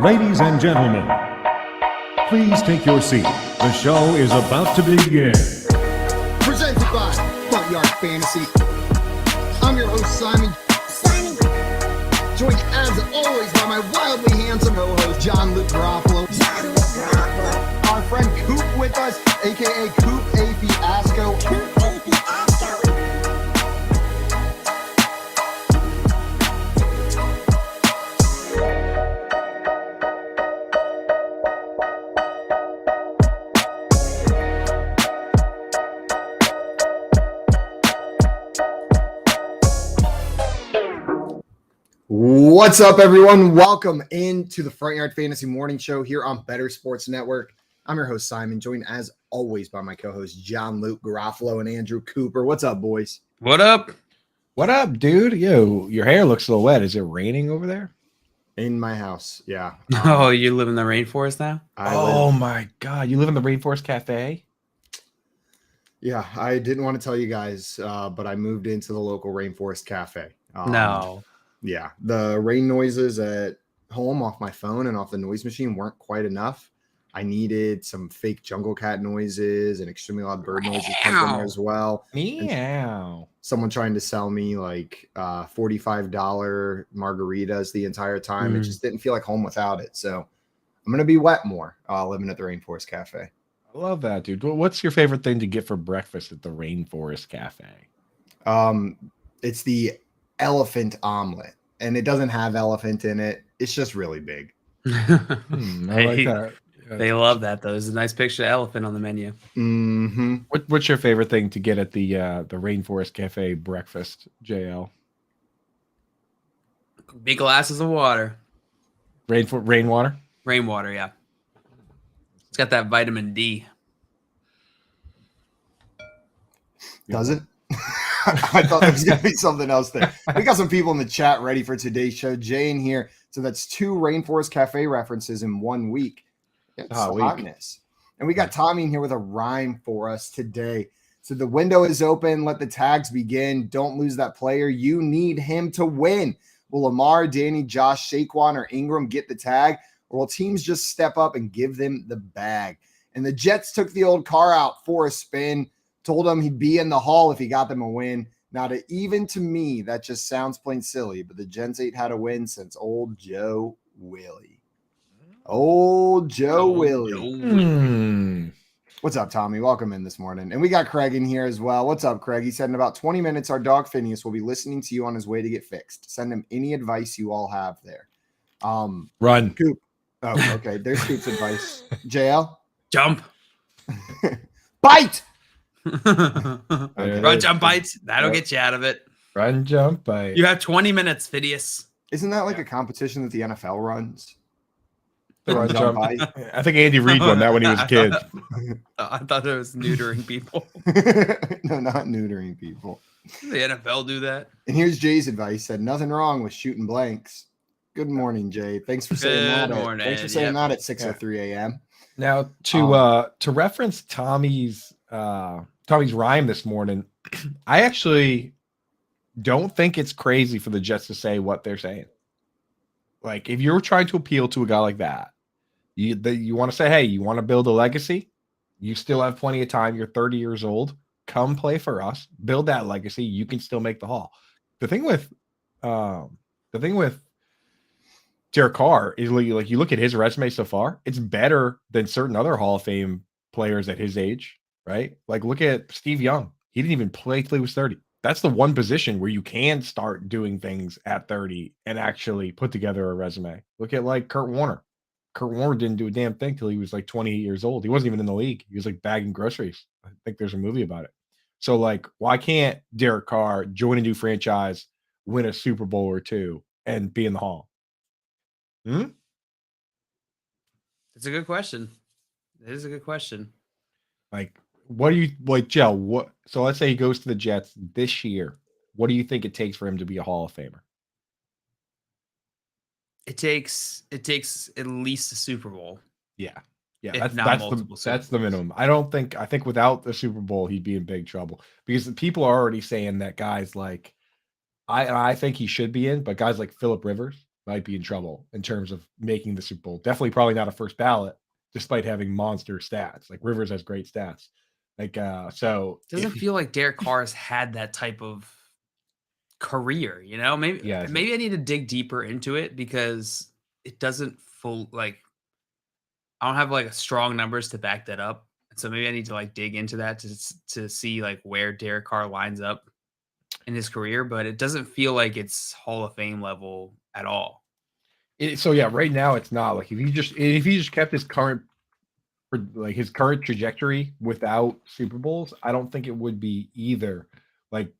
Ladies and gentlemen, please take your seat. The show is about to begin. Presented by Front Yard Fantasy. I'm your host, Simon. Joined as always by my wildly handsome co-host, John Luke Garofalo. Our friend Coop with us, aka Coop A. Fiasco. What's up, everyone? Welcome into the Front Yard Fantasy Morning Show here on Better Sports Network. I'm your host, Simon, joined as always by my co-hosts, John Luke Garofalo and Andrew Cooper. What's up, boys? What up? What up, dude? Yo, your hair looks a little wet. Is it raining over there? In my house, yeah. Oh, you live in the rainforest now? My God. You live in the Rainforest Cafe? Yeah, I didn't want to tell you guys, but I moved into the local Rainforest Cafe. No. Yeah, the rain noises at home off my phone and off the noise machine weren't quite enough. I needed some fake jungle cat noises and extremely loud bird noises pumped in there as well. Meow. Someone trying to sell me like $45 margaritas the entire time. It just didn't feel like home without it. So I'm going to be wet more living at the Rainforest Cafe. I love that, dude. What's your favorite thing to get for breakfast at the Rainforest Cafe? It's the elephant omelet, and it doesn't have elephant in it. It's just really big. I like that. They love that, though. There's a nice picture of elephant on the menu. Mm-hmm. What's your favorite thing to get at the Rainforest Cafe breakfast, JL? Big glasses of water. Rainwater? Rainwater, yeah. It's got that vitamin D. Does it? I thought there was going to be something else there. We got some people in the chat ready for today's show. Jay in here. So that's 2 Rainforest Cafe references in 1 week. It's hotness. And we got Tommy in here with a rhyme for us today. So the window is open. Let the tags begin. Don't lose that player. You need him to win. Will Lamar, Danny, Josh, Saquon, or Ingram get the tag? Or will teams just step up and give them the bag? And the Jets took the old car out for a spin. Told him he'd be in the hall if he got them a win. Now, even to me, that just sounds plain silly, but the Gents ain't had a win since old Joe Willie. Old Joe Willie. What's up, Tommy? Welcome in this morning. And we got Craig in here as well. What's up, Craig? He said in about 20 minutes, our dog Phineas will be listening to you on his way to get fixed. Send him any advice you all have there. Run. Coop. Oh, okay. There's Coop's advice. JL? Jump. Bite! Okay. Run, jump, bites. That'll get you out of it. Run, jump, bite. You have 20 minutes, Phineas. Isn't that like a competition that the NFL runs? Run, jump, bite. I think Andy Reid won that when he was a kid. I thought it was neutering people. No, not neutering people. The NFL do that. And here's Jay's advice. He said, nothing wrong with shooting blanks. Good morning, Jay. Thanks for saying that. Thanks for saying that at 6:03 a.m. Now, to reference Tommy's rhyme this morning, I actually don't think it's crazy for the Jets to say what they're saying. Like, if you're trying to appeal to a guy like that, you want to say, hey, you want to build a legacy? You still have plenty of time. You're 30 years old. Come play for us. Build that legacy. You can still make the Hall. The thing with Derek Carr is, like, you look at his resume so far, it's better than certain other Hall of Fame players at his age, right? Like, look at Steve Young. He didn't even play till he was 30. That's the one position where you can start doing things at 30 and actually put together a resume. Look at, like, Kurt Warner. Kurt Warner didn't do a damn thing till he was like 28 years old. He wasn't even in the league. He was like bagging groceries. I think there's a movie about it. So, like, why can't Derek Carr join a new franchise, win a Super Bowl or 2, and be in the Hall? It's a good question. It is a good question. Like, what do you like, Joe? What? So let's say he goes to the Jets this year. What do you think it takes for him to be a Hall of Famer? It takes at least a Super Bowl. Yeah, If that's the minimum. I think without the Super Bowl, he'd be in big trouble because people are already saying that guys like I think he should be in, but guys like Phillip Rivers, might be in trouble in terms of making the Super Bowl. Definitely probably not a first ballot, despite having monster stats. Like Rivers has great stats. Like so Doesn't feel like Derek Carr has had that type of career, you know? Maybe Yeah, maybe I need to dig deeper into it because it doesn't full like I don't have like strong numbers to back that up. So maybe I need to like dig into that to see like where Derek Carr lines up in his career, but it doesn't feel like it's Hall of Fame level at all. so yeah, right now it's not. Like if he just kept his current trajectory without Super Bowls, I don't think it would be either. Like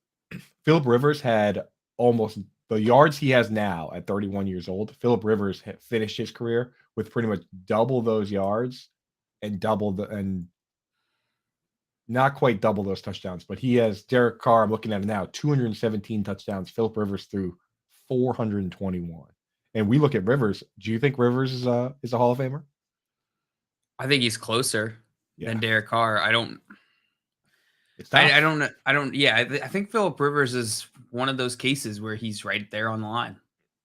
Philip Rivers had almost the yards he has now at 31 years old. Philip Rivers finished his career with pretty much double those yards and not quite double those touchdowns, but he has Derek Carr. I'm looking at it now, 217 touchdowns. Philip Rivers threw 421. And we look at Rivers. Do you think Rivers is a Hall of Famer? I think he's closer Yeah. than Derek Carr. I don't. It's tough. I don't. I don't. Yeah, I think Philip Rivers is one of those cases where he's right there on the line.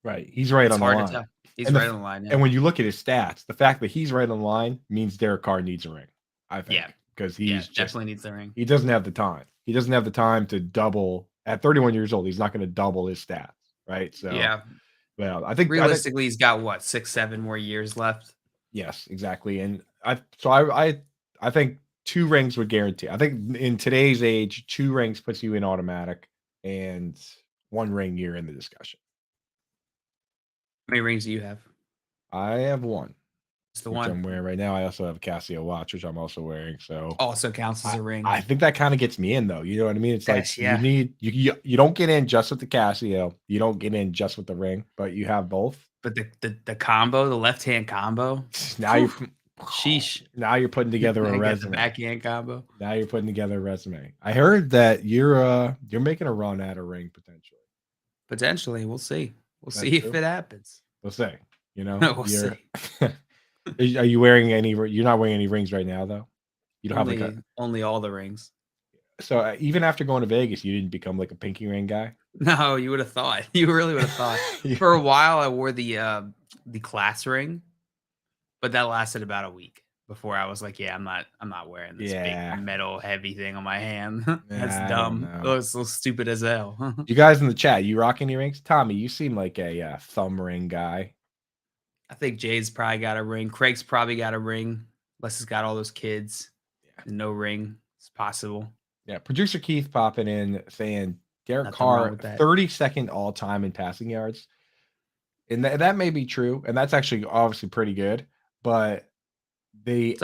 Right, he's right It's on the hard to line. tell. He's right on the line. Yeah. And when you look at his stats, the fact that he's right on the line means Derek Carr needs a ring. I think. Yeah. Because definitely needs the ring. He doesn't have the time. He doesn't have the time to double at 31 years old. He's not going to double his stats, right? So Yeah. Well, I think realistically, he's got what 6-7 more years left. Yes, exactly. And I think 2 rings would guarantee. I think in today's age, 2 rings puts you in automatic, and 1 ring you're in the discussion. How many rings do you have? I have 1. It's the which one I'm wearing right now. I also have a Casio watch, which I'm also wearing. So also counts as a ring. I think that kind of gets me in, though. You know what I mean? It's Yes, like you don't get in just with the Casio. You don't get in just with the ring, but you have both. But the combo, the left hand combo. Now you're sheesh. Now you're putting together a resume. The backhand combo. Now you're putting together a resume. I heard that you're making a run at a ring potentially. Potentially, we'll see. We'll see if it happens. We'll see. You know, we'll see. Are you wearing any? You're not wearing any rings right now, though. You don't have only all the rings. So even after going to Vegas, you didn't become like a pinky ring guy. No, you would have thought. You really would have thought. For a while, I wore the class ring, but that lasted about a week before I was like, "Yeah, I'm not wearing this big metal heavy thing on my hand. That's dumb. Oh, it's so stupid as hell." You guys in the chat, you rock any rings? Tommy, you seem like a thumb ring guy. I think Jay's probably got a ring. Craig's probably got a ring, unless he's got all those kids. Yeah. No ring. It's possible. Yeah. Producer Keith popping in saying Derek Carr, 32nd all-time in passing yards. And that may be true. And that's actually obviously pretty good. But the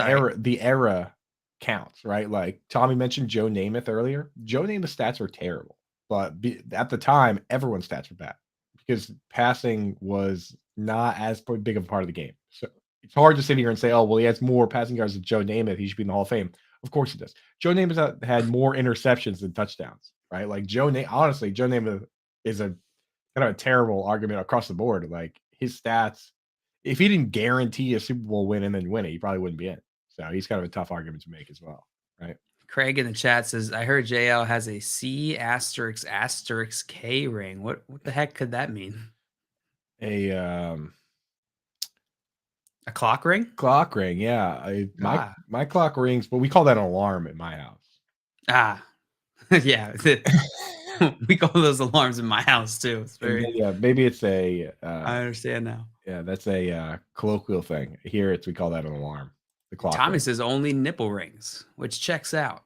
era counts, right? Like Tommy mentioned Joe Namath earlier. Joe Namath's stats were terrible. But at the time, everyone's stats were bad because passing was not as big of a part of the game. So it's hard to sit here and say, oh, well, he has more passing yards than Joe Namath. He should be in the Hall of Fame. Of course he does. Joe Namath had more interceptions than touchdowns, right? Like honestly, Joe Namath is a kind of a terrible argument across the board. Like his stats, if he didn't guarantee a Super Bowl win and then win it, he probably wouldn't be in. So he's kind of a tough argument to make as well, right? Craig in the chat says, I heard JL has a C***** K ring. What the heck could that mean? A clock ring? Clock ring, yeah. My clock rings, but we call that an alarm at my house. Yeah. We call those alarms in my house too. It's maybe it's a I understand now. Yeah, that's a colloquial thing. Here we call that an alarm. The clock. Tommy says only nipple rings, which checks out.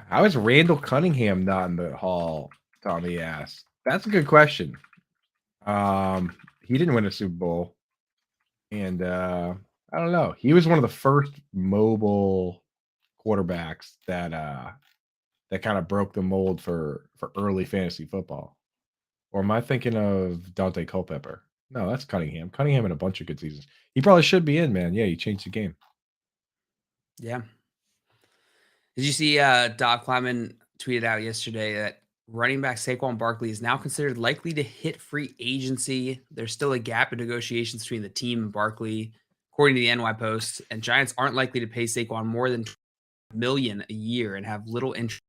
How is Randall Cunningham not in the Hall? Tommy asked. That's a good question. He didn't win a Super Bowl, and I don't know. He was one of the first mobile quarterbacks that kind of broke the mold for early fantasy football. Or am I thinking of Dante Culpepper? No, that's Cunningham. Cunningham had a bunch of good seasons. He probably should be in, man. Yeah, he changed the game. Yeah. Did you see Dob Kleiman tweeted out yesterday that running back Saquon Barkley is now considered likely to hit free agency? There's still a gap in negotiations between the team and Barkley, according to the NY Post, and Giants aren't likely to pay Saquon more than $20 million a year and have little interest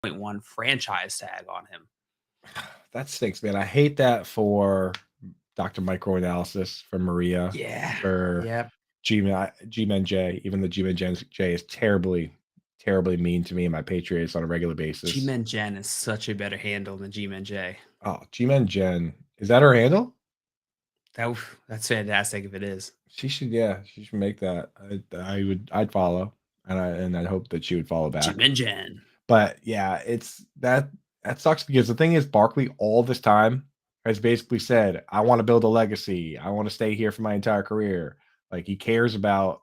in 0.1 franchise tag on him. That stinks, man. I hate that for Dr. Microanalysis, for Maria, Yeah. for Yep. G-Men J, even though G-Men J is terribly mean to me and my Patriots on a regular basis. G-Men Jen is such a better handle than G-Men J. Oh, G-Men Jen. Is that her handle? That's fantastic if it is. She should make that. I'd follow, and I'd hope that she would follow back. G-Men Jen. But yeah, it's that sucks because the thing is, Barkley all this time has basically said, I want to build a legacy. I want to stay here for my entire career. Like, he cares about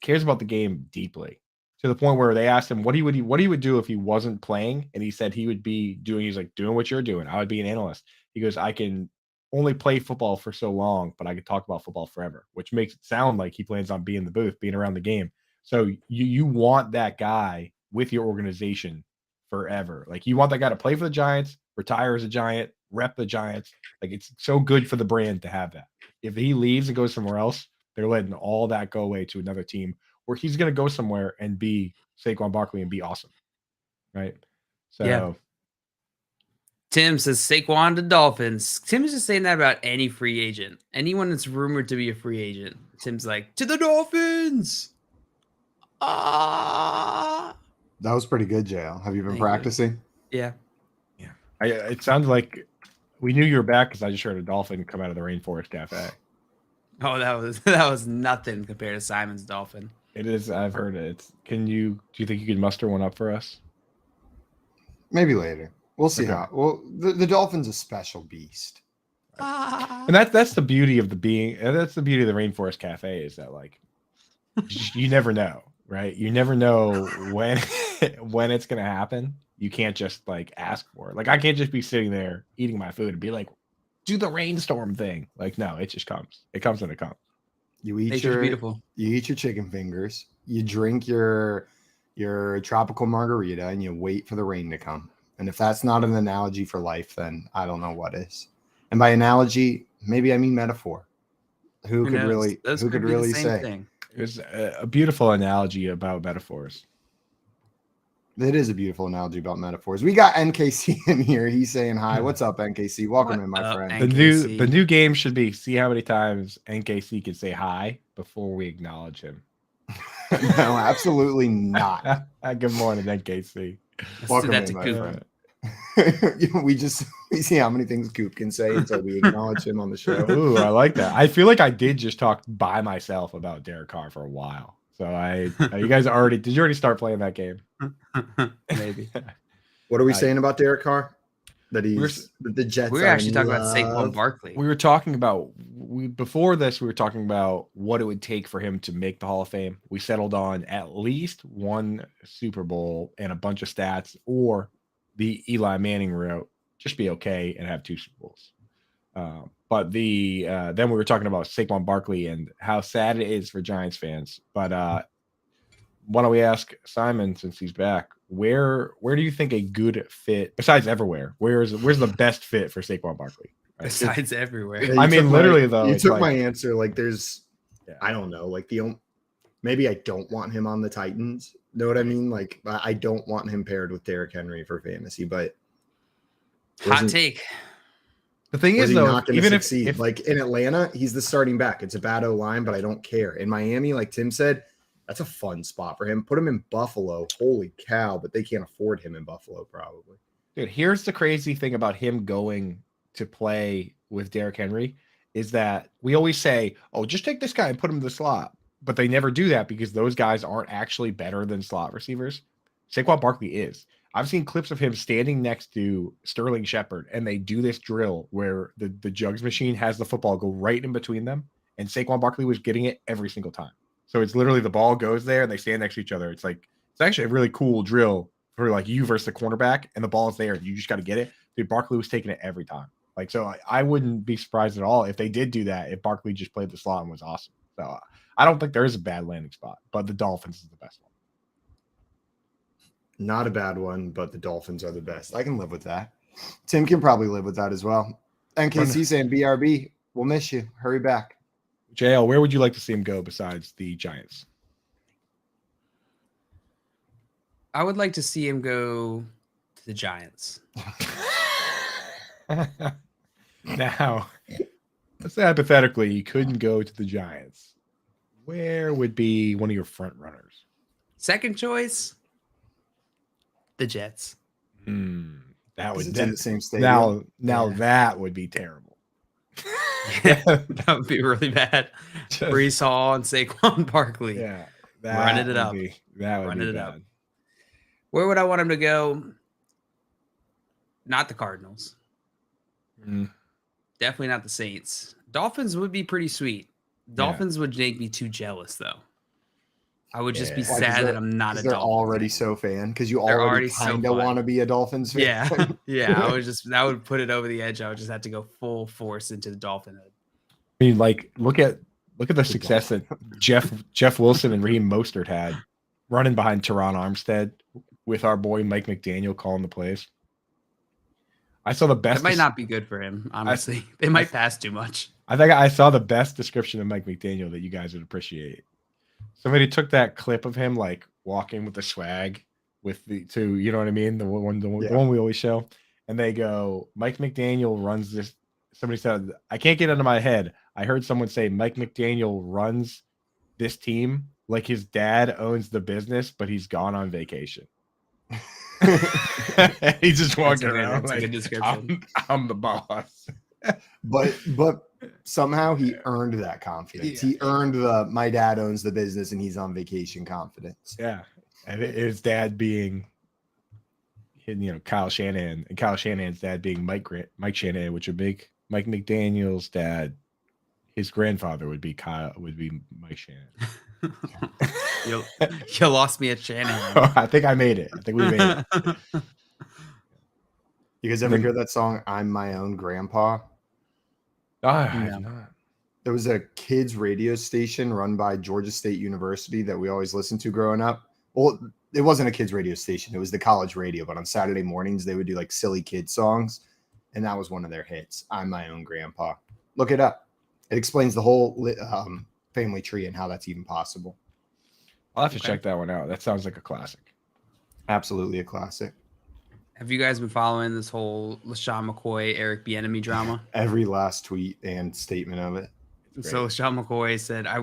the game deeply, to the point where they asked him what he would do if he wasn't playing, and he said he would be doing what you're doing. I would be an analyst. He goes, I can only play football for so long, but I could talk about football forever, which makes it sound like he plans on being in the booth, being around the game. So you want that guy with your organization forever. Like, you want that guy to play for the Giants, retire as a Giant, rep the Giants. Like, it's so good for the brand to have that. If he leaves and goes somewhere else, they're letting all that go away to another team where he's going to go somewhere and be Saquon Barkley and be awesome. Right? So yeah. Tim says Saquon to Dolphins. Tim is just saying that about any free agent. Anyone that's rumored to be a free agent. Tim's like, to the Dolphins. That was pretty good, JL. Have you been practicing? Yeah. It sounds like we knew you were back because I just heard a dolphin come out of the Rainforest Cafe. Oh, that was nothing compared to Simon's dolphin. It is. I've heard it. Do you think you could muster one up for us? Maybe later. We'll see how. Well, the dolphin's a special beast. And that's the beauty of that's the beauty of the Rainforest Cafe, is that, like, you never know, right? You never know when it's gonna happen. You can't just, like, ask for it. Like, I can't just be sitting there eating my food and be like, do the rainstorm thing. Like, no, it just comes. It comes when it comes. You eat beautiful. You eat your chicken fingers. You drink your tropical margarita, and you wait for the rain to come. And if that's not an analogy for life, then I don't know what is. And by analogy, maybe I mean metaphor. Who could really say? Thing. There's a beautiful analogy about metaphors. It is a beautiful analogy about metaphors. We got NKC in here. He's saying hi. What's up, NKC? Welcome in, my friend. The new game should be see how many times NKC can say hi before we acknowledge him. No, absolutely not. Good morning, NKC. Welcome in, my friend. we see how many things Coop can say until we acknowledge him on the show. Ooh, I like that. I feel like I did just talk by myself about Derek Carr for a while. So you guys did you already start playing that game? Maybe. What are we saying about Derek Carr? That the Jets. We're actually talking about Saquon Barkley. We were talking about before this. We were talking about what it would take for him to make the Hall of Fame. We settled on at least one Super Bowl and a bunch of stats, or the Eli Manning route, just be okay and have 2 Super Bowls. But then we were talking about Saquon Barkley and how sad it is for Giants fans. But why don't we ask Simon, since he's back, where do you think a good fit, besides everywhere, where's the best fit for Saquon Barkley? Right? Besides everywhere. Yeah, I mean, literally, though. You took my answer. Like, there's, I don't know, like maybe I don't want him on the Titans. Know what I mean? Like, I don't want him paired with Derrick Henry for fantasy, but hot take. The thing is, though, even if like in Atlanta, he's the starting back. It's a bad O-line, but I don't care. In Miami, like Tim said, that's a fun spot for him. Put him in Buffalo. Holy cow, but they can't afford him in Buffalo, probably. Dude, here's the crazy thing about him going to play with Derrick Henry is that we always say, oh, just take this guy and put him in the slot. But they never do that because those guys aren't actually better than slot receivers. Saquon Barkley is. I've seen clips of him standing next to Sterling Shepard, and they do this drill where the jugs machine has the football go right in between them, and Saquon Barkley was getting it every single time. So it's literally the ball goes there, and they stand next to each other. It's actually a really cool drill for like you versus the cornerback, and the ball is there, and you just got to get it. Dude, Barkley was taking it every time. Like, so I wouldn't be surprised at all if they did do that, if Barkley just played the slot and was awesome. So I don't think there is a bad landing spot, but the Dolphins is the best one. Not a bad one, but the Dolphins are the best. I can live with that. Tim can probably live with that as well. NKC saying BRB, we'll miss you. Hurry back. JL, where would you like to see him go besides the Giants? I would like to see him go to the Giants. Now, let's say hypothetically you couldn't go to the Giants. Where would be one of your front runners? Second choice, the Jets. That Is would it in the same stadium? now Yeah. that would be terrible. That would be really bad. Brees Hall and Saquon Barkley. Yeah, Running it up. That would Running be it up. bad. Where would I want him to go? Not the Cardinals. Definitely not the Saints. Dolphins would be pretty sweet. Dolphins would make me too jealous, though. I would just be Yeah. Why, 'cause sad they're- that I'm not a 'cause they're Dolphins already fan. so fan because you They're already already so kind of fun. want to be a Dolphins fan. Yeah, yeah. That would put it over the edge. I would just have to go full force into the Dolphin hood. I mean, like, look at the success that Jeff Wilson and Raheem Mostert had running behind Teron Armstead with our boy Mike McDaniel calling the plays. I saw the best. That might not be good for him, honestly. They might pass too much. I think I saw the best description of Mike McDaniel that you guys would appreciate. Somebody took that clip of him like walking with the swag with the two, you know what I mean? The one we always show. And they go, Mike McDaniel runs this. Somebody said, I can't get it into my head. I heard someone say Mike McDaniel runs this team like his dad owns the business, but he's gone on vacation. He's just walking around That's a like, good description. I'm the boss. But somehow he earned that confidence. Yeah. He earned my dad owns the business and he's on vacation confidence. Yeah. And his dad being, Kyle Shanahan, and Kyle Shanahan's dad being Mike Shanahan, which would make Mike McDaniel's dad, his grandfather would be Mike Shanahan. You lost me at Shanahan. I think I made it. I think we made it. You guys ever hear that song, I'm My Own Grandpa? I have not. There was a kids radio station run by Georgia State University that we always listened to growing up. Well, it wasn't a kids radio station. It was the college radio, but on Saturday mornings, they would do like silly kid songs. And that was one of their hits. I'm My Own Grandpa. Look it up. It explains the whole family tree and how that's even possible. I'll have to check that one out. That sounds like a classic. Absolutely a classic. Have you guys been following this whole LaShawn McCoy, Eric Bieniemy drama? Every last tweet and statement of it. So LaShawn McCoy said, I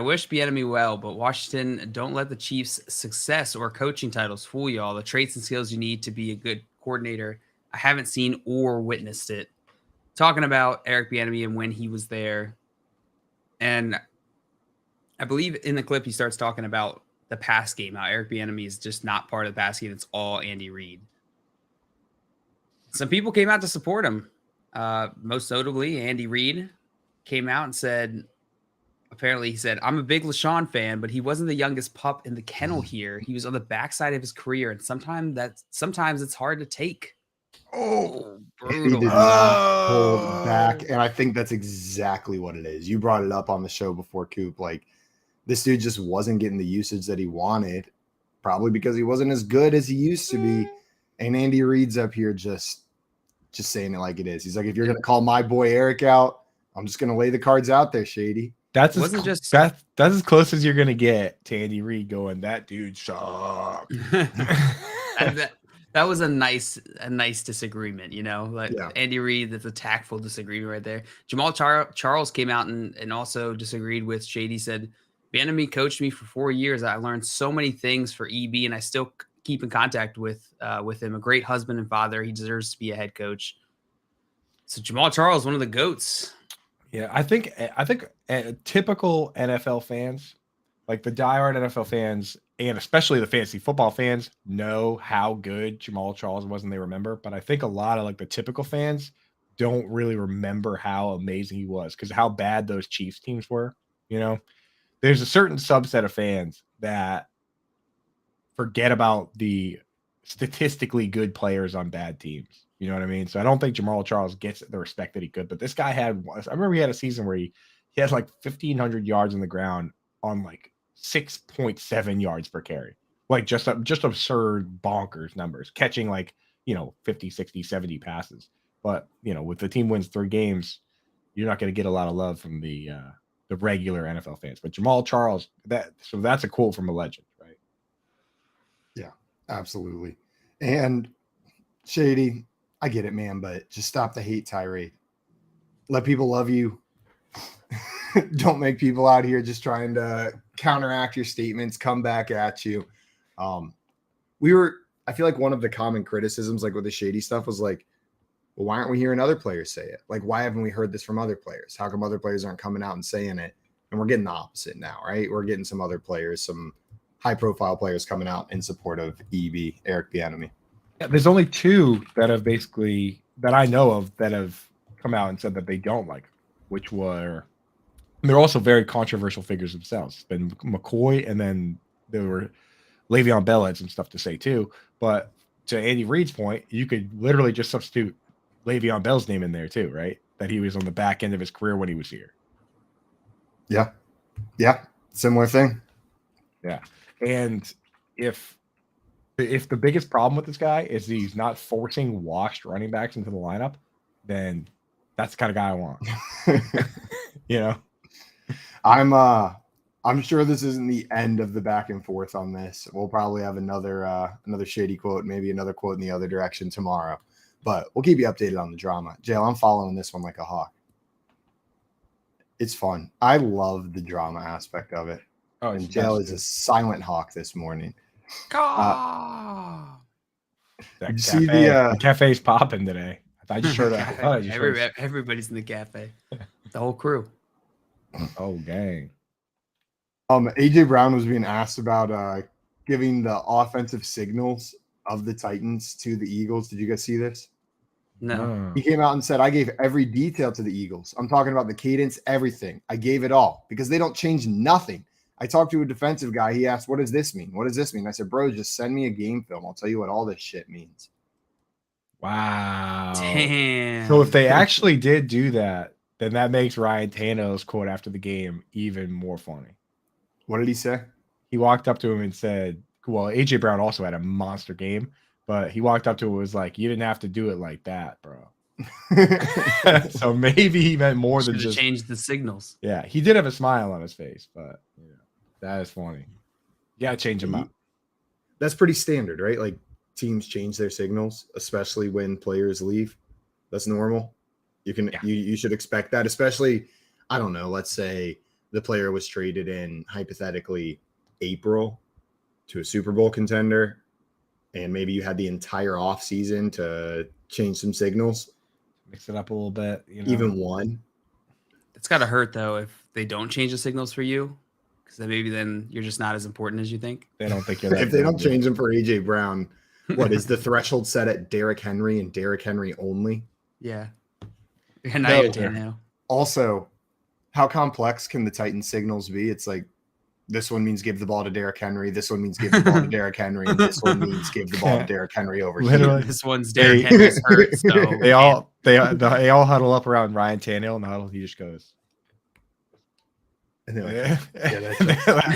wish Bieniemy well, but Washington, don't let the Chiefs' success or coaching titles fool y'all. The traits and skills you need to be a good coordinator, I haven't seen or witnessed it. Talking about Eric Bieniemy and when he was there. And I believe in the clip he starts talking about the pass game, how Eric Bieniemy is just not part of the pass game. It's all Andy Reid. Some people came out to support him. Most notably, Andy Reid came out and said, apparently he said, I'm a big LaShawn fan, but he wasn't the youngest pup in the kennel here. He was on the backside of his career, and sometimes it's hard to take. Oh, He brutal. did not hold back. And I think that's exactly what it is. You brought it up on the show before, Coop. Like, this dude just wasn't getting the usage that he wanted, probably because he wasn't as good as he used to be. And Andy Reid's up here just saying it like it is. He's like, if you're going to call my boy Eric out, I'm just going to lay the cards out there, Shady. That's Wasn't that's as close as you're gonna get to Andy Reid going, that dude sucked. That was a nice disagreement, like Yeah. Andy Reid. That's a tactful disagreement right there. Jamal Charles came out and also disagreed with Shady. Said, Bieniemy coached me for 4 years. I learned so many things for EB, and I still keep in contact with him. A great husband and father. He deserves to be a head coach. So Jamal Charles, one of the GOATs. Yeah, I think typical NFL fans, like the diehard NFL fans, and especially the fantasy football fans, know how good Jamal Charles was and they remember. But I think a lot of like the typical fans don't really remember how amazing he was because how bad those Chiefs teams were. There's a certain subset of fans that forget about the statistically good players on bad teams. You know what I mean? So I don't think Jamal Charles gets the respect that he could. But this guy I remember he had a season where he had like 1,500 yards on the ground on like 6.7 yards per carry. Like just absurd bonkers numbers, catching like, 50, 60, 70 passes. But, with the team wins 3 games, you're not going to get a lot of love from the regular NFL fans. But Jamal Charles, that's a quote from a legend, right? Yeah, absolutely. And Shady, I get it, man, but just stop the hate tirade. Let people love you. Don't make people out here just trying to counteract your statements, come back at you. I feel like one of the common criticisms, like with the shady stuff, was like, well, why aren't we hearing other players say it? Like, why haven't we heard this from other players? How come other players aren't coming out and saying it? And we're getting the opposite now, right? We're getting some other players, some high-profile players coming out in support of EB, Eric Bieniemy. Yeah, there's only two that have that I know of that have come out and said that they don't like, which were, and they're also very controversial figures themselves. It's been McCoy, and then there were Le'Veon Bell had some stuff to say too. But to Andy Reid's point, you could literally just substitute Le'Veon Bell's name in there too, right? That he was on the back end of his career when he was here. Yeah. Similar thing. Yeah. And if the biggest problem with this guy is he's not forcing washed running backs into the lineup, then that's the kind of guy I want. You know? I'm sure this isn't the end of the back and forth on this. We'll probably have another shady quote, maybe another quote in the other direction tomorrow. But we'll keep you updated on the drama. Jail, I'm following this one like a hawk. It's fun. I love the drama aspect of it. Oh, and Jail is a silent hawk this morning. Ah. That see cafe, the cafe's popping today. I just heard that. Everybody's in the cafe. The whole crew. Oh, gang. AJ Brown was being asked about giving the offensive signals of the Titans to the Eagles. Did you guys see this? No. He came out and said, I gave every detail to the Eagles. I'm talking about the cadence, everything. I gave it all because they don't change nothing. I talked to a defensive guy. He asked, what does this mean? What does this mean? I said, bro, just send me a game film. I'll tell you what all this shit means. Wow. Damn. So if they actually did do that, then that makes Ryan Tannehill's quote after the game even more funny. What did he say? He walked up to him and said, well, AJ Brown also had a monster game, but he walked up to him and was like, you didn't have to do it like that, bro. So maybe he meant more than just change the signals. Yeah, he did have a smile on his face, but that is funny. You gotta change him up. That's pretty standard, right? Like teams change their signals, especially when players leave. That's normal. You should expect that, especially, I don't know, let's say the player was traded in hypothetically April to a Super Bowl contender, and maybe you had the entire offseason to change some signals. Mix it up a little bit. Even one. It's got to hurt, though, if they don't change the signals for you, because then you're just not as important as you think. They don't think you're that if they don't change them for AJ Brown, what is the threshold set at Derek Henry and Derek Henry only? Yeah. And now you're now. Also, how complex can the Titans signals be? It's like this one means give the ball to Derek Henry. This one means give the ball to Derek Henry. And this one means give the ball to Derek Henry over Literally. here. This one's Derek Henry's hurt. So they all huddle up around Ryan Tannehill in the huddle. He just goes. And they're like,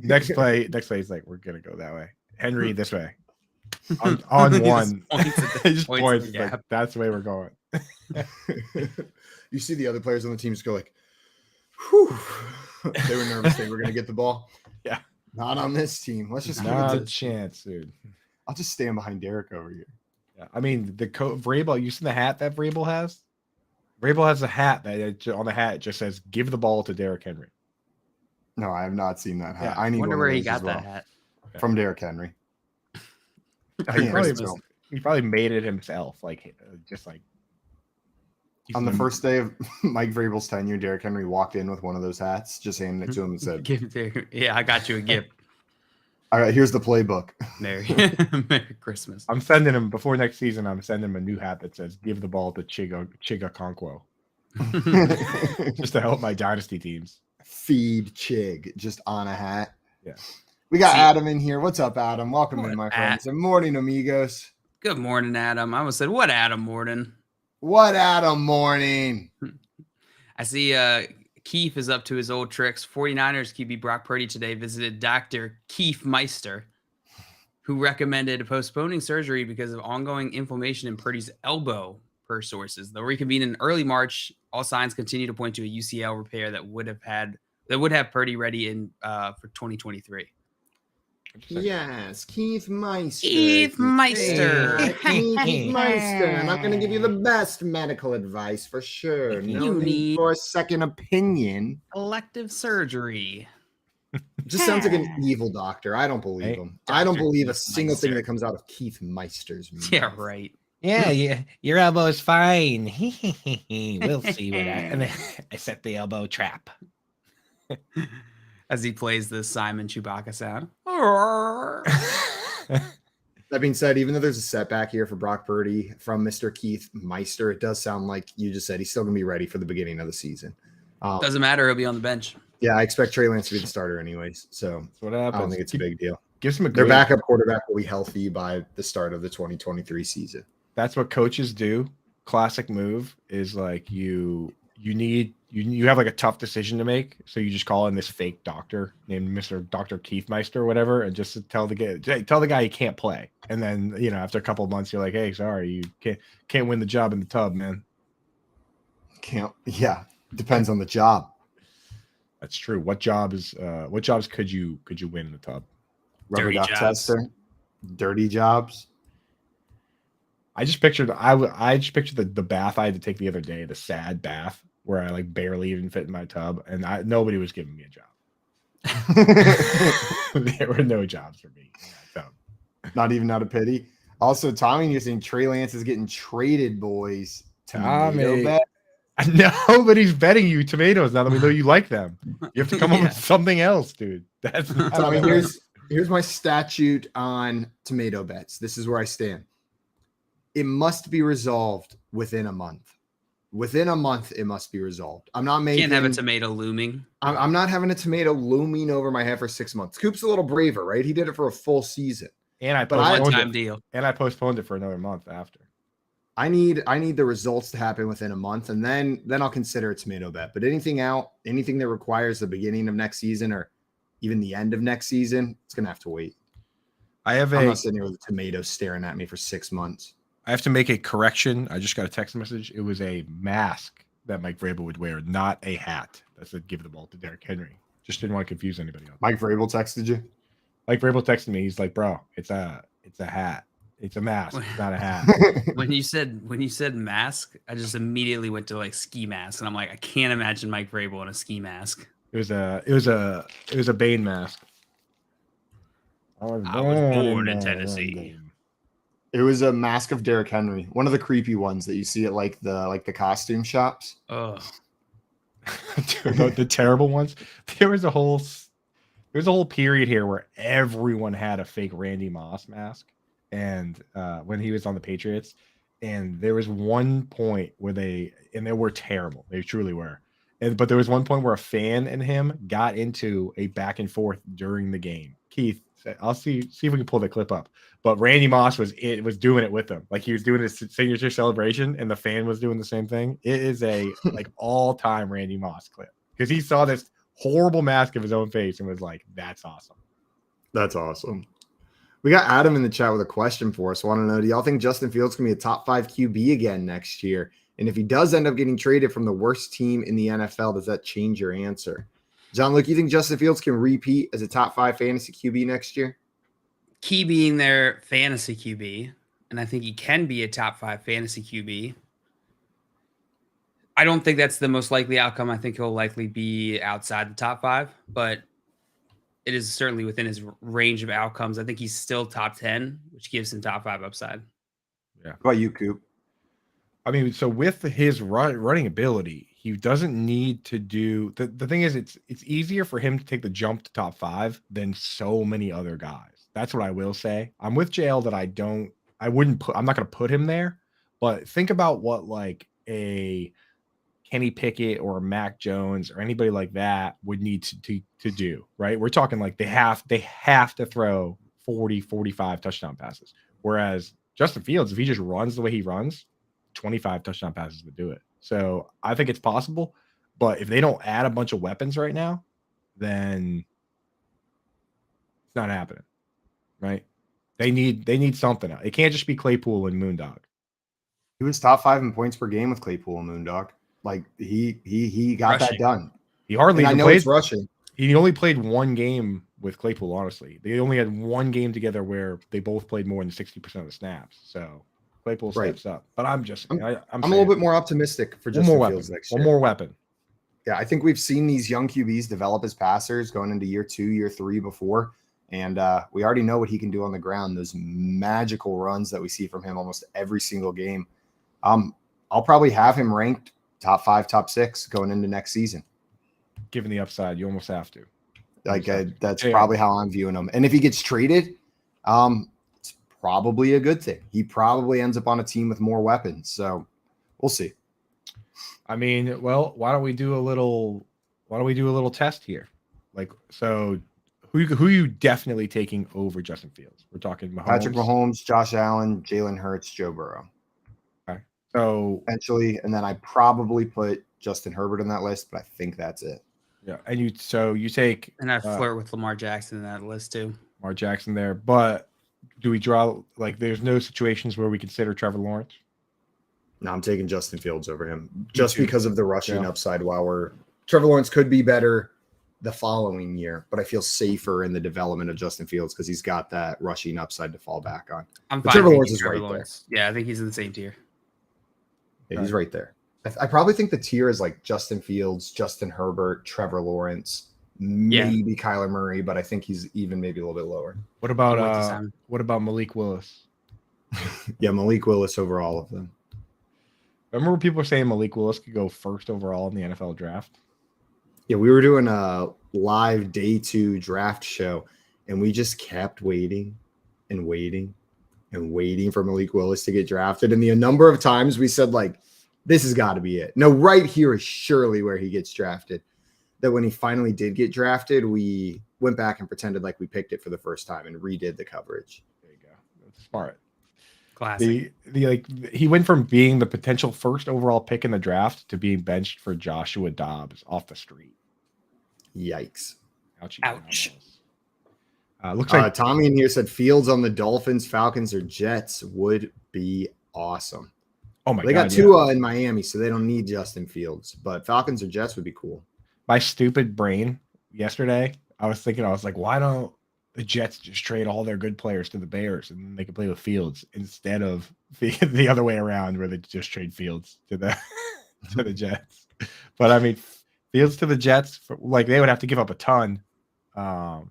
next play is like, we're gonna go that way. Henry this way. On one. Just points like, that's the way we're going. You see the other players on the team just go like, whew. They were nervous they were going to get the ball. Yeah. Not on this team. Let's just not a chance, dude. I'll just stand behind Derek over here. Yeah. I mean, Vrabel, you see the hat that Vrabel has? Vrabel has a hat that on the hat it just says, give the ball to Derek Henry. No, I have not seen that hat. Yeah, I wonder where he got that hat. From Derek Henry. He probably made it himself, just like on the first day of Mike Vrabel's tenure. Derek Henry walked in with one of those hats, just handed it to him and said, "Yeah, I got you a gift. All right, here's the playbook. Merry Christmas." I'm sending him before next season. I'm sending him a new hat that says "Give the ball to Chiga Conquo," just to help my dynasty teams. Feed Chig just on a hat. Yeah. We got Adam in here. What's up, Adam? Welcome in, my friends. Good morning, amigos. Good morning, Adam. I almost said, what Adam morning? What Adam morning? I see Keefe is up to his old tricks. 49ers QB Brock Purdy today visited Dr. Keefe Meister, who recommended postponing surgery because of ongoing inflammation in Purdy's elbow, per sources. They'll reconvene in early March. All signs continue to point to a UCL repair that would have Purdy ready in for 2023. Just a second. Yes, Keith Meister. Keith Meister. Keith Meister. And I'm going to give you the best medical advice for sure. No You need need- for a second opinion. Elective surgery. Just sounds like an evil doctor. I don't believe Hey, him. I don't Dr. believe a Keith single thing Meister. that comes out of Keith Meister's mouth. Yeah, right. Yeah, your elbow is fine. We'll see what and then I set the elbow trap. As he plays the Simon Chewbacca sound. That being said, even though there's a setback here for Brock Purdy from Mr. Keith Meister, it does sound like you just said he's still going to be ready for the beginning of the season. Doesn't matter. He'll be on the bench. Yeah, I expect Trey Lance to be the starter anyways. So That's what I happens. don't think it's a big deal. Gives him a Their good backup quarterback will be healthy by the start of the 2023 season. That's what coaches do. Classic move is like you have like a tough decision to make, so you just call in this fake doctor named Mr. Dr. Keith Meister or whatever, and just tell the guy he can't play. And then after a couple of months, you're like, hey, sorry, you can't win the job in the tub, man. Yeah, depends on the job. That's true. What jobs could you win in the tub? Rubber Dirty duck jobs. tester, dirty jobs. I just pictured the bath I had to take the other day, the sad bath where I like barely even fit in my tub, and nobody was giving me a job. There were no jobs for me in that tub. Not even out of pity. Also, Tommy, you're saying Trey Lance is getting traded, boys. Tommy. Tomato bet. Nobody's betting you tomatoes now that we know you like them. You have to come up with something else, dude. That's not how Tommy, that works. here's my statute on tomato bets. This is where I stand. It must be resolved within a month. Within a month, it must be resolved. I'm not making. Can't have a tomato looming. I'm not having a tomato looming over my head for 6 months. Coop's a little braver, right? He did it for a full season. And I but I- postponed One-time it. deal. And I postponed it for another month after. I need the results to happen within a month, and then I'll consider a tomato bet. But anything that requires the beginning of next season or even the end of next season, it's gonna have to wait. I'm I'm not sitting here with a tomato staring at me for 6 months. I have to make a correction. I just got a text message. It was a mask that Mike Vrabel would wear, not a hat. That said, give the ball to Derrick Henry. Just didn't want to confuse anybody else. Mike Vrabel texted you. Mike Vrabel texted me. He's like, bro, it's a hat. It's a mask. It's not a hat. When you said mask, I just immediately went to like ski mask, and I'm like, I can't imagine Mike Vrabel in a ski mask. It was a Bane mask. I was born in Tennessee. It was a mask of Derrick Henry, one of the creepy ones that you see at like the costume shops. Oh, the terrible ones. There was a whole period here where everyone had a fake Randy Moss mask, and when he was on the Patriots, and there was one point where they were terrible. They truly were. But there was one point where a fan and him got into a back and forth during the game. Keith, I'll see if we can pull the clip up. But Randy Moss was doing it with them. Like he was doing his signature celebration, and the fan was doing the same thing. It is a like all-time Randy Moss clip because he saw this horrible mask of his own face and was like, "That's awesome." That's awesome. We got Adam in the chat with a question for us. I want to know, do y'all think Justin Fields can be a top 5 QB again next year? And if he does end up getting traded from the worst team in the NFL, does that change your answer? John Luke, you think Justin Fields can repeat as a top 5 fantasy QB next year? key being their fantasy QB, and I think he can be a top 5 fantasy QB. I don't think that's the most likely outcome. I think he'll likely be outside the top 5, but it is certainly within his range of outcomes. I think he's still top 10, which gives him top 5 upside. Yeah. What about you, Coop? I mean, so with his running ability, he doesn't need to do the thing is it's easier for him to take the jump to top 5 than so many other guys. That's what I will say. I'm with JL that I'm not going to put him there, but think about what like a Kenny Pickett or Mac Jones or anybody like that would need to do, right? We're talking like they have to throw 40, 45 touchdown passes. Whereas Justin Fields, if he just runs the way he runs, 25 touchdown passes would do it. So I think it's possible, but if they don't add a bunch of weapons right now, then it's not happening, right? They need something. It can't just be Claypool and Moondog. He was top 5 in points per game with Claypool and Moondog. Like he got Rushing. that done. He hardly And I even know played. it's rushing. He only played one game with Claypool. Honestly, they only had one game together where they both played more than 60% of the snaps. So Claypool Right. steps up. But I'm I'm a little bit more optimistic for one more Justin weapon. Fields next year. One more weapon. Yeah, I think we've seen these young QBs develop as passers going into year 2, year 3 before. And we already know what he can do on the ground. Those magical runs that we see from him almost every single game. I'll probably have him ranked top 5, top 6 going into next season. Given the upside, you almost have to. That's probably how I'm viewing him. And if he gets traded, it's probably a good thing. He probably ends up on a team with more weapons. So we'll see. I mean, well, why don't we do a little test here? Like, so who you definitely taking over Justin Fields? We're talking Mahomes. Patrick Mahomes, Josh Allen, Jalen Hurts, Joe Burrow. Okay. So eventually, and then I probably put Justin Herbert on that list, but I think that's it. Yeah, and you take And I flirt with Lamar Jackson in that list too. Lamar Jackson there, but do we draw like there's no situations where we consider Trevor Lawrence? No, I'm taking Justin Fields over him just because of the rushing upside. While Trevor Lawrence could be better the following year, but I feel safer in the development of Justin Fields because he's got that rushing upside to fall back on. I'm fine. Trevor Lawrence is right there. Yeah, I think he's in the same tier. Yeah, he's right there. I probably think the tier is like Justin Fields, Justin Herbert, Trevor Lawrence, maybe Kyler Murray, but I think he's even maybe a little bit lower. What about Malik Willis? Yeah, Malik Willis over all of them. Remember people were saying Malik Willis could go first overall in the NFL draft? Yeah, we were doing a live day 2 draft show, and we just kept waiting and waiting and waiting for Malik Willis to get drafted. And the number of times we said, like, this has got to be it. No, right here is surely where he gets drafted. That when he finally did get drafted, we went back and pretended like we picked it for the first time and redid the coverage. There you go. That's smart. Classic. He went from being the potential first overall pick in the draft to being benched for Joshua Dobbs off the street. Yikes. Ouch. Looks like Tommy in here said Fields on the Dolphins, Falcons, or Jets would be awesome. Oh my God. They got Tua in Miami, so they don't need Justin Fields, but Falcons or Jets would be cool. My stupid brain yesterday, I was like, why don't the Jets just trade all their good players to the Bears and then they can play with Fields instead of the other way around where they just trade Fields to the Jets. But I mean, Fields to the Jets, like they would have to give up a ton. But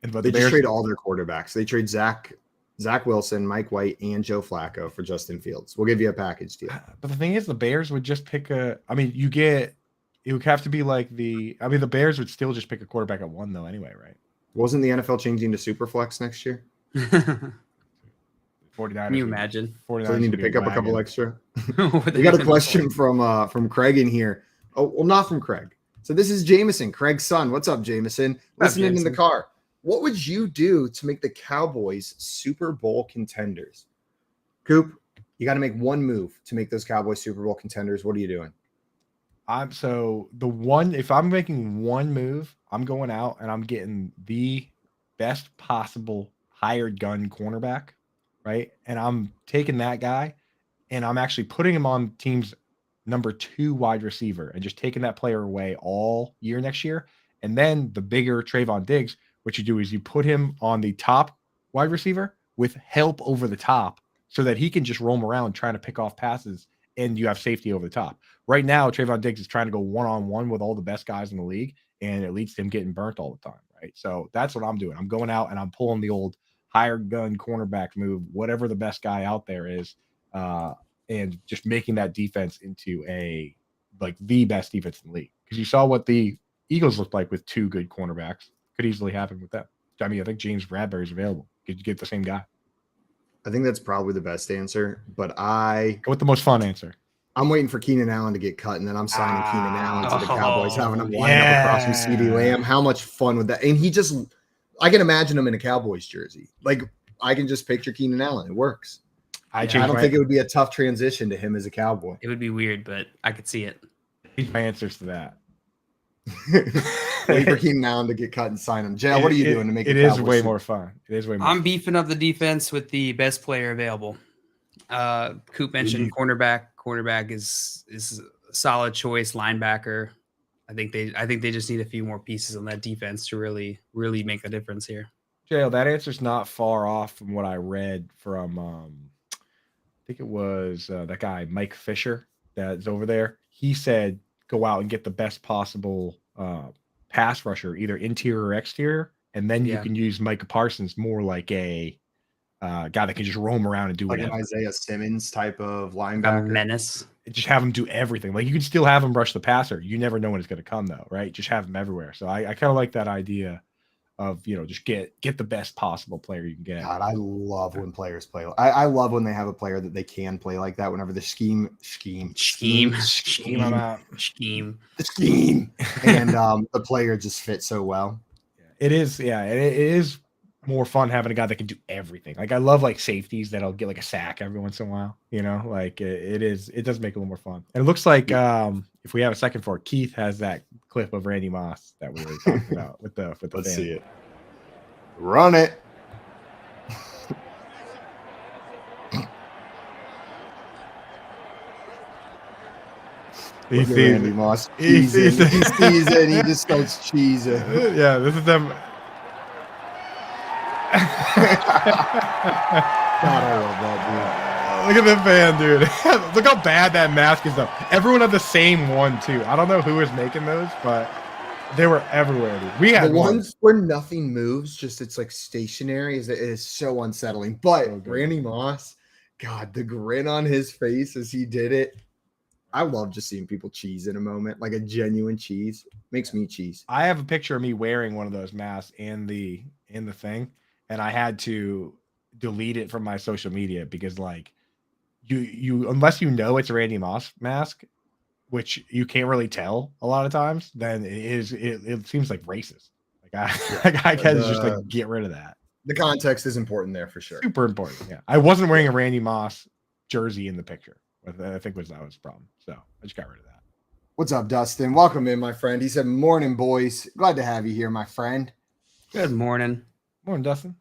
they just trade all their quarterbacks. They trade Zach Wilson, Mike White, and Joe Flacco for Justin Fields. We'll give you a package deal. But the thing is, the Bears would just pick it would have to be like the Bears would still just pick a quarterback at 1 though anyway, right? Wasn't the NFL changing to Superflex next year? 49ers. Can you imagine? 49ers So they need to would be pick up a couple wagging. extra. We got a question from Craig in here. Oh, well, not from Craig. So this is Jameson, Craig's son. What's up, Jameson? Listening in the car. What would you do to make the Cowboys Super Bowl contenders? Coop, you got to make one move to make those Cowboys Super Bowl contenders. What are you doing? If I'm making one move, I'm going out and I'm getting the best possible hired gun cornerback, right? And I'm taking that guy and I'm actually putting him on team's number 2 wide receiver and just taking that player away all year next year. And then the bigger Trayvon Diggs, what you do is you put him on the top wide receiver with help over the top so that he can just roam around trying to pick off passes and you have safety over the top. Right now, Trayvon Diggs is trying to go one-on-one with all the best guys in the league, and it leads to him getting burnt all the time, right? So that's what I'm doing. I'm going out and I'm pulling the old hired gun cornerback move, whatever the best guy out there is, and just making that defense into the best defense in the league. Because you saw what the Eagles looked like with 2 good cornerbacks. Could easily happen with them. I mean, I think James Bradbury is available. Could you get the same guy? I think that's probably the best answer, but Go with the most fun answer. I'm waiting for Keenan Allen to get cut, and then I'm signing Keenan Allen to the Cowboys, having him line up across from CeeDee Lamb. How much fun would that? And I can imagine him in a Cowboys jersey. Like, I can just picture Keenan Allen. It works. I don't think it would be a tough transition to him as a Cowboy. It would be weird, but I could see it. My answers to that. Wait for Keenan Allen to get cut and sign him. Jay, what are you doing to make it? It is way more fun. It is way more. I'm beefing up the defense with the best player available. Coop mentioned cornerback. Cornerback is a solid choice. Linebacker, I think they just need a few more pieces on that defense to really make a difference here. Jail, that answer's not far off from what I read from I think it was that guy Mike Fisher that's over there. He said go out and get the best possible pass rusher, either interior or exterior, and then you can use Micah Parsons more like a guy that can just roam around and do Like whatever. an Isaiah Simmons type of A linebacker. menace. Just have him do everything. Like you can still have him rush the passer. You never know when it's going to come though, right? Just have him everywhere. So I kind of like that idea of, just get the best possible player you can get. God, I love when players play. I love when they have a player that they can play like that. Whenever the scheme, I'm out. and the player just fits so well. It is, it is more fun having a guy that can do everything. Like I love like safeties that'll get like a sack every once in a while. Like it does make it a little more fun. And it looks like if we have a second for it, Keith has that clip of Randy Moss that we were talking about with the Let's fan. see it. Run it. He Look at sees Randy it. Moss. He sees it. He sees it and he just starts cheesing. Yeah, this is them. God, I love that, Look at the fan, dude. Look how bad that mask is, though. Everyone had the same one, too. I don't know who was making those, but they were everywhere, dude. We had the ones where nothing moves, just it's like stationary, is so unsettling. But Randy Moss, God, the grin on his face as he did it. I love just seeing people cheese in a moment, like a genuine cheese. Makes me cheese. I have a picture of me wearing one of those masks in the thing, and I had to delete it from my social media because, like, you unless you know it's a Randy Moss mask, which you can't really tell a lot of times, then it seems like racist. Like I can just like get rid of that. The context is important there for sure. Super important. Yeah, I wasn't wearing a Randy Moss jersey in the picture. I think that was the problem. So I just got rid of that. What's up, Dustin? Welcome in, my friend. He said, "Morning, boys. Glad to have you here, my friend." Good morning. Morning, Dustin.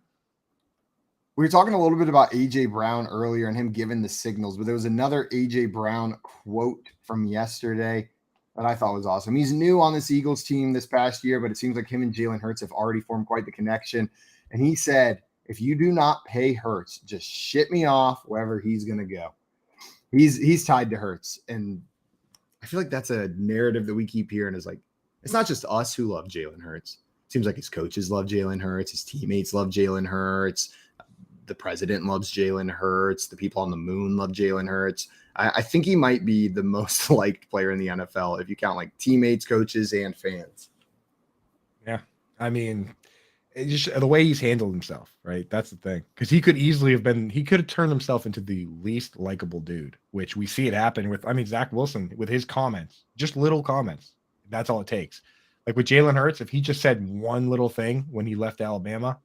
We were talking a little bit about AJ Brown earlier and him giving the signals, but there was another AJ Brown quote from yesterday that I thought was awesome. He's new on this Eagles team this past year, but it seems like him and Jalen Hurts have already formed quite the connection. And he said, "If you do not pay Hurts, just ship me off wherever he's going to go." He's tied to Hurts, and I feel like that's a narrative that we keep hearing is like, it's not just us who love Jalen Hurts. It seems like his coaches love Jalen Hurts. His teammates love Jalen Hurts. The president loves Jalen Hurts. The people on the moon love Jalen Hurts. I think he might be the most liked player in the NFL if you count like teammates, coaches, and fans. Yeah. I mean, it just the way he's handled himself, right? That's the thing. Because he could have turned himself into the least likable dude, which we see it happen with, Zach Wilson with his comments, just little comments. That's all it takes. Like with Jalen Hurts, if he just said one little thing when he left Alabama,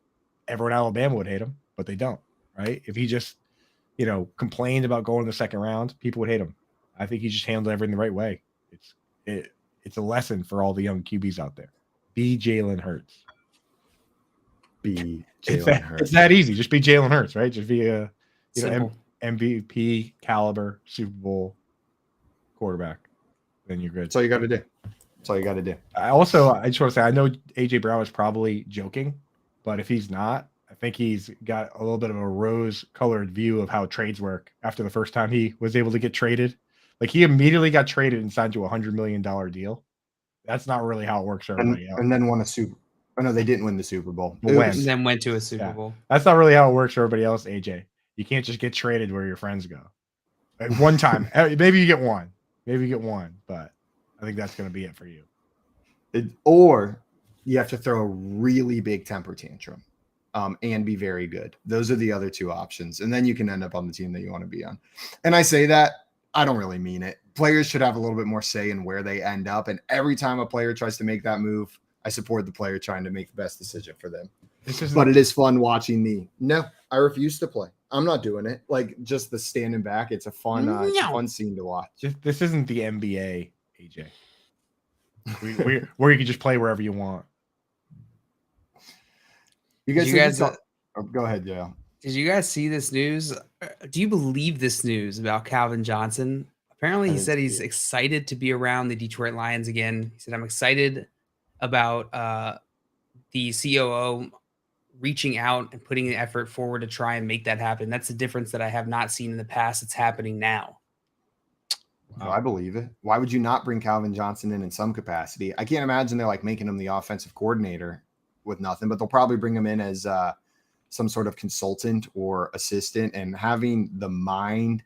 everyone in Alabama would hate him, but they don't, right? If he just, complained about going to the second round, people would hate him. I think he just handled everything the right way. It's a lesson for all the young QBs out there. Be Jalen Hurts. It's that easy. Just be Jalen Hurts, right? Just be a MVP caliber Super Bowl quarterback. Then you're good. That's all you got to do. I just want to say, I know AJ Brown is probably joking, but if he's not, I think he's got a little bit of a rose-colored view of how trades work after the first time he was able to get traded. Like he immediately got traded and signed to a $100 million deal. That's not really how it works for everybody else. And then won a Super. Oh no, they didn't win the Super Bowl. And then went to a Super Bowl. That's not really how it works for everybody else, AJ. You can't just get traded where your friends go. Like one time, maybe you get one, but I think that's going to be it for you. Or you have to throw a really big temper tantrum and be very good. Those are the other two options. And then you can end up on the team that you want to be on. And I say that, I don't really mean it. Players should have a little bit more say in where they end up. And every time a player tries to make that move, I support the player trying to make the best decision for them. But it is fun watching I refuse to play. I'm not doing it. Like just the standing back. It's a fun, fun scene to watch. This isn't the NBA, AJ. Where you can just play wherever you want. Go ahead, Joe. Did you guys see this news? Do you believe this news about Calvin Johnson Apparently, I he didn't said see he's it. excited to be around the Detroit Lions again. He said, "I'm excited about the COO reaching out and putting the effort forward to try and make that happen. That's the difference that I have not seen in the past. It's happening now." No, I believe it. Why would you not bring Calvin Johnson in some capacity? I can't imagine they're like making him the offensive coordinator with nothing, but they'll probably bring him in as some sort of consultant or assistant, and having the mind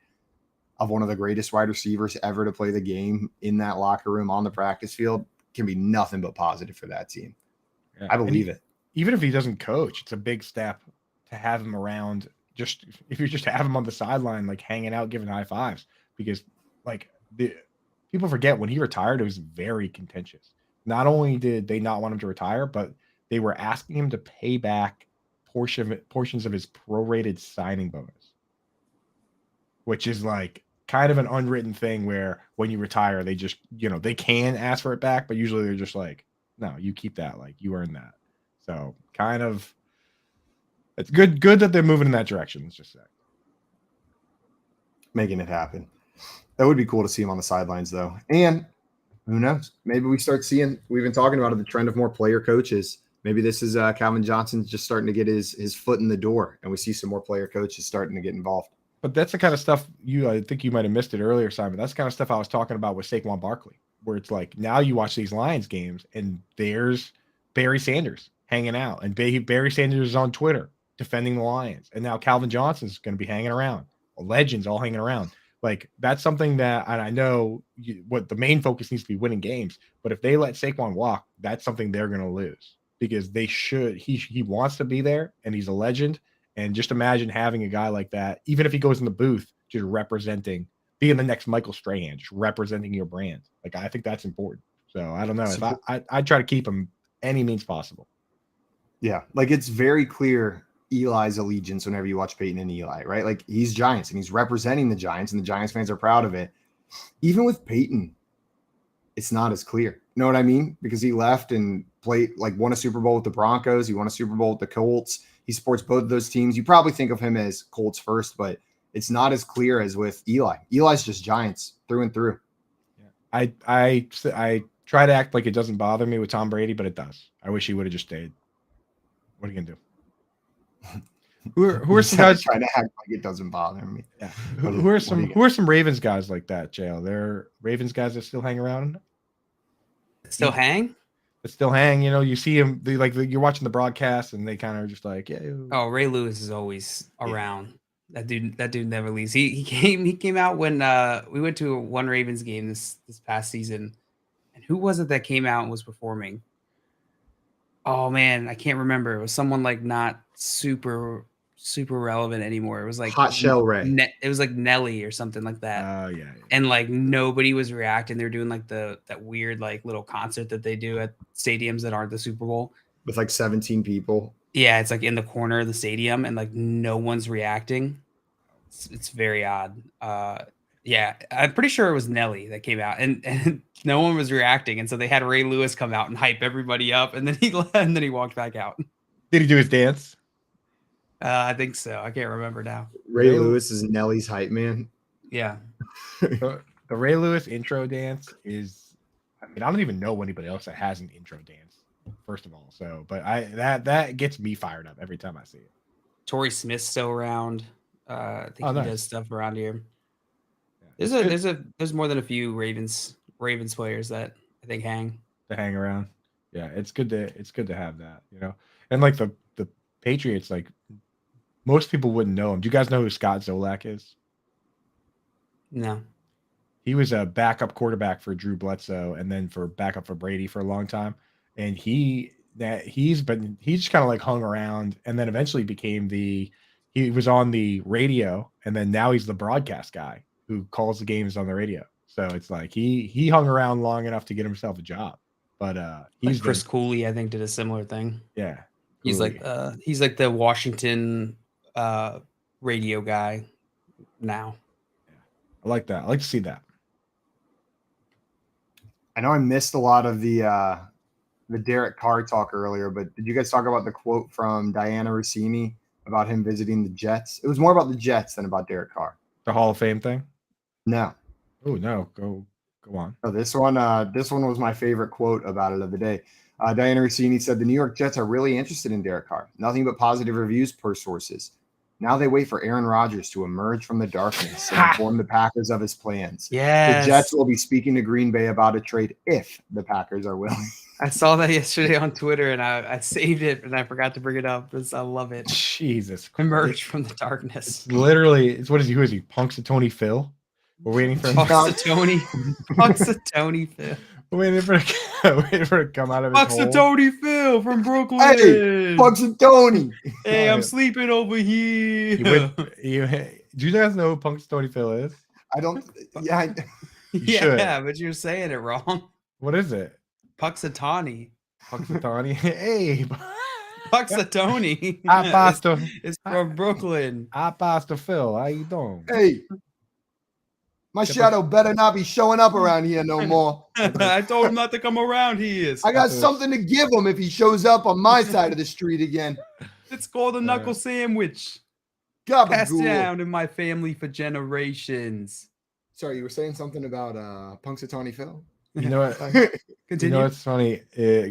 of one of the greatest wide receivers ever to play the game in that locker room on the practice field can be nothing but positive for that team. Yeah. I believe it. Even if he doesn't coach, it's a big step to have him around. Just if you just have him on the sideline, like hanging out, giving high fives, because like the people forget when he retired, it was very contentious. Not only did they not want him to retire, but they were asking him to pay back portions of his prorated signing bonus, which is like kind of an unwritten thing where when you retire, they just, they can ask for it back, but usually they're just like, no, you keep that, like you earned that. So kind of, it's good that they're moving in that direction. Let's just say. Making it happen. That would be cool to see him on the sidelines, though. And who knows? Maybe we start seeing, we've been talking about it, the trend of more player coaches. Maybe this is Calvin Johnson just starting to get his foot in the door, and we see some more player coaches starting to get involved. But that's the kind of stuff I think you might have missed it earlier, Simon. That's the kind of stuff I was talking about with Saquon Barkley, where it's like now you watch these Lions games and there's Barry Sanders hanging out, and Barry Sanders is on Twitter defending the Lions, and now Calvin Johnson's going to be hanging around. Legends all hanging around. Like that's something that, and I know what the main focus needs to be winning games, but if they let Saquon walk, that's something they're going to lose because they should. He wants to be there, and he's a legend. And just imagine having a guy like that, even if he goes in the booth, just being the next Michael Strahan, just representing your brand. Like, I think that's important. So I don't know if I try to keep him any means possible. Yeah. Like it's very clear Eli's allegiance whenever you watch Peyton and Eli, right? Like he's Giants and he's representing the Giants and the Giants fans are proud of it. Even with Peyton, it's not as clear. You know what I mean? Because he left and won a Super Bowl with the Broncos. He won a Super Bowl with the Colts. He supports both of those teams. You probably think of him as Colts first, but it's not as clear as with Eli. Eli's just Giants through and through. Yeah. I try to act like it doesn't bother me with Tom Brady, but it does. I wish he would have just stayed. What are you gonna do? Who are some guys trying to act like it doesn't bother me? Yeah. Who are some Ravens guys like that, JL? They're Ravens guys that still hang around. Still hang? Still hang. You see him. You're watching the broadcast, and they kind of just like, yeah. Oh, Ray Lewis is always around. Yeah. That dude never leaves. He came out when we went to one Ravens game this past season, and who was it that came out and was performing? Oh man, I can't remember. It was someone like not super relevant anymore. It was like Hot Shell Ray. It was like Nelly or something like that. Oh yeah. And like nobody was reacting. They're doing like that weird like little concert that they do at stadiums that aren't the Super Bowl with like 17 people. Yeah, it's like in the corner of the stadium and like no one's reacting. It's very odd. Yeah, I'm pretty sure it was Nelly that came out and no one was reacting. And so they had Ray Lewis come out and hype everybody up. And then he walked back out. Did he do his dance? I think so. I can't remember now. Ray Lewis is Nelly's hype man. Yeah. The Ray Lewis intro dance is, I don't even know anybody else that has an intro dance, first of all. So, but that gets me fired up every time I see it. Torrey Smith's still around. I think he does stuff around here. Yeah. There's more than a few Ravens players that I think hang around. Yeah, it's good to have that, And like the Patriots, like most people wouldn't know him. Do you guys know who Scott Zolak is? No. He was a backup quarterback for Drew Bledsoe and then for backup for Brady for a long time. And he's just kind of like hung around and then eventually he was on the radio and then now he's the broadcast guy who calls the games on the radio. So it's like he hung around long enough to get himself a job. But he's like Chris Cooley, I think, did a similar thing. Yeah. He's like the Washington radio guy now. Yeah. I like that. I like to see that. I know I missed a lot of the Derek Carr talk earlier, but did you guys talk about the quote from Diana Rossini about him visiting the Jets? It was more about the Jets than about Derek Carr. The Hall of Fame thing? No. Oh no, go on. Oh, this one was my favorite quote about it of the day. Diana Rossini said the New York Jets are really interested in Derek Carr. Nothing but positive reviews per sources. Now they wait for Aaron Rodgers to emerge from the darkness and inform the Packers of his plans. Yes. The Jets will be speaking to Green Bay about a trade if the Packers are willing. I saw that yesterday on Twitter, and I saved it, and I forgot to bring it up. I love it. Jesus, Emerge from the darkness. It's literally, it's what is he? Who is he? Punxsutawney Phil. We're waiting for him. Punxsutawney Phil. We're waiting for it to come out of his hole. Punxsutawney Phil from Brooklyn. Hey, Punxsutawney. Hey, I'm sleeping over here. Do you guys know who Punxsutawney Phil is? I don't. Yeah. Yeah, but you're saying it wrong. What is it? Punxsutawney. Punxsutawney. Hey, Punxsutawney. I pasta. It's from Brooklyn. I pasta Phil. How you doing? Hey. My shadow better not be showing up around here no more. I told him not to come around here. I got something to give him if he shows up on my side of the street again. It's called a knuckle sandwich. Gabagool. Passed down in my family for generations. Sorry, you were saying something about Punxsutawney Phil? You know what? Continue. You know what's funny?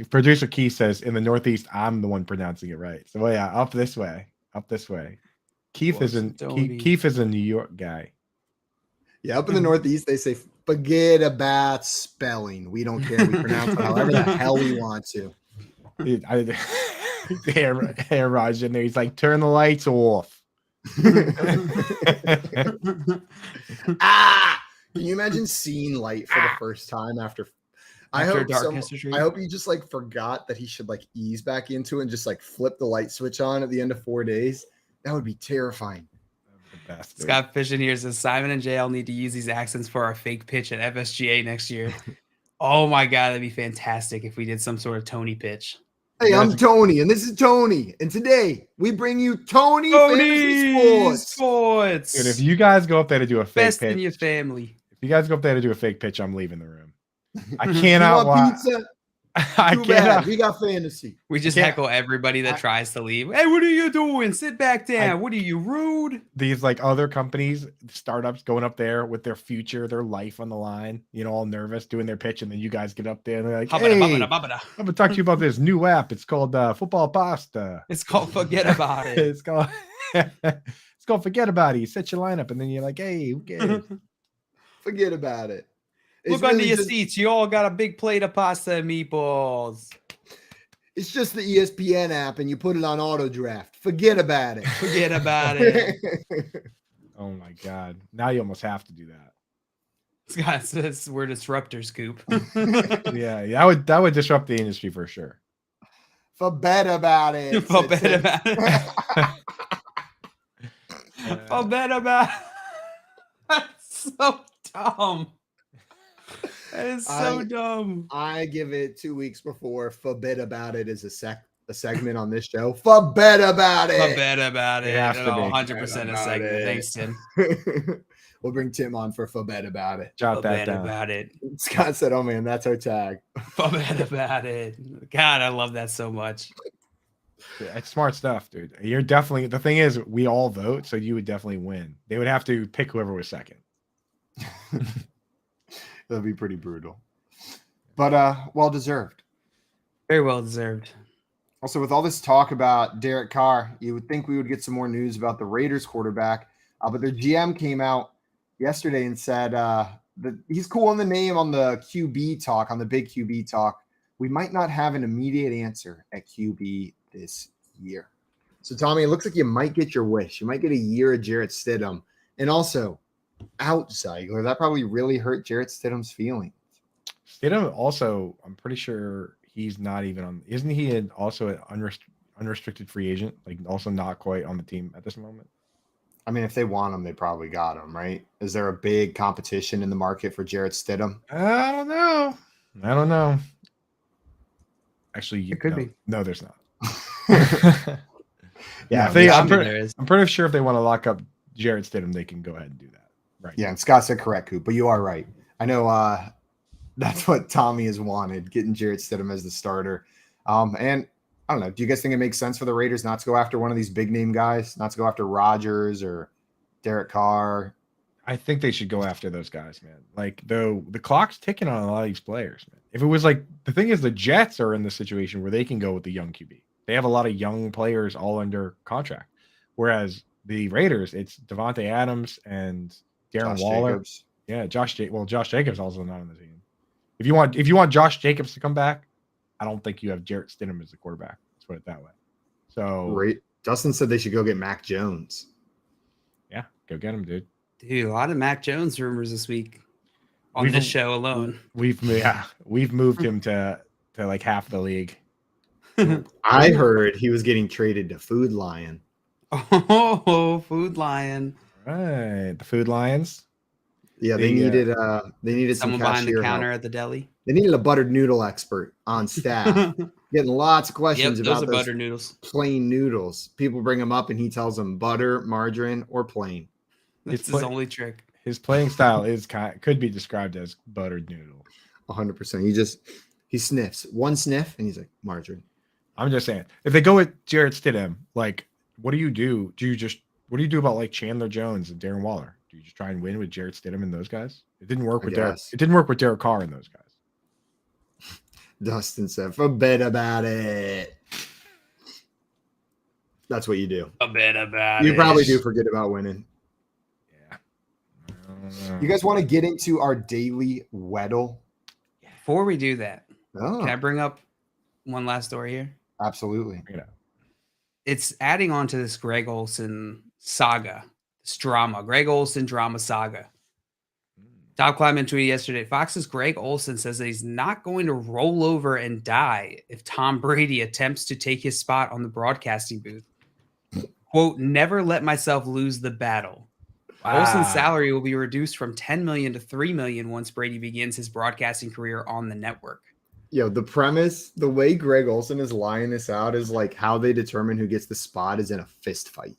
Producer Keith says in the Northeast, I'm the one pronouncing it right. So yeah, up this way. Keith is a New York guy. Yeah, up in the Northeast, they say forget about spelling. We don't care. We pronounce it however the hell we want to. Hey, Raj in there. He's like, turn the lights off. Can you imagine seeing light for the first time after I hope he just like forgot that he should like ease back into it and just like flip the light switch on at the end of 4 days. That would be terrifying. Best, Scott Fish in here says Simon and JL need to use these accents for our fake pitch at FSGA next year. Oh my god, that'd be fantastic if we did some sort of Tony pitch. Hey, I'm Tony, and this is Tony, and today we bring you Tony Fantasy Sports. Dude, if you guys go up there to do a fake Best pitch, in your family. if you guys go up there to do a fake pitch, I'm leaving the room. I cannot watch. Pizza? I Too cannot. bad. We got fantasy. We just heckle everybody that tries to leave. Hey, what are you doing? Sit back down. What are you, rude? These like other companies, startups going up there with their future, their life on the line, you know, all nervous doing their pitch, and then you guys get up there and they're like, "Hey, I'm gonna talk to you about this new app. It's called Football Pasta. It's called Forget About It. It's called it's called Forget About It. You set your lineup, and then you're like, hey, who cares? Forget about it. Look under your seats. You all got a big plate of pasta and meatballs. It's just the ESPN app, and you put it on auto draft. Forget about it. Forget about it. Oh my god! Now you almost have to do that. Scott says we're disruptors, Coop. Yeah, that would disrupt the industry for sure. Forget about it. Forget about it. Forget about it. That's so dumb. That is so dumb. I give it 2 weeks before Forget About It is a segment on this show. Forget about it. Forget about it. It has to be. 100% a segment. Thanks, Tim. We'll bring Tim on for Forget About It. Jot that Forget down. about it. Scott said, "Oh man, that's our tag." Forget about it. God, I love that so much. Yeah, it's smart stuff, dude. You're definitely, the thing is, we all vote, so you would definitely win. They would have to pick whoever was second. That'd be pretty brutal, but well deserved. Very well deserved. Also, with all this talk about Derek Carr, you would think we would get some more news about the Raiders quarterback, but their GM came out yesterday and said that he's cool on the name on the QB talk, on the big QB talk. We might not have an immediate answer at QB this year. So, Tommy, it looks like you might get your wish. You might get a year of Jarrett Stidham. And also, out, Ziegler. That probably really hurt Jarrett Stidham's feelings. Stidham also, I'm pretty sure he's not even on. Isn't he also an unrestricted free agent? Like, also not quite on the team at this moment. I mean, if they want him, they probably got him, right? Is there a big competition in the market for Jarrett Stidham? I don't know. Actually, It could be. No, there's not. Yeah, I'm pretty sure if they want to lock up Jarrett Stidham, they can go ahead and do that. Right. Yeah, and Scott said correct, Coop, but you are right. I know that's what Tommy has wanted, getting Jarrett Stidham as the starter. And I don't know. Do you guys think it makes sense for the Raiders not to go after one of these big name guys, not to go after Rodgers or Derek Carr? I think they should go after those guys, man. Like, though, the clock's ticking on a lot of these players, man. If it was like, the thing is, the Jets are in the situation where they can go with the young QB. They have a lot of young players all under contract. Whereas the Raiders, it's Devontae Adams and Darren Waller. Jacobs. Yeah, Josh Jacobs also not on the team. If you want Josh Jacobs to come back, I don't think you have Jarrett Stidham as the quarterback. Let's put it that way. So Right. Dustin said they should go get Mac Jones. yeah, go get him, dude. Dude, a lot of Mac Jones rumors this week on this show alone. We've moved him to like half the league. I heard he was getting traded to Food Lion. Oh, Food Lion. Right, the Food Lions. Yeah, they needed Someone some behind the cashier counter help. at the deli. They needed a buttered noodle expert on staff. Getting lots of questions Yep, about those are those butter noodles. plain noodles. People bring them up and he tells them butter, margarine, or plain. That's his only trick. His playing style could be described as buttered noodle. 100%. He sniffs one sniff and he's like margarine. I'm just saying, if they go with Jarrett Stidham, like, what do you do? What do you do about like Chandler Jones and Darren Waller? Do you just try and win with Jarrett Stidham and those guys? It didn't work with Derek. It didn't work with Derek Carr and those guys. Dustin said, "Forget about it." That's what you do. A bit about it. You probably do forget about winning. Yeah. You guys want to get into our daily Weddle? Before we do that, Oh, can I bring up one last story here? absolutely. It's adding on to this Greg Olsen saga, this drama, Greg Olsen drama saga. Todd Kleiman tweeted yesterday, Fox's Greg Olsen says that he's not going to roll over and die if Tom Brady attempts to take his spot on the broadcasting booth. Quote, never let myself lose the battle. Wow. Olsen's salary will be reduced from $10 million to $3 million once Brady begins his broadcasting career on the network. Yo, the premise, the way Greg Olsen is lying this out is like how they determine who gets the spot is in a fist fight,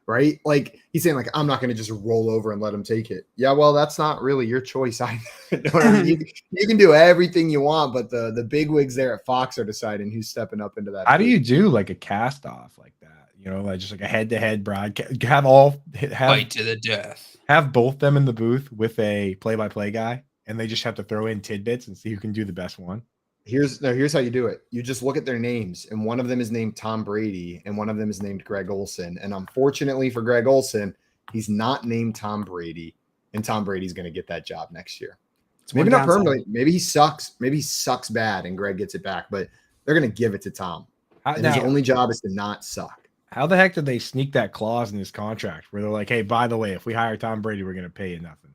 right? Like he's saying, like, I'm not going to just roll over and let him take it. Yeah, well, that's not really your choice either. You know what I mean? You can do everything you want, but the bigwigs there at Fox are deciding who's stepping up into that. How do you do like a cast off like that? You know, like just like a head-to-head broadcast. Fight to the death. Have both them in the booth with a play-by-play guy, and they just have to throw in tidbits and see who can do the best one. Here's how you do it. You just look at their names, and one of them is named Tom Brady, and one of them is named Greg Olsen. And unfortunately for Greg Olsen, he's not named Tom Brady, and Tom Brady's going to get that job next year. Maybe not permanently. Maybe he sucks. Maybe he sucks bad, and Greg gets it back. But they're going to give it to Tom. And his only job is to not suck. How the heck did they sneak that clause in his contract where they're like, hey, by the way, if we hire Tom Brady, we're going to pay you nothing?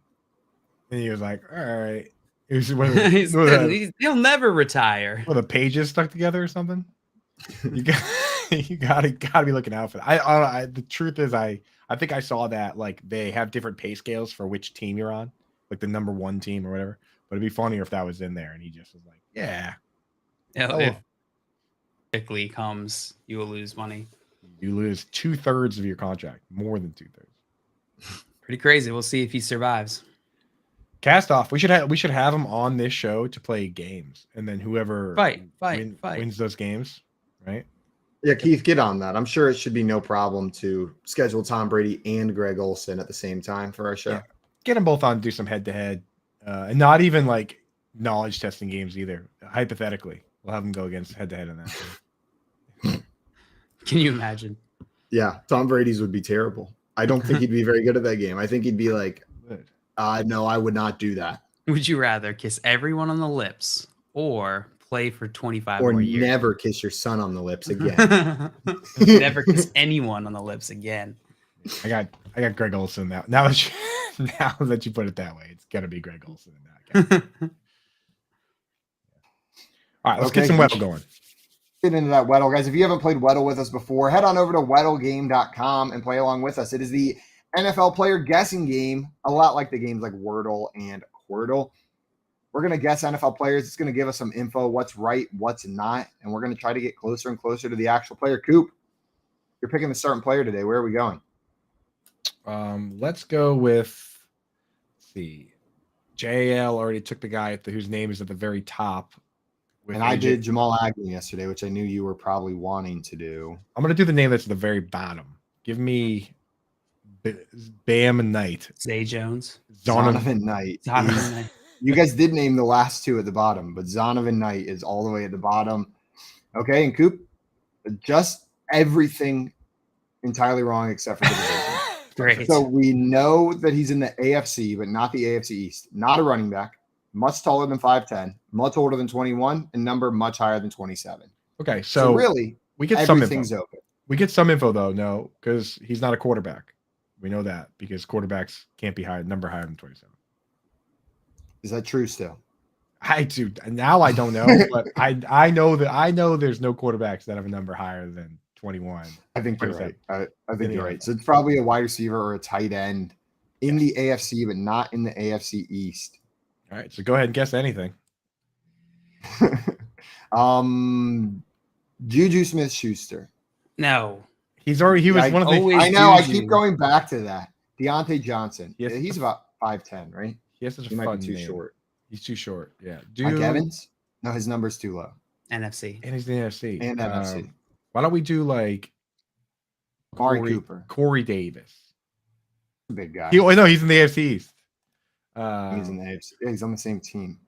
And he was like, all right. He'll never retire. Well, the pages stuck together or something. You gotta be looking out for that. The truth is, I think I saw that like they have different pay scales for which team you're on, like the number one team or whatever. But it'd be funnier if that was in there and he just was like, yeah. If quickly comes, you will lose money. You lose 2/3 of your contract, more than 2/3. Pretty crazy. We'll see if he survives. Cast off. We should have him on this show to play games, and then whoever wins those games, right? Yeah, Keith, get on that. I'm sure it should be no problem to schedule Tom Brady and Greg Olsen at the same time for our show. Yeah. Get them both on, do some head-to-head, and not even like knowledge testing games either. Hypothetically, we'll have them go against head-to-head on that. Can you imagine? Yeah, Tom Brady's would be terrible. I don't think he'd be very good at that game. I think he'd be like, no, I would not do that. Would you rather kiss everyone on the lips or play for 25 or more years? Or never kiss your son on the lips again. Never kiss anyone on the lips again. I got Greg Olsen now. Now that you put it that way, it's gonna be Greg Olsen in that game. All right, let's get some Weddle going. Get into that Weddle, guys. If you haven't played Weddle with us before, head on over to weddlegame.com and play along with us. It is the NFL player guessing game, a lot like the games like Wordle and Quordle. We're going to guess NFL players. It's going to give us some info, what's right, what's not, and we're going to try to get closer and closer to the actual player. Coop, you're picking the starting player today. Where are we going? Let's go with, let's see. JL already took the guy whose name is at the very top. And I did Jamal Agnew yesterday, which I knew you were probably wanting to do. I'm going to do the name that's at the very bottom. Give me Bam Knight. Zay Jones. Zonovan Knight. Donovan Knight. You guys did name the last two at the bottom, but Zonovan Knight is all the way at the bottom. Okay, and Coop, just everything entirely wrong except for the division. Great. So we know that he's in the AFC, but not the AFC East. Not a running back. Much taller than 5'10", much older than 21, and number much higher than 27. Okay, So so really, we get some everything's info. open. We get some info though, no, because he's not a quarterback. We know that because quarterbacks can't be higher than 27. Is that true still? I do now. I don't know, but I know there's no quarterbacks that have a number higher than 21. I think you're 27. right. I think you're right. So it's probably a wide receiver or a tight end in the AFC, but not in the AFC East. All right, so go ahead and guess anything. Juju Smith-Schuster. No. He was one of the. always- I know. I Juju. keep going back to that. Deontay Johnson. Yes. He's about 5'10", right? He has such He a might fun be too name. short. He's too short. Yeah. Mike Evans? No, his number's too low. NFC. And he's in the NFC. And NFC. Why don't we do like Amari Cooper. Corey Davis? Big guy. He's in the AFC East. He's in the AFC. Yeah, he's on the same team.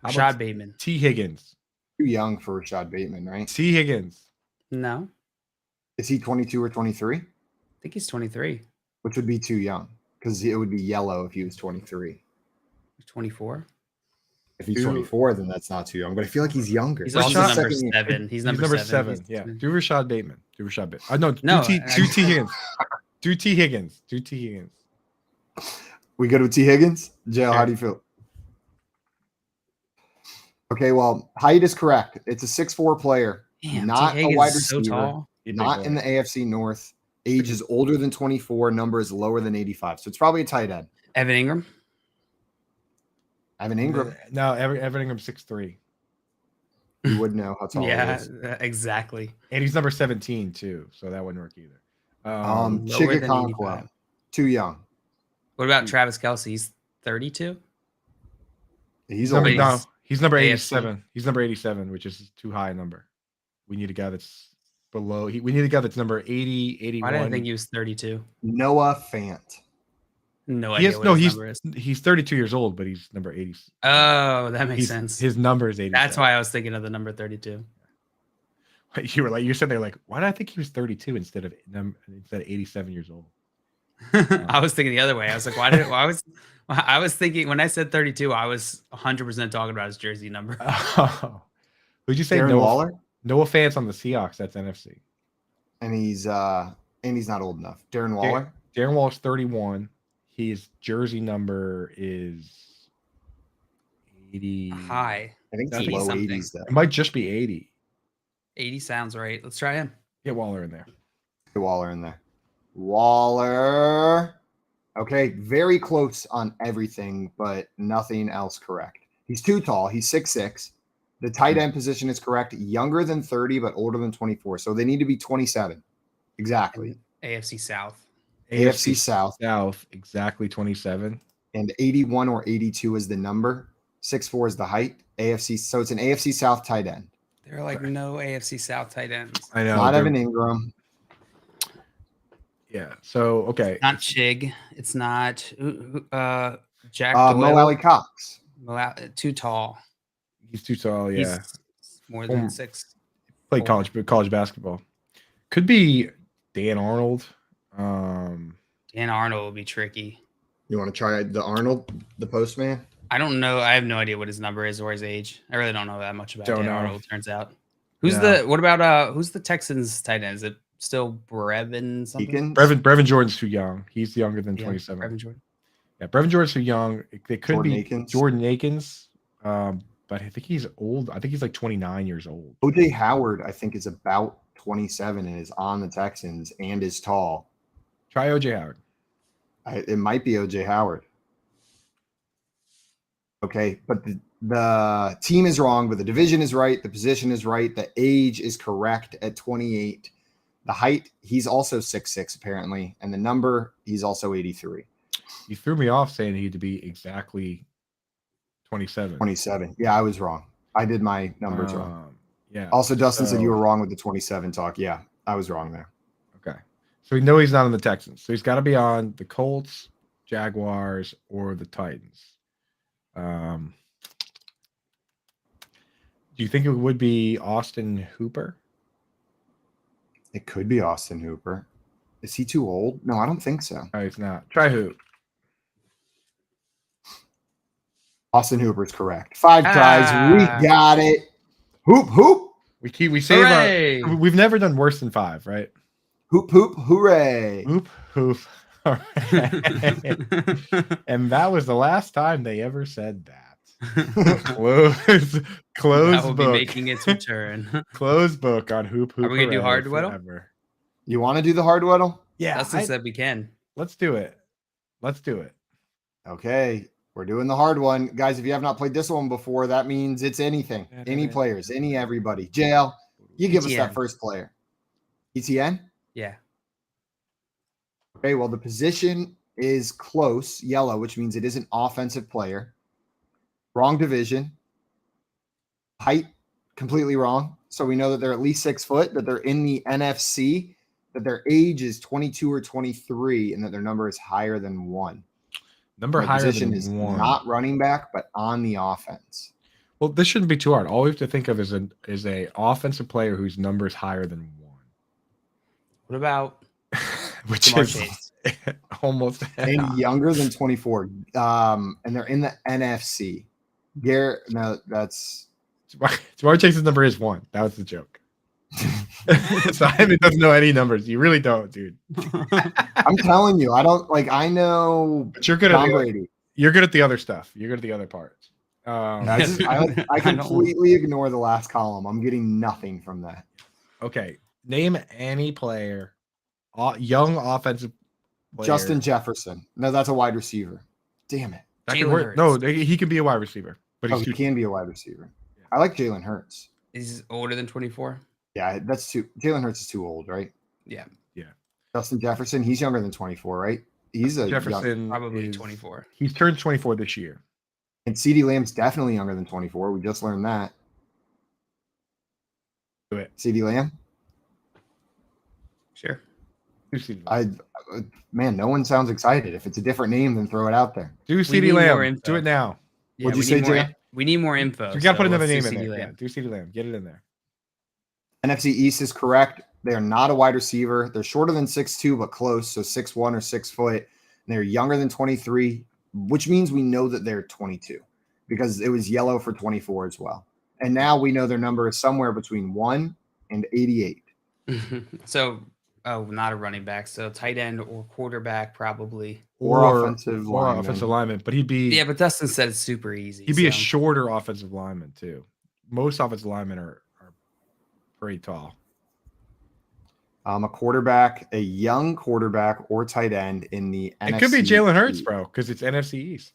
How about Rashad Bateman. T. Higgins. Too young for Rashad Bateman, right? T. Higgins. No. Is he 22 or 23? I think he's 23. Which would be too young because it would be yellow if he was 23. 24. If he's 24, then that's not too young. But I feel like he's younger. He's Rashad- also number Second- 7. He's number, number 7. seven. Yeah. Do Rashad Bateman. Do Rashad Bateman. No. No, Do T. Higgins. Do T. Higgins. Do T. Higgins. We go to T. Higgins? Jail, how do you feel? Okay, well, height is correct. It's a 6'4" player, Damn, not T. a Higgins wide is so receiver, tall. not in the AFC North. Age is older than 24. Number is lower than 85. So it's probably a tight end. Evan Ingram. Evan Ingram, No, Evan Ingram's 6'3". you would know how tall he Yeah, is. exactly. And he's number 17 too, so that wouldn't work either. lower Chigga than Conquo, 85. too young. What about Travis Kelce? He's 32. He's number, older. no, he's number AFC. 87. He's number 87, which is too high a number. We need a guy that's below. We need a guy that's number 80, 81. Why did I think he was 32? Noah Fant. No idea what his number is. He's 32 years old, but he's number 80. Oh, that makes sense. His number is 87. That's why I was thinking of the number 32. You said they're like, why did I think he was 32 instead of 87 years old? I was thinking the other way. I was like, I was thinking when I said 32, I was 100% talking about his jersey number. Would you say Darren Waller? Noah Fant's on the Seahawks? That's NFC. And he's not old enough. Darren Waller? Darren Waller's 31. His jersey number is 80. High. I think That's it's low something. 80s though. It might just be 80. 80 sounds right. Let's try him. Get Waller in there. Get Waller in there. Waller. Okay, very close on everything, but nothing else correct. He's too tall. He's 6'6". The tight end position is correct. Younger than 30, but older than 24. So they need to be 27. Exactly. AFC South. AFC South. South, exactly 27. And 81 or 82 is the number. 6'4" is the height. AFC. So it's an AFC South tight end. There are like no AFC South tight ends. I know. Not Evan Ingram. Yeah. So okay. Not Chig. It's not Jack Mo Doyle. Alley Cox. Too tall. He's too tall. Yeah. He's more than 6. Played college basketball. Could be Dan Arnold. Dan Arnold will be tricky. You want to try the Arnold, the postman? I don't know. I have no idea what his number is or his age. I really don't know that much about Don't Dan know. Arnold, turns out. Who's Yeah. what about who's the Texans tight end? Is it still Brevin something? Deacons? Brevin Jordan's too young. He's younger than Yeah, 27. Brevin Jordan. Yeah, Brevin Jordan's too young. They could Jordan be Akins? Jordan Akins. But I think he's old. I think he's like 29 years old. OJ Howard, I think, is about 27 and is on the Texans and is tall. Try OJ Howard. It might be OJ Howard. Okay, but the team is wrong, but the division is right. The position is right. The age is correct at 28. The height, he's also 6'6", apparently. And the number, he's also 83. You threw me off saying he had to be exactly 27. 27. Yeah, I was wrong. I did my numbers wrong. Yeah. Also, Dustin said so- you were wrong with the 27 talk. Yeah, I was wrong there. Okay. So we know he's not on the Texans. So he's got to be on the Colts, Jaguars, or the Titans. Do you think it would be Austin Hooper? It could be Austin Hooper. Is he too old? No, I don't think so. No, he's not. Try who? Austin Hooper is correct. 5 tries. We got it. Hoop, hoop. We save Hooray! we've never done worse than 5, right? Hoop, hoop, hooray. Hoop, hoop. All right. And that was the last time they ever said that. Close That will be book. making its return. Close book on hoop, hoop. Are we gonna do hooray hard Weddle? forever. You want to do the hard Weddle? Yeah, Dustin said we can. let's do it. Let's do it. Okay. We're doing the hard one. Guys, if you have not played this one before, that means it's anything. Any players, any everybody. JL, you give us that ETN. first player. ETN? Yeah. Okay, well, the position is close, yellow, which means it is an offensive player. Wrong division. Height, completely wrong. So we know that they're at least 6 foot, that they're in the NFC, that their age is 22 or 23, and that their number is higher than 1. Number Their higher position than is 1. not running back, but on the offense. Well, this shouldn't be too hard. All we have to think of is a offensive player whose number is higher than 1. What about Which Jamar is Chase? almost And younger than 24. And they're in the NFC. No, that's Jamar Chase's number is 1. That was the joke. Simon doesn't know any numbers. You really don't, dude. I'm telling you, I don't I know But you're good Tom at Brady. you're good at the other stuff. You're good at the other parts. I completely ignore the last column. I'm getting nothing from that. Okay, name any player, young offensive player. Justin Jefferson. No, that's a wide receiver. Damn it. That could Jalen work. No, Hurts. he can be a wide receiver, but Oh, he's he too. can be a wide receiver. I like Jalen Hurts. Is older than 24? Yeah, that's too. Jalen Hurts is too old, right? Yeah. Justin Jefferson, he's younger than 24, right? He's a young, Jefferson Probably is- 24. He's turned 24 this year. and CeeDee Lamb's definitely younger than 24. We just learned that. Do it. CeeDee Lamb. Sure. Do CeeDee Lamb. Man, no one sounds excited. If it's a different name, then throw it out there. Do need CeeDee more Lamb. info. Do it now. Yeah, What'd you we say, need more, Jay? we need more info. You got to put so another let's name do in there. CeeDee Yeah, Lamb. do CeeDee Lamb. Get it in there. NFC East is correct. They are not a wide receiver. They're shorter than 6'2", but close. So 6'1" or 6 foot. And they're younger than 23, which means we know that they're 22 because it was yellow for 24 as well. And now we know their number is somewhere between 1 and 88. So, not a running back. So tight end or quarterback probably. Or offensive or lineman. offensive lineman, but he'd be Yeah, but Dustin said it's super easy. he'd be a so- shorter offensive lineman too. Most offensive linemen are pretty tall. A quarterback, a young quarterback or tight end in the NFC. It could be Jalen Hurts, East. bro, because it's NFC East.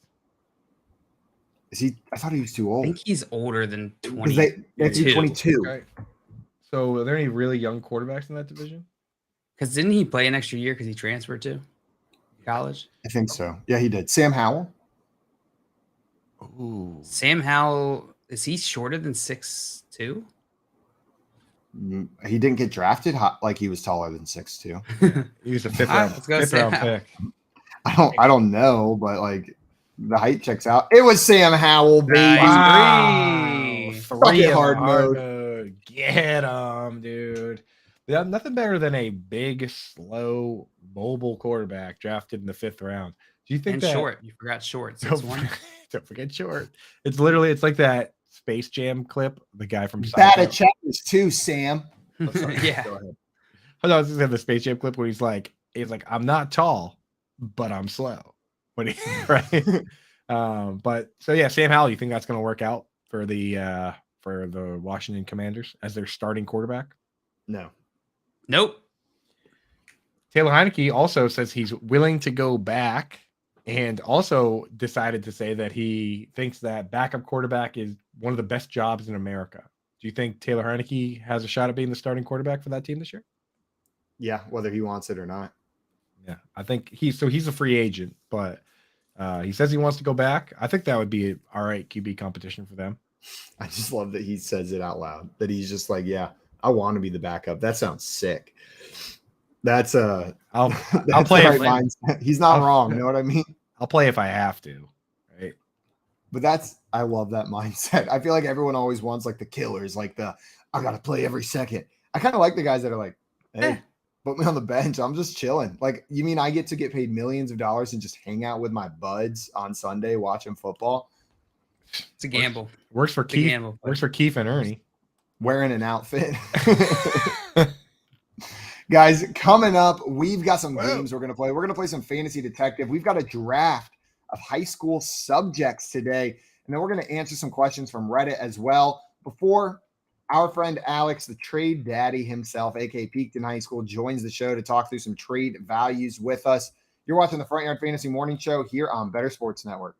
Is he? I thought he was too I old. think he's older than 'Cause 20. That's Two. 22. Okay. So, are there any really young quarterbacks in that division? Because didn't he play an extra year because he transferred to college? I think so. Yeah, he did. Sam Howell. Ooh, Sam Howell, is he shorter than 6'2"? He didn't get drafted like he was taller than 6'2". he was a fifth Ah, round, let's go fifth Sam round Howell. pick. I don't know, but the height checks out. It was Sam Howell, baby. Nice. Wow. Bucket Three in the hard hard mode. mode. Get him, dude. Yeah, nothing better than a big, slow, mobile quarterback drafted in the 5th round. Do you think And that short. You forgot short. Don't 6'1". forget, don't forget short. It's like that Space Jam clip, the guy from Bad at Seinfeld. checkers too, Sam. Oh, sorry. Yeah. Go ahead. I was just saying the Space Jam clip where he's like, I'm not tall, but I'm slow. When he right. But so yeah, Sam Howell, you think that's gonna work out for the Washington Commanders as their starting quarterback? No. Nope. Taylor Heineke also says he's willing to go back and also decided to say that he thinks that backup quarterback is one of the best jobs in America. Do you think Taylor Heineke has a shot at being the starting quarterback for that team this year? Yeah, whether he wants it or not. Yeah, I think he's a free agent, but he says he wants to go back. I think that would be an all right QB competition for them. I just love that he says it out loud. That he's just like, yeah, I want to be the backup. That sounds sick. That's I'll that's play the if right mindset. He's not wrong. You know what I mean? I'll play if I have to. Right. But I love that mindset. I feel like everyone always wants like the killers, like I gotta play every second. I kind of like the guys that are like, hey, put me on the bench. I'm just chilling. Like, you mean I get to get paid millions of dollars and just hang out with my buds on Sunday watching football? It's a gamble. Works for It's a Keith. gamble. Works for Keith and Ernie. Wearing an outfit. Guys, coming up, we've got some games we're going to play. We're going to play some Fantasy Detective. We've got a draft of high school subjects today, and then we're going to answer some questions from Reddit as well. Before our friend Alex, the trade daddy himself, aka Peakton High School, joins the show to talk through some trade values with us. You're watching the Front Yard Fantasy Morning Show here on Better Sports Network.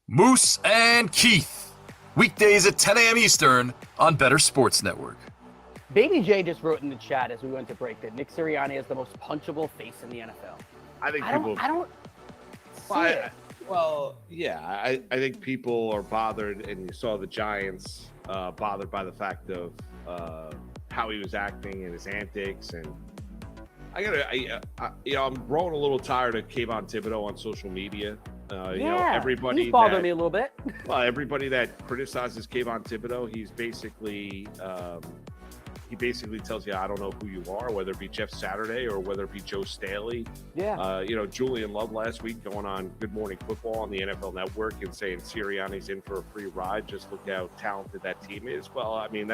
Moose and Keith, weekdays at 10 a.m. Eastern on Better Sports Network. Baby J just wrote in the chat as we went to break that Nick Sirianni is the most punchable face in the NFL. I think I don't see it. Well, yeah, I think people are bothered, and you saw the Giants bothered by the fact of how he was acting and his antics. And I'm growing a little tired of Kayvon Thibodeau on social media. Everybody he's bothering me a little bit. Well, everybody that criticizes Kayvon Thibodeau, he basically tells you, I don't know who you are, whether it be Jeff Saturday or whether it be Joe Staley. Yeah. Julian Love last week going on Good Morning Football on the NFL Network and saying Sirianni's in for a free ride. Just look how talented that team is. Well, I mean,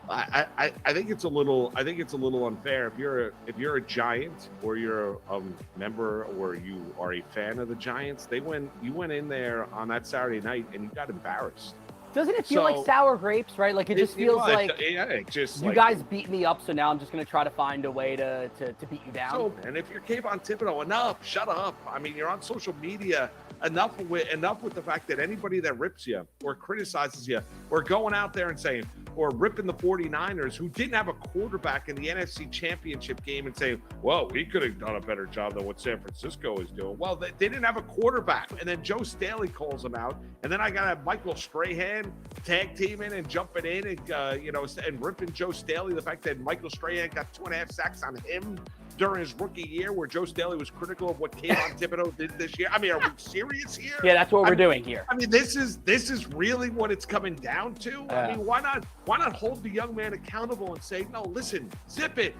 I think it's a little unfair. If you're a Giant or you're a member or you are a fan of the Giants, you went in there on that Saturday night and you got embarrassed. Doesn't it feel like sour grapes, right? Like it just feels like you guys beat me up, so now I'm just going to try to find a way to beat you down. So, and if you're Kayvon Thibodeau, enough, shut up. I mean, you're on social media. Enough with the fact that anybody that rips you or criticizes you or going out there and saying or ripping the 49ers who didn't have a quarterback in the NFC Championship game and saying, well, we could have done a better job than what San Francisco is doing. Well, they didn't have a quarterback. And then Joe Staley calls them out. And then I got to have Michael Strahan tag teaming and jumping in and ripping Joe Staley. The fact that Michael Strahan got 2.5 sacks on him during his rookie year, where Joe Staley was critical of what Kayvon Thibodeau did this year. I mean, are we serious here? Yeah, that's what we're doing here. I mean, this is really what it's coming down to. I mean, why not hold the young man accountable and say, no, listen, zip it,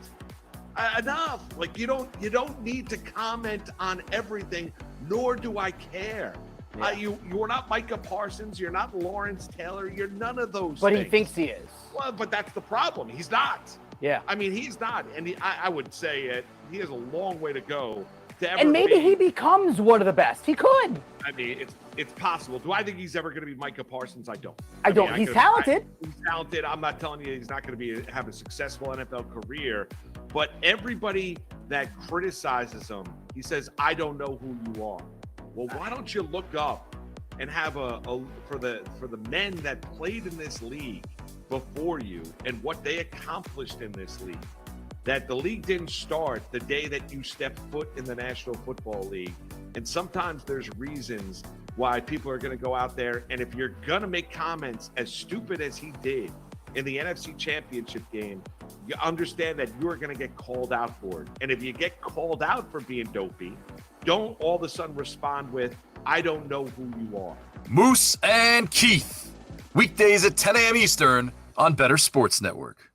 enough. Like you don't need to comment on everything, nor do I care. Yeah. You're not Micah Parsons. You're not Lawrence Taylor. You're none of those. But things. He thinks he is. Well, but that's the problem. He's not. Yeah. I mean, he's not. And I would say he has a long way to go to ever and maybe he becomes one of the best. He could. I mean, it's possible. Do I think he's ever going to be Micah Parsons? I don't. I don't. He's talented. He's talented. I'm not telling you he's not going to have a successful NFL career. But everybody that criticizes him, he says, I don't know who you are. Well, why don't you look up and have for the men that played in this league before you and what they accomplished in this league, that the league didn't start the day that you stepped foot in the National Football League. And sometimes there's reasons why people are going to go out there. And if you're going to make comments as stupid as he did in the NFC Championship game, you understand that you're going to get called out for it. And if you get called out for being dopey, don't all of a sudden respond with, I don't know who you are. Moose and Keith, weekdays at 10 a.m. Eastern on Better Sports Network.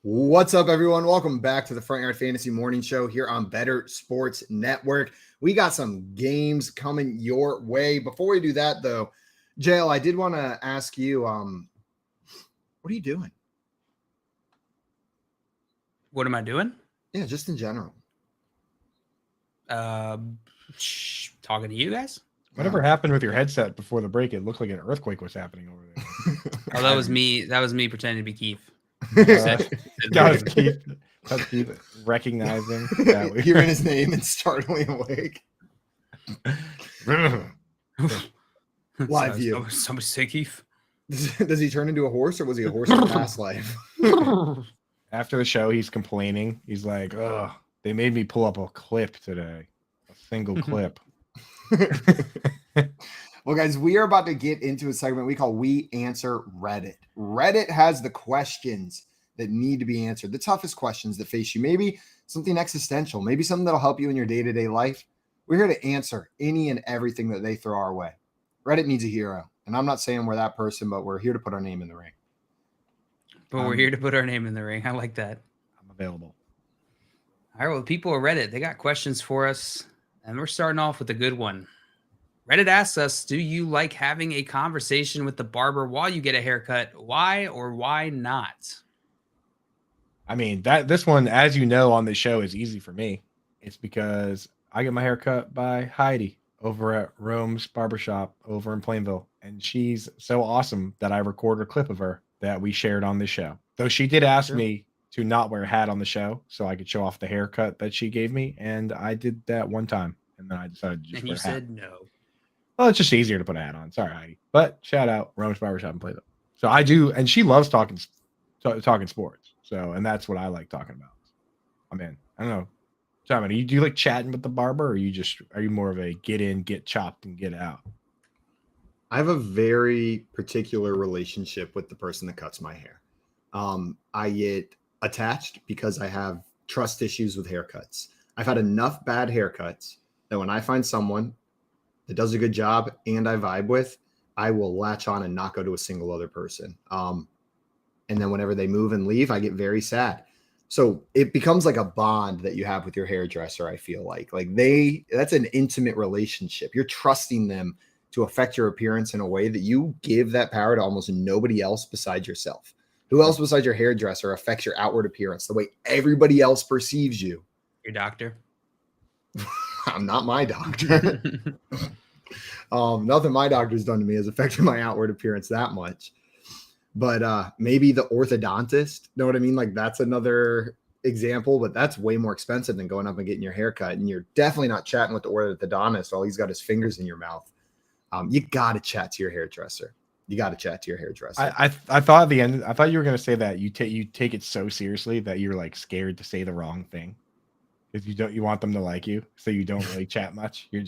What's up, everyone? Welcome back to the Front Yard Fantasy Morning Show here on Better Sports Network. We got some games coming your way. Before we do that, though, JL, I did want to ask you, what are you doing? What am I doing? Yeah, just in general. Talking to you guys. Whatever happened with your headset before the break? It looked like an earthquake was happening over there. Oh, that was me. That was me pretending to be Keith. That was Keith recognizing that hearing his name and startling awake. Live view. Somebody say Keith. Does he turn into a horse, or was he a horse in past life? After the show, he's complaining. He's like, "Oh, they made me pull up a clip today, a single clip." Well, guys, we are about to get into a segment we call We Answer Reddit. Reddit has the questions that need to be answered, the toughest questions that face you, maybe something existential, maybe something that'll help you in your day-to-day life. We're here to answer any and everything that they throw our way. Reddit needs a hero, and I'm not saying we're that person, but we're here to put our name in the ring. But we're here to put our name in the ring. I like that. I'm available. All right, well, people at Reddit, they got questions for us, and we're starting off with a good one. Reddit asks us, do you like having a conversation with the barber while you get a haircut? Why or why not? I mean, this one, as you know, on the show is easy for me. It's because I get my hair cut by Heidi over at Rome's Barbershop over in Plainville. And she's so awesome that I recorded a clip of her that we shared on the show. Though she did ask me to not wear a hat on the show so I could show off the haircut that she gave me. And I did that one time. And then I decided to just And wear you a hat. said no. Well, it's just easier to put a hat on. Sorry, Heidi. But shout out Rome's Barbershop and Plainville. So I do, and she loves talking sports. So, and that's what I like talking about. I'm in. I don't know. Simon, do you like chatting with the barber, or are you more of a get in, get chopped, and get out? I have a very particular relationship with the person that cuts my hair. I get attached because I have trust issues with haircuts. I've had enough bad haircuts that when I find someone that does a good job and I vibe with, I will latch on and not go to a single other person. And then whenever they move and leave, I get very sad. So it becomes like a bond that you have with your hairdresser. I feel like that's an intimate relationship. You're trusting them to affect your appearance in a way that you give that power to almost nobody else besides yourself. Who else besides your hairdresser affects your outward appearance the way everybody else perceives you? Your doctor. I'm not my doctor. Nothing my doctor's done to me has affected my outward appearance that much. But maybe the orthodontist, know what I mean? Like that's another example, but that's way more expensive than going up and getting your hair cut. And you're definitely not chatting with the orthodontist while he's got his fingers in your mouth. You got to chat to your hairdresser. I thought at the end, I thought you were going to say that you take it so seriously that you're like scared to say the wrong thing. Because you want them to like you, so you don't really chat much. You're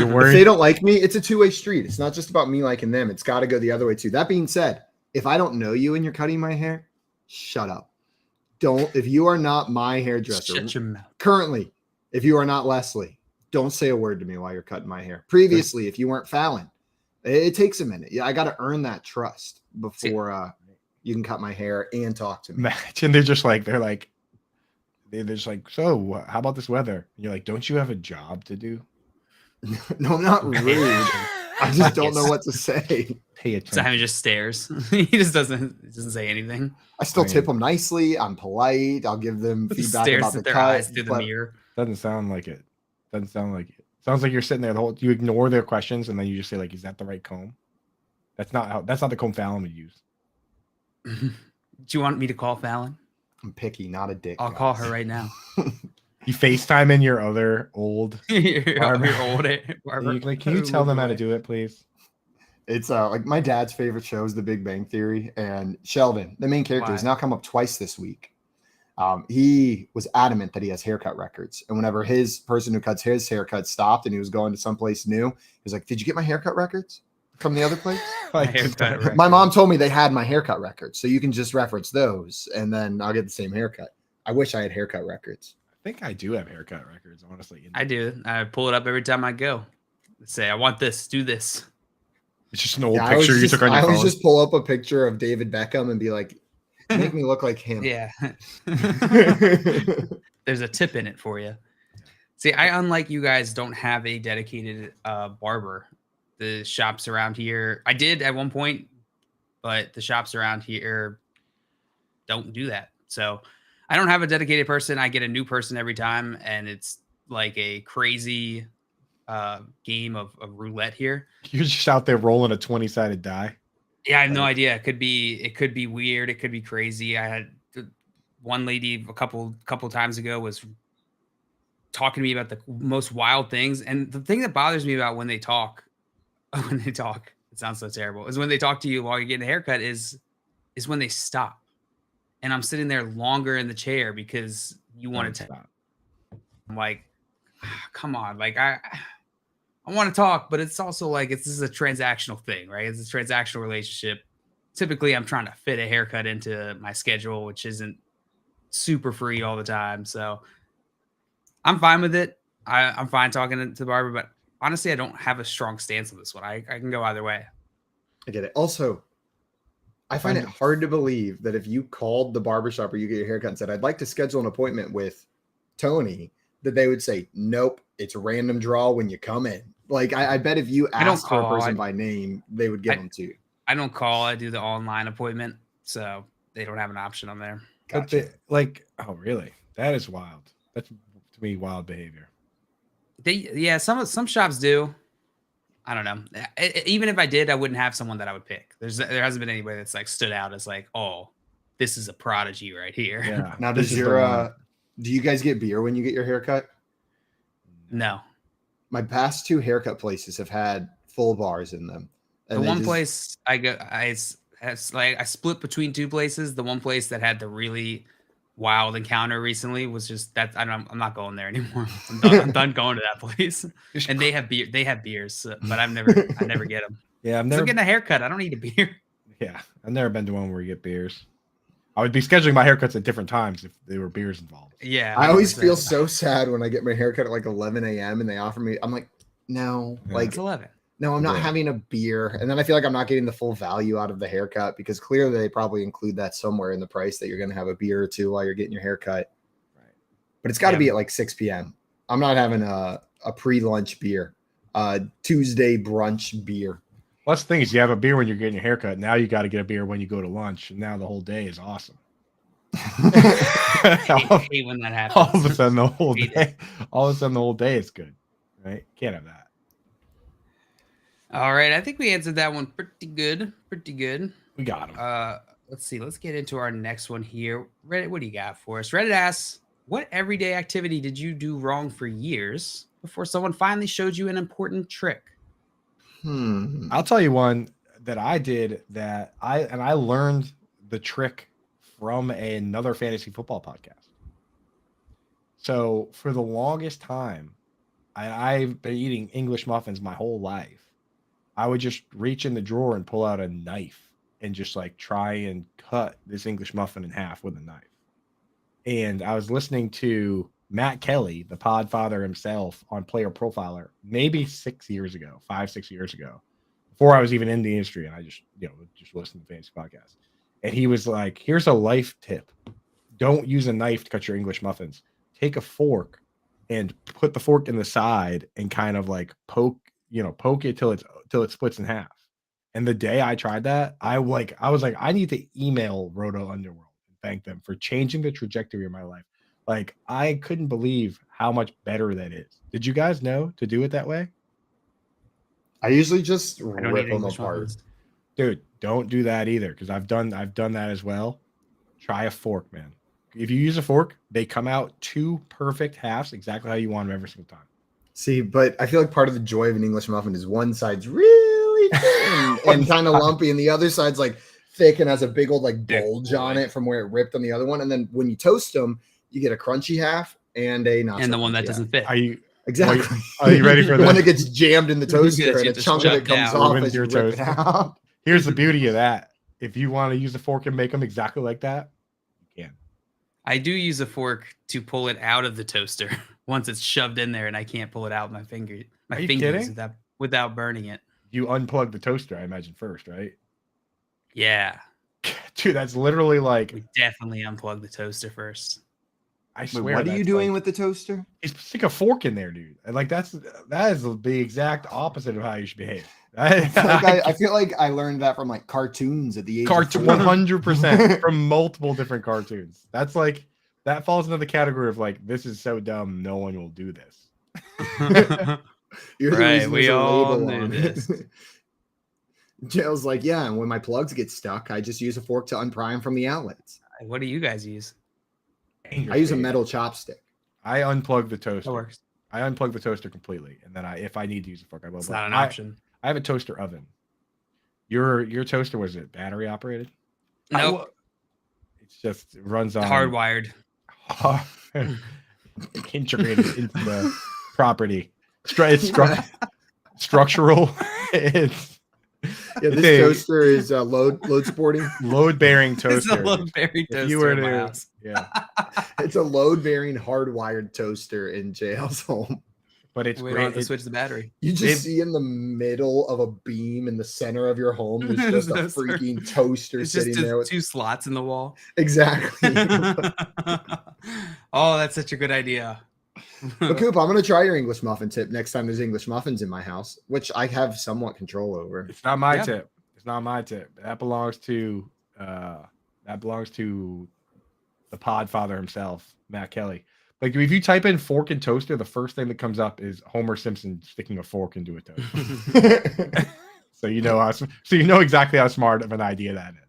worried. If they don't like me, it's a two-way street. It's not just about me liking them. It's got to go the other way too. That being said, if I don't know you and you're cutting my hair, shut up. If you are not my hairdresser, Shut your mouth. Currently, if you are not Leslie, don't say a word to me while you're cutting my hair. Previously, if you weren't Fallon, it takes a minute. Yeah, I got to earn that trust before you can cut my hair and talk to me. Imagine they're just like, so how about this weather? And you're like, don't you have a job to do? No, I'm not rude. I just don't know what to say. Pay attention. Simon just stares. He just doesn't say anything. I still tip them nicely. I'm polite. I'll give them feedback Stares about at the their cut. eyes through the mirror. Doesn't sound like it. Sounds like you're sitting there you ignore their questions and then you just say like, is that the right comb? That's not the comb Fallon would use. Do you want me to call Fallon? I'm picky, not a dick. I'll call her right now. You FaceTime in your other old barber. Your old barber. Like, can you tell them how to do it, please? It's like my dad's favorite show is The Big Bang Theory, and Sheldon, the main character, has now come up twice this week. He was adamant that he has haircut records, and whenever his person who cuts his haircut stopped and he was going to someplace new, he was like, "Did you get my haircut records from the other place?" My mom told me they had my haircut records, so you can just reference those, and then I'll get the same haircut. I wish I had haircut records. I think I do have haircut records, honestly. I do. I pull it up every time I go. Say, I want this. Do this. It's just an old picture you took on your phone. I always just pull up a picture of David Beckham and be like, make me look like him. Yeah. There's a tip in it for you. See, I, unlike you guys, don't have a dedicated barber. The shops around here, I did at one point, but the shops around here don't do that. So I don't have a dedicated person. I get a new person every time, and it's like a crazy game of roulette here. You're just out there rolling a 20-sided die. Yeah, I have no idea. It could be weird. It could be crazy. I had one lady a couple times ago was talking to me about the most wild things. And the thing that bothers me about when they talk, it's It sounds so terrible. Is when they talk to you while you're getting a haircut is when they stop. And I'm sitting there longer in the chair because you want to stop. I'm like, come on. Like I want to talk, but it's also like this is a transactional thing, right? It's a transactional relationship. Typically I'm trying to fit a haircut into my schedule, which isn't super free all the time. So I'm fine with it. I'm fine talking to the barber, but honestly, I don't have a strong stance on this one. I can go either way. I get it. Also, I find it hard to believe that if you called the barbershop or you get your haircut and said, I'd like to schedule an appointment with Tony, that they would say, nope, it's a random draw when you come in. Like, I bet if you asked for a person by name, they would give them to you. I don't call. I do the online appointment. So they don't have an option on there. Gotcha. Oh, really? That is wild. That's, to me, wild behavior. Some shops do. I don't know. Even if I did, I wouldn't have someone that I would pick. There hasn't been anybody that's like stood out as like, oh, this is a prodigy right here. Yeah. Now, do you guys get beer when you get your haircut? No. My past 2 haircut places have had full bars in them. And the one place I go, I split between 2 places. The one place that had the really wild encounter recently was just that. I'm not going there anymore. I'm done going to that place. And they have beer. They have beers, but I never get them. Yeah, I'm never getting a haircut. I don't need a beer. Yeah, I've never been to one where you get beers. I would be scheduling my haircuts at different times if there were beers involved. Yeah, I always feel so sad when I get my haircut at like 11 a.m. and they offer me. I'm like, no, like it's 11. No, I'm not having a beer. And then I feel like I'm not getting the full value out of the haircut because clearly they probably include that somewhere in the price that you're going to have a beer or 2 while you're getting your haircut. Right. But it's got to be at like 6 p.m. I'm not having a pre-lunch beer, Tuesday brunch beer. Well, that's the thing is you have a beer when you're getting your haircut. Now you got to get a beer when you go to lunch. And now the whole day is awesome. I hate when that happens. All of a sudden the whole day is good. Right? Can't have that. All right, I think we answered that one pretty good. We got him. Let's see. Let's get into our next one here. Reddit, what do you got for us? Reddit asks, what everyday activity did you do wrong for years before someone finally showed you an important trick? I'll tell you one that I did that I learned the trick from another fantasy football podcast. So for the longest time, I've been eating English muffins my whole life. I would just reach in the drawer and pull out a knife and just like try and cut this English muffin in half with a knife. And I was listening to Matt Kelly, the pod father himself, on Player Profiler, maybe 5-6 years ago, before I was even in the industry. And I just listened to fantasy podcasts. And he was like, here's a life tip. Don't use a knife to cut your English muffins. Take a fork and put the fork in the side and kind of like poke it till it splits in half. And the day I tried that, I was like, I need to email Roto Underworld and thank them for changing the trajectory of my life. Like, I couldn't believe how much better that is. Did you guys know to do it that way? I usually just rip them apart. Dude, don't do that either, because I've done that as well. Try a fork, man. If you use a fork, they come out 2 perfect halves, exactly how you want them every single time. See, but I feel like part of the joy of an English muffin is one side's really thin and kind of lumpy, and the other side's like thick and has a big old like bulge on it from where it ripped on the other one. And then when you toast them, you get a crunchy half and a not and the one that doesn't fit. Are you exactly? Are you ready for the that? one that gets jammed in the toaster and a chunk of it comes off as you rip it out? Here's the beauty of that. If you want to use a fork and make them exactly like that, you can. I do use a fork to pull it out of the toaster once it's shoved in there and I can't pull it out with my fingers without burning it. You unplug the toaster, I imagine, first, right? Yeah. Dude, that's literally like... We definitely unplug the toaster first. I swear. What are you doing with the toaster? It's stick a fork in there, dude. And like that is the exact opposite of how you should behave. I feel like I learned that from like cartoons at the age of 100% from multiple different cartoons. That's like that falls into the category of like, this is so dumb, no one will do this. You're right, we all knew this. Jail's like, yeah, and when my plugs get stuck, I just use a fork to unpry them from the outlets. What do you guys use? I use a metal chopstick. I unplug the toaster. That works. I unplug the toaster completely, and then if I need to use a fork, I will. It's not an option. I have a toaster oven, Your toaster, was it battery operated? Nope. It's just it runs on Hardwired. integrated into the property. It's structural. It's this toaster is load supporting. Load bearing toaster. It's a load bearing toaster. You were in my to, house. yeah. It's a load bearing hardwired toaster in JL's home. But it's We don't great. have to switch the battery. You just see in the middle of a beam in the center of your home, there's just a freaking toaster It's sitting just there with 2 slots in the wall. exactly. Oh, that's such a good idea. But Coop, I'm gonna try your English muffin tip next time there's English muffins in my house, which I have somewhat control over. It's not my tip. It's not my tip. That belongs to the Podfather himself, Matt Kelly. Like if you type in fork and toaster, the first thing that comes up is Homer Simpson sticking a fork into a toaster. So you know exactly how smart of an idea that is.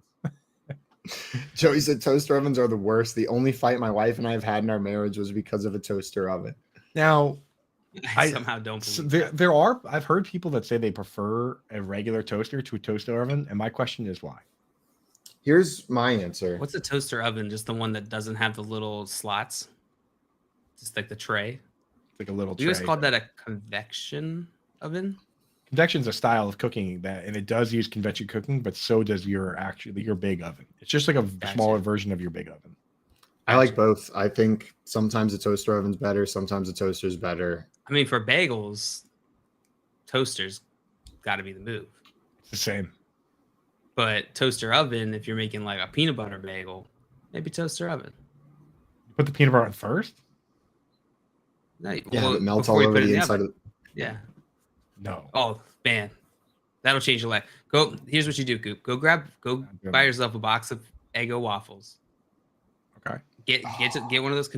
Joey said toaster ovens are the worst. The only fight my wife and I have had in our marriage was because of a toaster oven. Now, I somehow don't believe there are. I've heard people that say they prefer a regular toaster to a toaster oven, and my question is why. Here's my answer. What's a toaster oven? Just the one that doesn't have the little slots? Just like the tray? Like a little You guys tray. called that a convection oven? Convection's a style of cooking and it does use convection cooking, but so does your big oven. It's just like a smaller version of your big oven. I like both. I think sometimes a toaster oven's better, sometimes a toaster's better. I mean, for bagels, toasters got to be the move. It's the same. But toaster oven, if you're making like a peanut butter bagel, maybe toaster oven. You put the peanut butter on first? No, It melts all over the inside of Yeah. No. Oh, man. That'll change your life. Here's what you do, Coop. Go buy yourself a box of Eggo waffles. Okay. Get one of those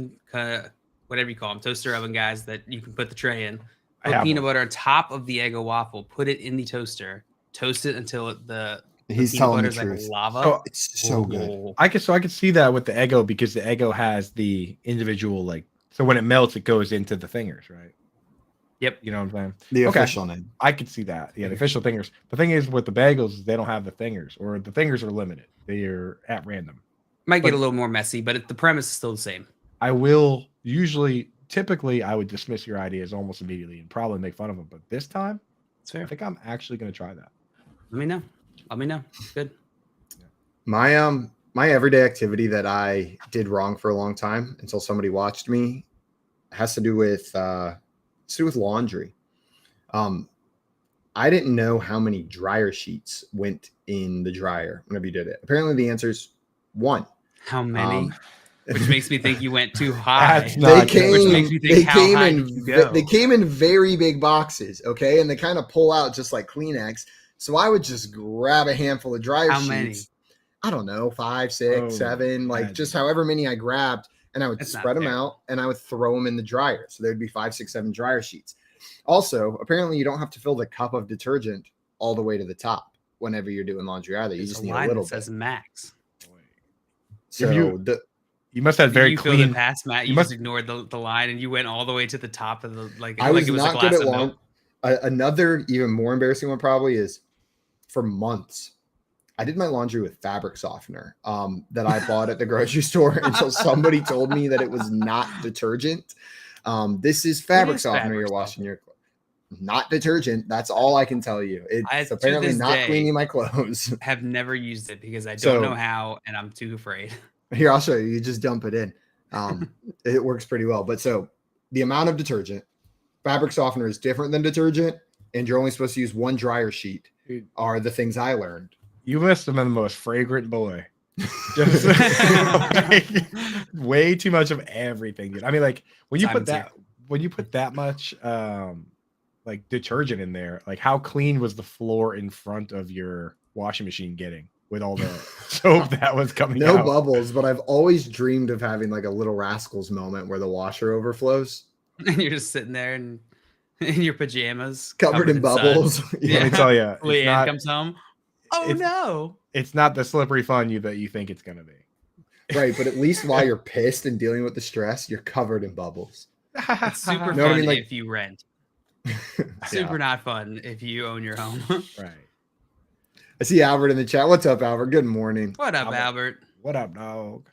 whatever you call them, toaster oven guys that you can put the tray in. Put peanut butter on top of the Eggo waffle. Put it in the toaster. Toast it until the He's peanut telling the butter's like truth. lava. Oh, it's so good. I could see that with the Eggo because the Eggo has the individual so when it melts it goes into the fingers, right? Yep. You know what I'm saying? The official name. I could see that. Yeah, the official fingers. The thing is with the bagels, they don't have the fingers, or the fingers are limited. They are at random. Might get a little more messy, but the premise is still the same. I will typically I would dismiss your ideas almost immediately and probably make fun of them. But this time, it's fair. I think I'm actually going to try that. Let me know. Good. My my everyday activity that I did wrong for a long time until somebody watched me has to do with laundry. I didn't know how many dryer sheets went in the dryer whenever you did it. Apparently the answer is 1. How many? Which makes me think you went too high. They came, which makes me think how high did you go? They came in very big boxes, okay? And they kind of pull out just like Kleenex. So I would just grab a handful of dryer sheets. Many? I don't know, 5, 6, 7, just however many I grabbed. And I would spread them out and I would throw them in the dryer. So there'd be 5, 6, 7 dryer sheets. Also, apparently you don't have to fill the cup of detergent all the way to the top whenever you're doing laundry either. You just need a little bit. Says max. So you must have very clean. You filled it past Matt. You just ignored the line and you went all the way to the top of the I was it was not a glass good at of milk. Another even more embarrassing one probably is for months. I did my laundry with fabric softener that I bought at the grocery store until somebody told me that it was not detergent. This is fabric softener you're washing your clothes. Not detergent. That's all I can tell you. It's apparently not cleaning my clothes. Have never used it because I don't know how and I'm too afraid. Here, I'll show you. You just dump it in. It works pretty well. But so the amount of detergent, fabric softener is different than detergent, and you're only supposed to use 1 dryer sheet are the things I learned. You must have been the most fragrant boy. Just, way too much of everything, dude. I mean, when you put that much detergent in there, how clean was the floor in front of your washing machine getting with all the soap that was coming out? No bubbles, but I've always dreamed of having a Little Rascals moment where the washer overflows. And you're just sitting there in your pajamas, covered in bubbles. Let me tell you, Leanne comes home. Oh no! It's not the slippery fun that you think it's gonna be. Right, but at least while you're pissed and dealing with the stress, you're covered in bubbles. It's super fun if you rent. Super not fun if you own your home. Right. I see Albert in the chat. What's up, Albert? Good morning. What up, Albert? What up, dog?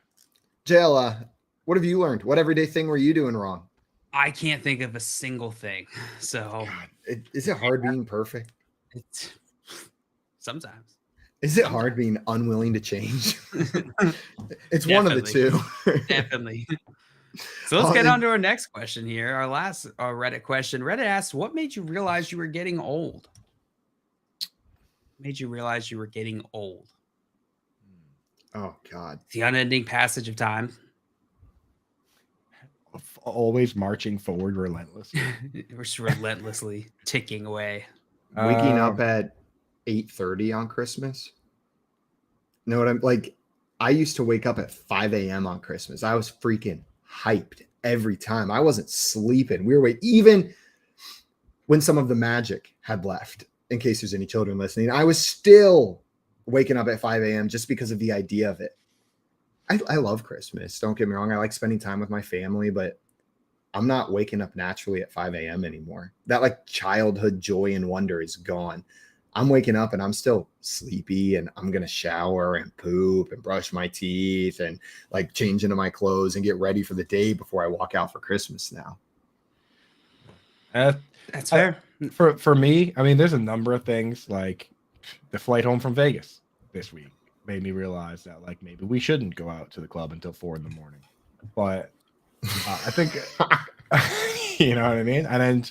JL, what have you learned? What everyday thing were you doing wrong? I can't think of a single thing. So Is it hard being perfect? it's sometimes. Is it hard being unwilling to change? It's one of the two. Definitely. So let's get on to our next question here. Our last Reddit question. Reddit asks, what made you realize you were getting old? Made you realize you were getting old? Oh, God. The unending passage of time. Always marching forward relentlessly. We're just relentlessly ticking away. Waking up at 8:30 on Christmas. Know what I'm like? I used to wake up at 5 a.m. on Christmas. I was freaking hyped every time. I wasn't sleeping. We were even when some of the magic had left, in case there's any children listening, I was still waking up at 5 a.m. just because of the idea of it. I love Christmas. Don't get me wrong. I like spending time with my family, but I'm not waking up naturally at 5 a.m. anymore. That like childhood joy and wonder is gone. I'm waking up and I'm still sleepy, and I'm going to shower and poop and brush my teeth and like change into my clothes and get ready for the day before I walk out for Christmas now. That's fair. For me, I mean, there's a number of things, like the flight home from Vegas this week made me realize that like maybe we shouldn't go out to the club until 4 a.m. But I think you know what I mean. And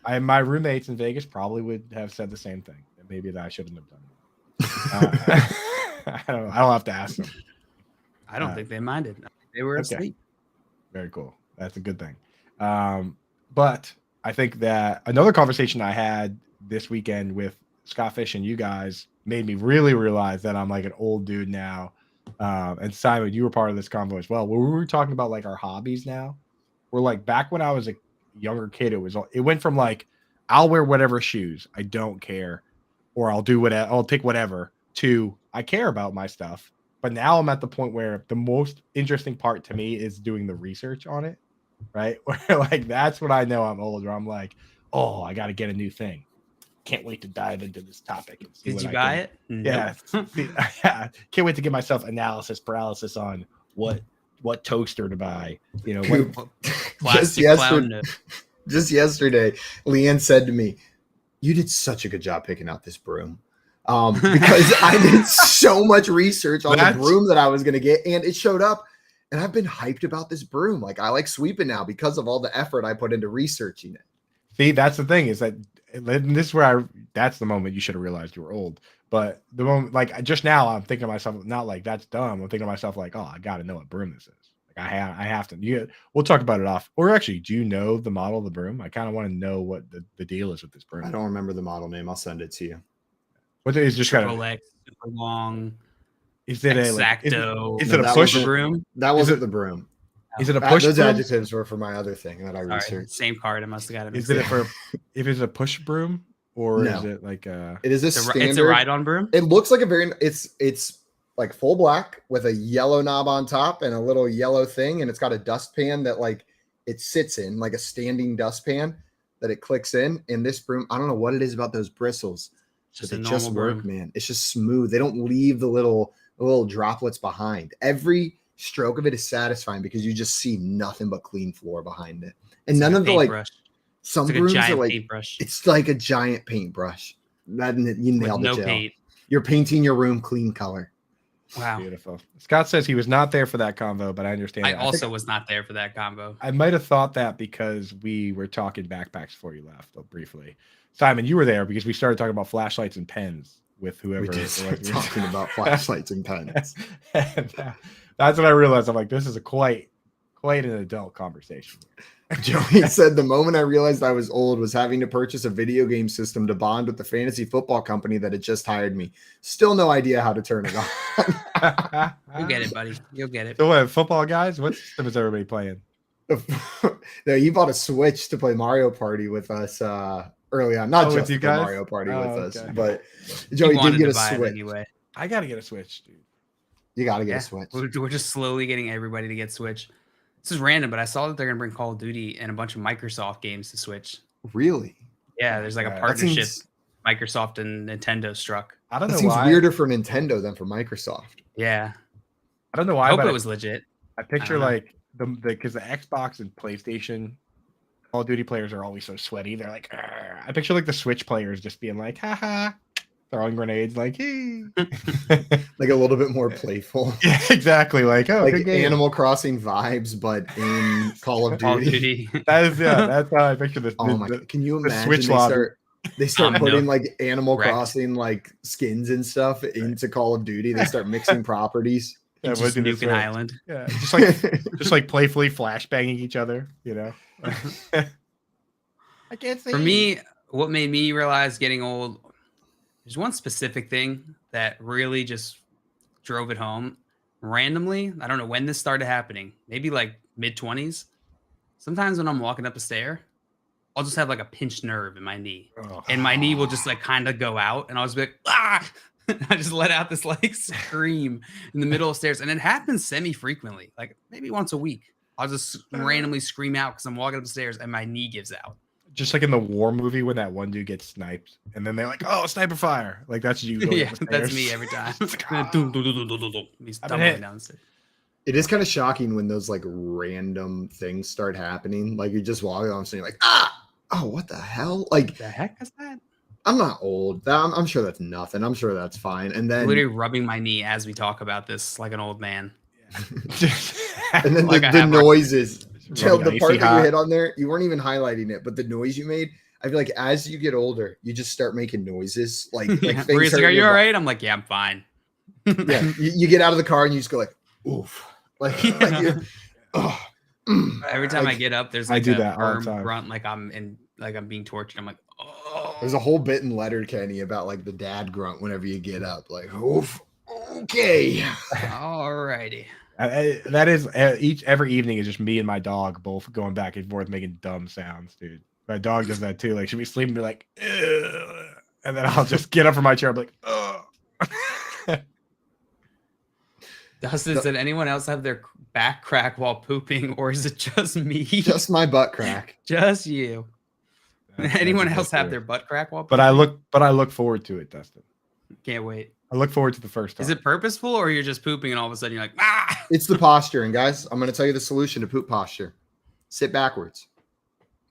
then my roommates in Vegas probably would have said the same thing. That maybe that I shouldn't have done. I don't have to ask them. I don't think they minded. They were asleep. Very cool. That's a good thing. But I think that another conversation I had this weekend with Scott Fish and you guys made me really realize that I'm like an old dude now. And Simon, you were part of this convo as well. Where we were talking about like our hobbies now. We're like, back when I was a younger kid, it went from like, I'll wear whatever shoes, I don't care, or I'll do whatever, I'll take whatever, to I care about my stuff. But now I'm at the point where the most interesting part to me is doing the research on it, right? Where like that's when I know I'm old, where I'm like, oh, I got to get a new thing. Can't wait to dive into this topic. And see Did you buy it? Yeah. Can't wait to get myself analysis paralysis on what toaster to buy. You know, what just yesterday, Leanne said to me, "You did such a good job picking out this broom." Because I did so much research on the broom that I was going to get, and it showed up, and I've been hyped about this broom. Like, I like sweeping now because of all the effort I put into researching it. See, that's the thing, is that this is where that's the moment you should have realized you were old. But the moment, like just now, I'm thinking to myself, not like that's dumb. I'm thinking to myself like, oh, I got to know what broom this is. Like I have to. We'll talk about it off. Or actually, do you know the model of the broom? I kind of want to know what the deal is with this broom. I don't remember the model name. I'll send it to you. What is just kind of Rolex, super long? Is it Exacto? Is it a push broom? That wasn't the broom. Is it a push? Those broom? adjectives were for my other thing that I researched. Same card. I must have got it. Is it for if it's a push broom, or is it like a? It is a standard. It's a ride-on broom. It looks like it's like full black with a yellow knob on top and a little yellow thing, and it's got a dustpan that like it sits in, like a standing dustpan that it clicks in. And this broom, I don't know what it is about those bristles, but they just work, man. It's just smooth. They don't leave the little droplets behind. Every stroke of it is satisfying because you just see nothing but clean floor behind it. And none of the like some brooms are like paintbrush. It's like a giant paintbrush. That you nailed it. Paint. You're painting your room clean color. Wow. Beautiful. Scott says he was not there for that convo, but I understand. I also was not there for that combo. I might have thought that because we were talking backpacks before you left, briefly. Simon, you were there because we started talking about flashlights and pens with whoever. We did talking about flashlights and pens. And, that's when I realized I'm like, this is quite an adult conversation. Joey said the moment I realized I was old was having to purchase a video game system to bond with the fantasy football company that had just hired me. Still no idea how to turn it on. You'll get it, buddy. You'll get it. So what, football guys? What system is everybody playing? No, you bought a Switch to play Mario Party with us early on. Not just you guys? Mario Party with us, but Joey did get a Switch. Anyway. I got to get a Switch, dude. You got to get a Switch. We're just slowly getting everybody to get Switch. This is random, but I saw that they're going to bring Call of Duty and a bunch of Microsoft games to Switch. Really? Yeah, there's like a partnership Microsoft and Nintendo struck. I don't That know seems why. weirder for Nintendo than for Microsoft. Yeah. I don't know I why, hope but it was legit. I picture don't know. like because the Xbox and PlayStation Call of Duty players are always so sweaty. They're like, "Arr." I picture like the Switch players just being like, haha, throwing grenades, like, hey. Like a little bit more playful. Yeah, exactly. Like, oh, Like good game. Animal Crossing vibes, but in Call of Call of Duty. Duty. That's how I picture this. Oh my! Can you the imagine Switch they lobby. start putting No. like Animal Wrecked. Crossing like skins and stuff into Call of Duty? They start mixing properties. Yeah, Just within the nuke an Switch. island. Yeah, just like playfully flashbanging each other, you know. I can't say For me, what made me realize getting old, there's one specific thing that really just drove it home. Randomly, I don't know when this started happening, maybe like mid-20s. Sometimes when I'm walking up a stair, I'll just have like a pinched nerve in my knee. Oh. And my knee will just like kind of go out. And I'll just be like, ah! I just let out this like scream in the middle of stairs. And it happens semi-frequently, like maybe once a week. I'll just randomly scream out because I'm walking up the stairs and my knee gives out. Just like in the war movie when that one dude gets sniped and then they're like, oh, sniper fire. Like that's you. Going Yeah, up the that's stairs. me every time. It's like, "Ah." He's I've been tumbling hit. down the stairs. It is kind of shocking when those like random things start happening. Like you're just walking on, and you're like, oh, what the hell? Like The heck is that? I'm not old. I'm sure that's nothing. I'm sure that's fine. And then Literally rubbing my knee as we talk about this like an old man. and then Like I the have noises. Jill, Rubbing the part icy that you hot. hit on there, you weren't even highlighting it, but the noise you made, I feel like as you get older, you just start making noises. Like, Yeah. things Maria's like, hurt are you your all bu- right? I'm like, yeah, I'm fine. Yeah, you get out of the car and you just go like, oof. Like, Every time I Like, get up, there's I like do a that all the firm time. grunt, like I'm being tortured. I'm like, oh. there's a whole bit in Letterkenny about like the dad grunt whenever you get up. Like, oof. Okay. Alrighty. That is every evening is just me and my dog both going back and forth making dumb sounds, dude. My dog does that too. Like she'll be sleeping, and be like, ugh, and then I'll just get up from my chair, I'm like, oh. Dustin, did anyone else have their back crack while pooping, or is it just me? Just my butt crack. Just you. Anyone else have their butt crack while pooping? But I look forward to it, Dustin. Can't wait. I look forward to the first time. Is it purposeful, or you're just pooping and all of a sudden you're like, ah? It's the posture. And guys, I'm going to tell you the solution to poop posture. Sit backwards.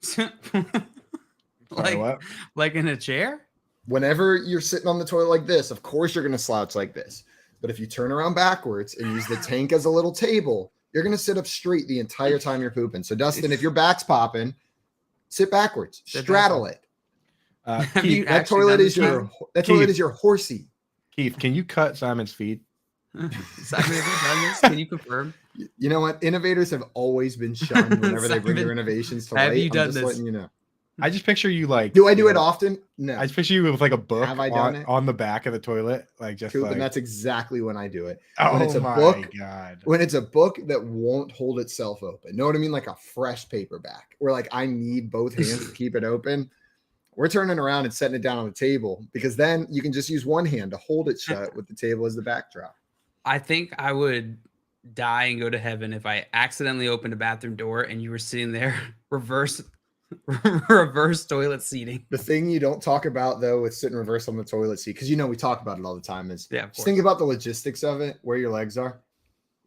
Sorry, like, what? like in a chair? Whenever you're sitting on the toilet like this, of course you're going to slouch like this. But if you turn around backwards and use the tank as a little table, you're going to sit up straight the entire time you're pooping. So, Dustin, if your back's popping, sit backwards, straddle it. Have you That actually toilet done is this, your horsey. Keith, can you cut Simon's feed? Simon, have you done this? Can you confirm? You know what? Innovators have always been shunned whenever they bring their Simon, innovations to have light. you I'm done just this? letting you know. I just picture you like. Do I do you it know, often? No. I just picture you with like a book Have I done it? on the back of the toilet, like just Coop, like. and that's exactly when I do it. Oh when it's a my book, god! when it's a book that won't hold itself open. Know what I mean? Like a fresh paperback where like I need both hands to keep it open. We're turning around and setting it down on the table because then you can just use one hand to hold it shut with the table as the backdrop. I think I would die and go to heaven if I accidentally opened a bathroom door and you were sitting there reverse toilet seating. The thing you don't talk about though with sitting reverse on the toilet seat, because you know we talk about it all the time, is Yeah, of just think about the logistics of it, where your legs are.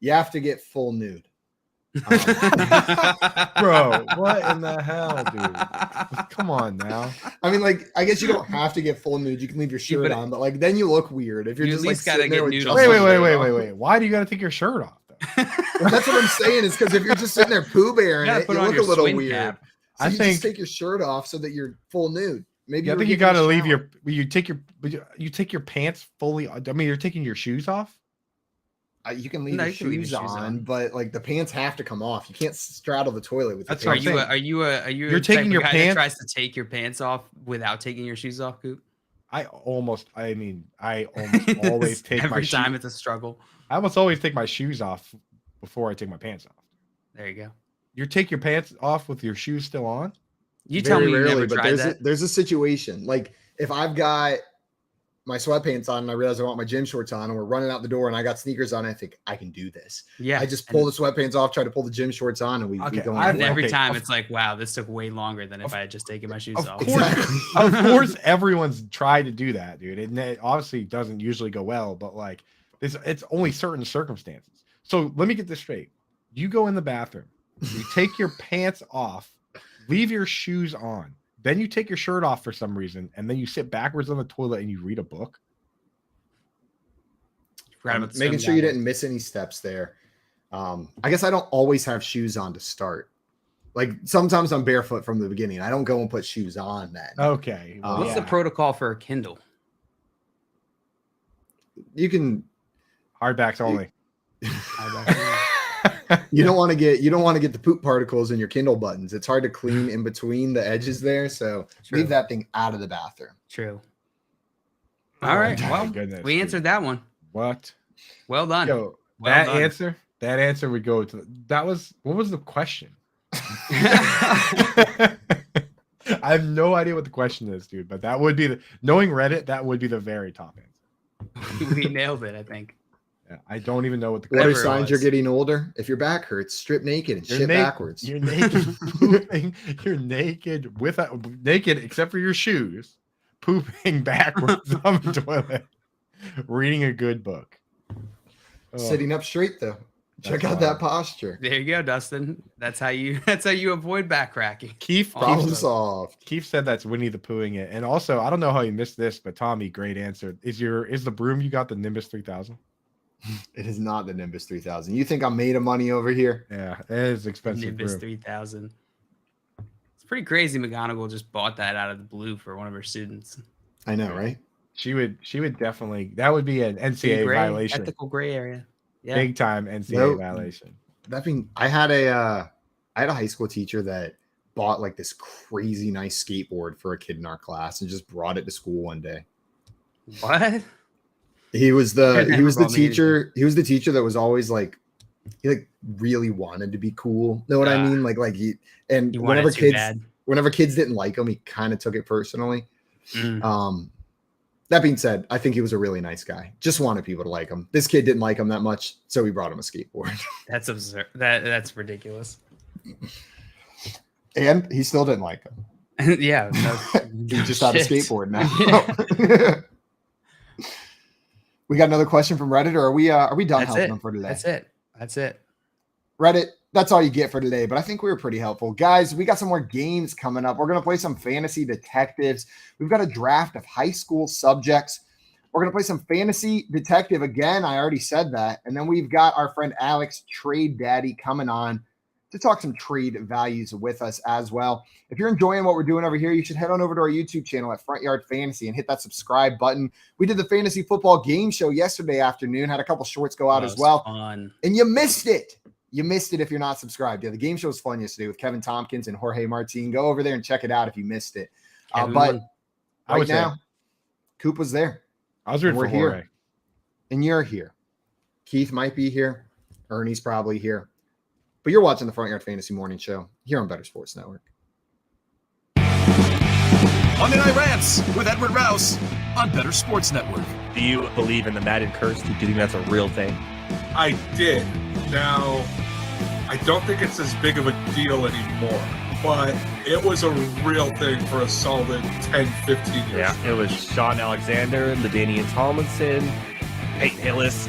You have to get full nude. Bro, what in the hell, dude? Come on now. I mean, like, I guess you don't have to get full nude. You can leave your shirt but on, but like then you look weird if you're You at just like least gotta sitting there get with nude just on Wait, your wait, wait, shirt wait, on. wait, wait. Why do you got to take your shirt off? Though? Well, that's what I'm saying. Is because if you're just sitting there poo bearing gotta it, put you on look a your little swing weird. cap. So I you think- just take your shirt off so that you're full nude. Maybe Yeah, I were think you getting got to a leave shower. you take your pants fully. I mean, you're taking your shoes off. You can leave No, your you can leave shoes your shoes on, on. but like the pants have to come off. You can't straddle the toilet with. That's your what pants. I'm saying. Are you You're the taking type of your guy that pants- tries to take your pants off without taking your shoes off, Coop? I almost always take my Every time shoes. it's a struggle. I almost always take my shoes off before I take my pants off. There you go. You take your pants off with your shoes still on? You tell Very me you rarely, never but tried that. there's a situation like if I've got my sweatpants on and I realize I want my gym shorts on and we're running out the door and I got sneakers on. And I think I can do this. Yeah. I just pull the sweatpants off, try to pull the gym shorts on, and we go. And every time it's like, wow, this took way longer than if I had just taken my shoes off. Of course, everyone's tried to do that, dude. It obviously doesn't usually go well, but like it's only certain circumstances. So let me get this straight. You go in the bathroom, you take your pants off, leave your shoes on, then you take your shirt off for some reason, and then you sit backwards on the toilet and you read a book. Making sure you didn't miss any steps there. I guess I don't always have shoes on to start. Like sometimes I'm barefoot from the beginning. I don't go and put shoes on then. Okay. What's the protocol for a Kindle? You can hardbacks only. You don't want to get the poop particles in your Kindle buttons. It's hard to clean in between the edges there. So leave that thing out of the bathroom. True. All right. Well, we answered that one. What? Well done. Yo, well that done. answer would go to what was the question? I have no idea what the question is, dude, but that would be knowing Reddit, that would be the very top answer. We nailed it, I think. Yeah, I don't even know what the question is. What are signs you're getting older? If your back hurts, strip naked and shit backwards. You're naked pooping. You're naked naked except for your shoes, pooping backwards on the toilet, reading a good book. Sitting up straight though. Check out that posture. There you go, Dustin. That's how you avoid back cracking. Problem solved. Keith said that's Winnie the Poohing it. And also, I don't know how you missed this, but Tommy, great answer. Is the broom you got the Nimbus 3000? It is not the Nimbus 3000. You think I'm made of money over here? Yeah, it is expensive. Nimbus broom. 3000. It's pretty crazy. McGonagall just bought that out of the blue for one of her students. I know, right? She would definitely. That would be an NCAA violation. Ethical gray area. Yeah. Big time NCAA violation. That being, I had a high school teacher that bought like this crazy nice skateboard for a kid in our class and just brought it to school one day. What? He was the teacher. He was the teacher that was always like, he like really wanted to be cool. Know what I mean? Like whenever kids didn't like him, he kind of took it personally. That being said, I think he was a really nice guy. Just wanted people to like him. This kid didn't like him that much, so we brought him a skateboard. That's absurd. That's ridiculous. And he still didn't like him. Yeah. He just had a skateboard now. We got another question from Reddit, or are we done helping them for today? That's it. Reddit, that's all you get for today, but I think we were pretty helpful. Guys, we got some more games coming up. We're going to play some fantasy detectives. We've got a draft of high school subjects. We're going to play some fantasy detective again. I already said that. And then we've got our friend Alex, Trade Daddy, coming on to talk some trade values with us as well. If you're enjoying what we're doing over here, you should head on over to our YouTube channel at Front Yard Fantasy and hit that subscribe button. We did the fantasy football game show yesterday afternoon, had a couple shorts go out as well. Fun. And you missed it. You missed it if you're not subscribed. Yeah, the game show was fun yesterday with Kevin Tompkins and Jorge Martin. Go over there and check it out if you missed it. But right now, Coop was there. I was rooting for Jorge. Here. And you're here. Keith might be here. Ernie's probably here. But you're watching the Front Yard Fantasy Morning Show here on Better Sports Network. Monday Night Rants with Edward Rouse on Better Sports Network. Do you believe in the Madden curse? Do you think that's a real thing? I did. Now, I don't think it's as big of a deal anymore, but it was a real thing for a solid 10, 15 years. Yeah, it was Sean Alexander, LaDainian Tomlinson, Peyton Hillis.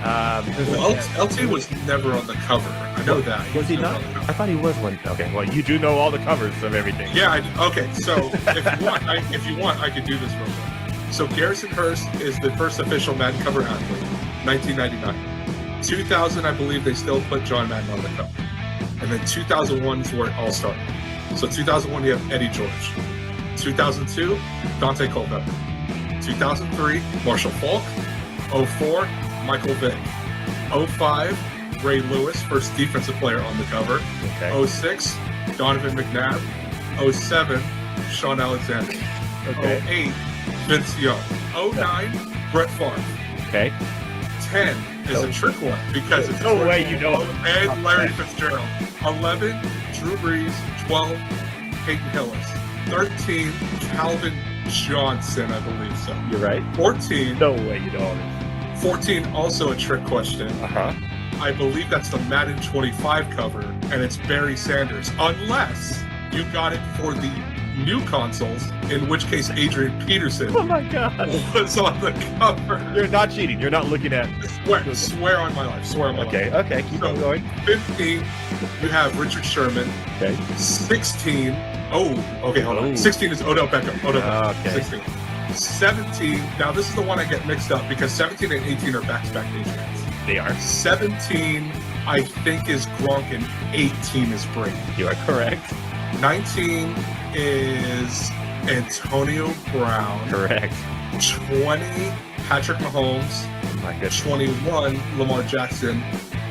LT was never on the cover. I know that. Was he not? I thought he was one. Okay, well, you do know all the covers of everything. Yeah, okay. So if you want, I could do this real quick. So Garrison Hurst is the first official Madden cover athlete, 1999. 2000, I believe they still put John Madden on the cover. And then 2001 is where it all started. So 2001, you have Eddie George. 2002, Dante Culpepper. 2003, Marshall Falk. 04, Michael Vick. 05, Ray Lewis, first defensive player on the cover. Okay. 06, Donovan McNabb. 07, Sean Alexander. Okay. 08, Vince Young. 09, Brett Favre. Okay. 10 is a trick one because it's no way you know. And Larry Fitzgerald. 11, Drew Brees. 12, Peyton Hillis. 13, Calvin Johnson, I believe so. You're right. 14. No way you know 14, also a trick question. Uh-huh. I believe that's the Madden 25 cover, and it's Barry Sanders, unless you got it for the new consoles, in which case Adrian Peterson Oh my God. was on the cover. You're not cheating. You're not looking at. Swear on my life. Swear on my life. Okay. Keep on going. 15, you have Richard Sherman. Okay. 16, hold on. 16 is Odell Beckham. Okay. 16. 17, now this is the one I get mixed up because 17 and 18 are back-to-back Patriots. They are. 17, I think, is Gronk, and 18 is Brady. You are correct. 19 is Antonio Brown. Correct. 20, Patrick Mahomes. Oh my goodness. 21, Lamar Jackson.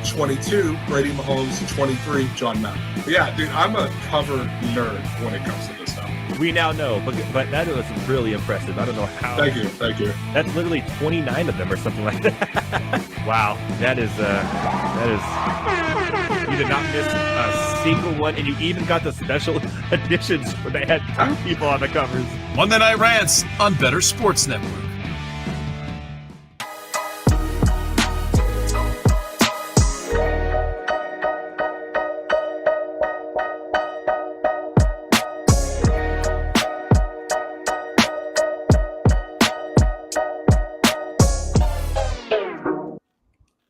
22, Brady Mahomes. 23, John Madden. But yeah, dude, I'm a cover nerd when it comes to this stuff. We now know, but that was really impressive. I don't know how. Thank you. That's literally 29 of them or something like that. Wow, that is. You did not miss a single one, and you even got the special editions where they had 2 people on the covers. Monday Night Rants on Better Sports Network.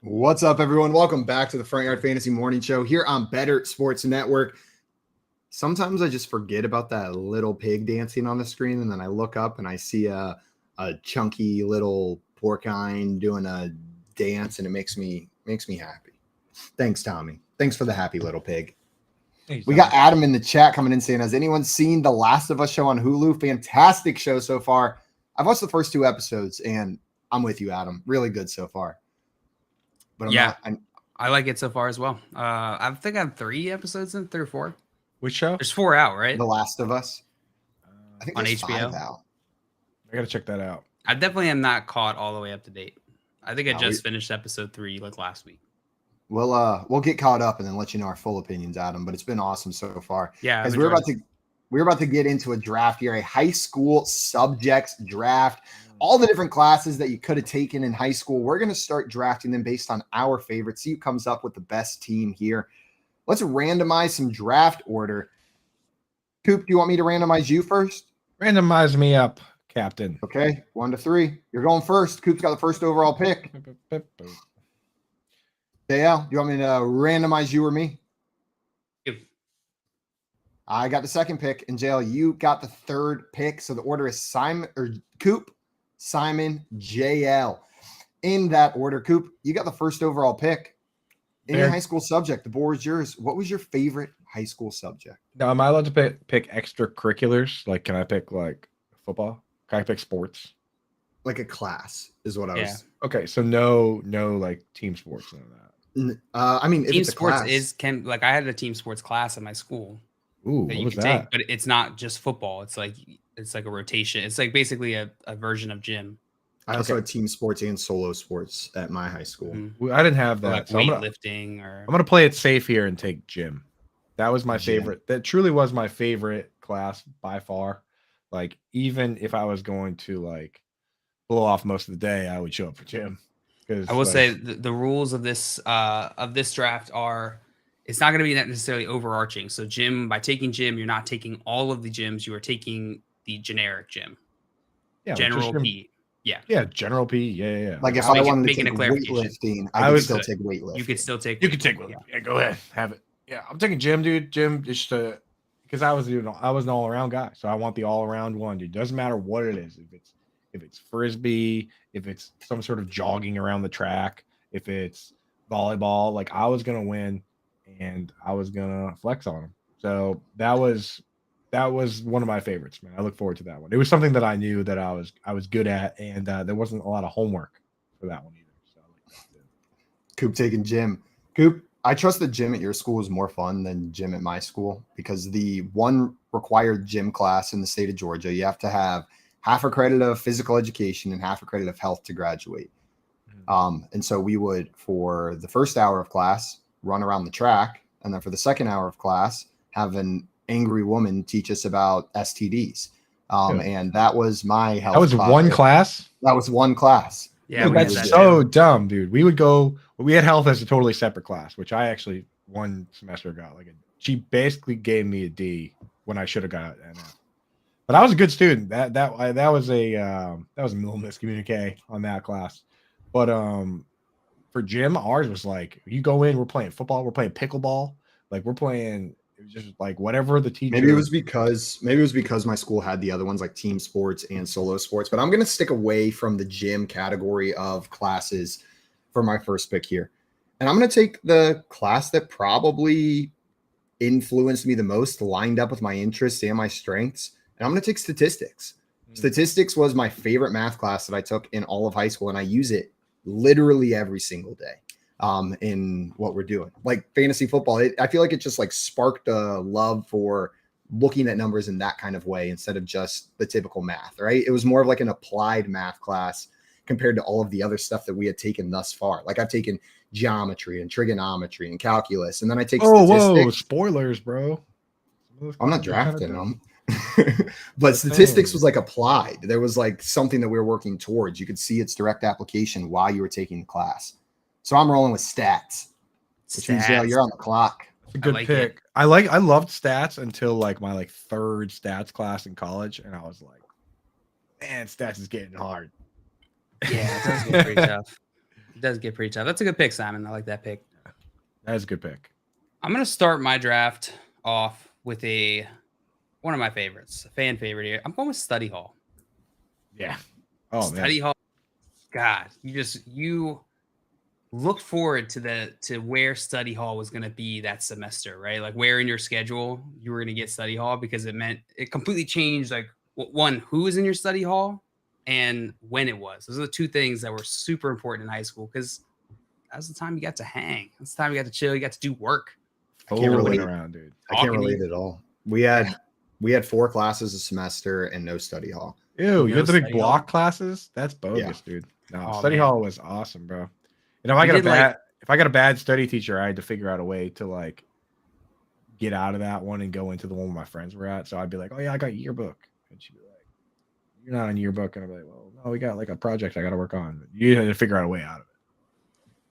What's up, everyone? Welcome back to the Front Yard Fantasy Morning Show here on Better Sports Network. Sometimes I just forget about that little pig dancing on the screen, and then I look up and I see a chunky little porcine doing a dance, and it makes me happy. Thanks, Tommy. Thanks for the happy little pig. We got Adam in the chat coming in saying, has anyone seen The Last of Us show on Hulu? Fantastic show so far. I've watched the first 2 episodes, and I'm with you, Adam. Really good so far. But I like it so far as well. I think I'm 3 episodes in, 3 or 4. Which show? There's 4 out, right? The Last of Us. I think on there's HBO. 5 out. I gotta check that out. I definitely am not caught all the way up to date. I think I No, just finished episode 3 like last week. We'll get caught up and then let you know our full opinions, Adam. But it's been awesome so far. Yeah, as we're about to get into a draft here, a high school subjects draft. All the different classes that you could have taken in high school, we're going to start drafting them based on our favorites. See who comes up with the best team here. Let's randomize some draft order. Coop, do you want me to randomize you first? Randomize me up, Captain. Okay, 1 to 3. You're going first. Coop's got the first overall pick. Dale, do you want me to randomize you or me? You. I got the second pick, and Jail, you got the third pick. So the order is Coop, Simon, JL. In that order, Coop, you got the first overall pick. Any high school subject, the board is yours. What was your favorite high school subject? Now, am I allowed to pick extracurriculars? Like, can I pick like football? Can I pick sports? Like a class is what I was. Okay, so no like team sports, none of that. I mean, if Team it's a sports class, I had a team sports class at my school. Ooh, that what you was can that? take, but it's not just football. It's like a rotation. It's like basically a version of gym. I also had team sports and solo sports at my high school. Well, I didn't have that. Like so weightlifting I'm gonna play it safe here and take gym. That was my favorite. That truly was my favorite class by far. Like, even if I was going to like blow off most of the day, I would show up for gym. Because I will say the rules of this draft are, it's not going to be necessarily overarching. So by taking gym, you're not taking all of the gyms. You are taking the generic gym. Yeah, General P. Yeah, General P. Yeah. Like if I wanted to take weightlifting, I would still take weightlifting. You could still take. You could take weightlifting. Yeah, go ahead, have it. Yeah, I'm taking gym, dude. Gym just because I was an all around guy, so I want the all around one, dude. Doesn't matter what it is. If it's frisbee, if it's some sort of jogging around the track, if it's volleyball, like I was gonna win, and I was gonna flex on them. So that was one of my favorites, man. I look forward to that one. It was something that I knew that I was good at, and there wasn't a lot of homework for that one either. So I like that too. Coop taking gym. Coop, I trust the gym at your school is more fun than gym at my school because the one required gym class in the state of Georgia, you have to have half a credit of physical education and half a credit of health to graduate. And so we would, for the first hour of class, run around the track, and then for the second hour of class, have an angry woman teach us about STDs. And that was my health. That was one class. That was one class. Yeah, Dude, we had that's that so too. dumb, dude. We had health as a totally separate class, which I actually one semester got she basically gave me a D when I should have got an F. But I was a good student. That was a little miscommunique on that class. But for gym, ours was like you go in, we're playing football, we're playing pickleball, like we're playing. It was just like whatever the teacher. Maybe it was because my school had the other ones like team sports and solo sports. But I'm gonna stick away from the gym category of classes for my first pick here, and I'm gonna take the class that probably influenced me the most, lined up with my interests and my strengths, and I'm gonna take statistics. Statistics was my favorite math class that I took in all of high school, and I use it literally every single day in what we're doing. Like fantasy football, I feel like it just like sparked a love for looking at numbers in that kind of way instead of just the typical math, right? It was more of like an applied math class compared to all of the other stuff that we had taken thus far. Like I've taken geometry and trigonometry and calculus, and then I take statistics. Whoa, spoilers, bro. I'm not drafting them. But statistics was like applied. There was like something that we were working towards. You could see its direct application while you were taking the class. So I'm rolling with stats. Which means you're on the clock. It's a good pick. I loved stats until like my third stats class in college, and I was like, man, stats is getting hard. Yeah, it does get pretty tough. It does get pretty tough. That's a good pick, Simon. I like that pick. That is a good pick. I'm gonna start my draft off with one of my favorites, a fan favorite here. I'm going with study hall. Yeah. Oh, study hall. God, you looked forward to where study hall was going to be that semester, right? Like where in your schedule you were going to get study hall, because it completely changed like one, who was in your study hall and when it was. Those are the two things that were super important in high school, because that was the time you got to hang. That's the time you got to chill. You got to do work. I can't relate around, dude. I can't relate at all. We had 4 classes a semester and no study hall. Ew, you had the big block classes? That's bogus, dude. No, study hall was awesome, bro. You know, if I got a bad study teacher, I had to figure out a way to like get out of that one and go into the one where my friends were at. So I'd be like, oh yeah, I got yearbook. And she'd be like, you're not on yearbook. And I'd be like, well, no, we got like a project I got to work on. You had to figure out a way out of it.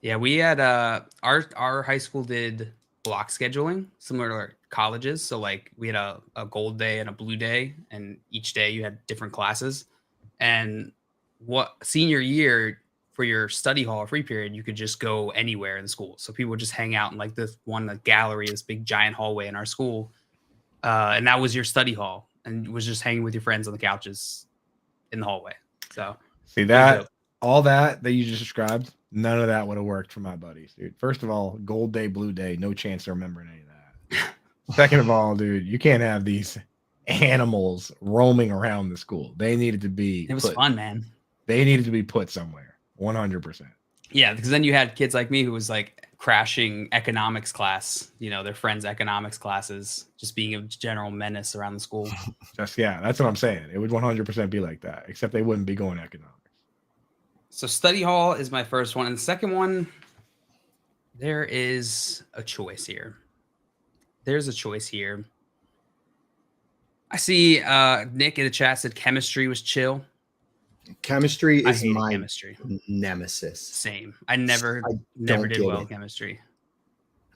Yeah, we had our high school did block scheduling similar to our colleges. So like we had a gold day and a blue day, and each day you had different classes. And what senior year for your study hall or free period, you could just go anywhere in the school. So people would just hang out in like this one gallery, this big giant hallway in our school. And that was your study hall, and was just hanging with your friends on the couches in the hallway. So see that all that you just described, none of that would have worked for my buddies, dude. First of all, gold day, blue day, no chance of remembering any of that. Second of all, dude, you can't have these animals roaming around the school. They needed to be it was fun, man. They needed to be put somewhere. 100%. Yeah, because then you had kids like me who was like crashing economics class, their friends' economics classes, just being a general menace around the school. That's what I'm saying. It would 100% be like that, except they wouldn't be going economics. So study hall is my first one. And the second one, there is a choice here. There's a choice here. I see Nick in the chat said chemistry was chill. Chemistry is my chemistry nemesis. Same. I never did well in chemistry.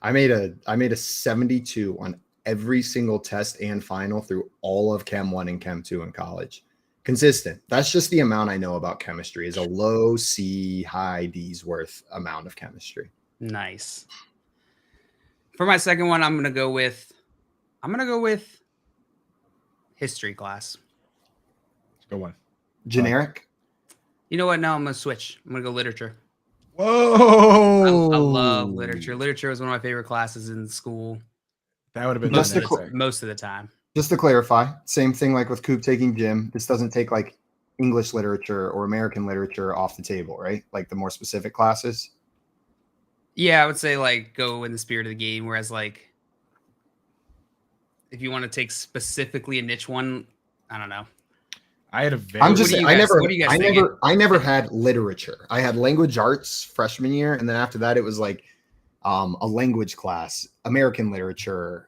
I made a 72 on every single test and final through all of Chem 1 and Chem 2 in college. Consistent. That's just the amount I know about chemistry, is a low C, high D's worth amount of chemistry. Nice. For my second one, I'm gonna go with history class. Good one. Generic. You know what? No, I'm gonna switch. I'm gonna go literature. Whoa! I love literature. Literature was one of my favorite classes in school. That would have been most of the time. Just to clarify, same thing like with Coop taking gym. This doesn't take like English literature or American literature off the table, right? Like the more specific classes. Yeah, I would say like go in the spirit of the game. Whereas like if you want to take specifically a niche one, I don't know. I had a very. I'm just saying, I never had literature. I had language arts freshman year, and then after that, it was like a language class, American literature,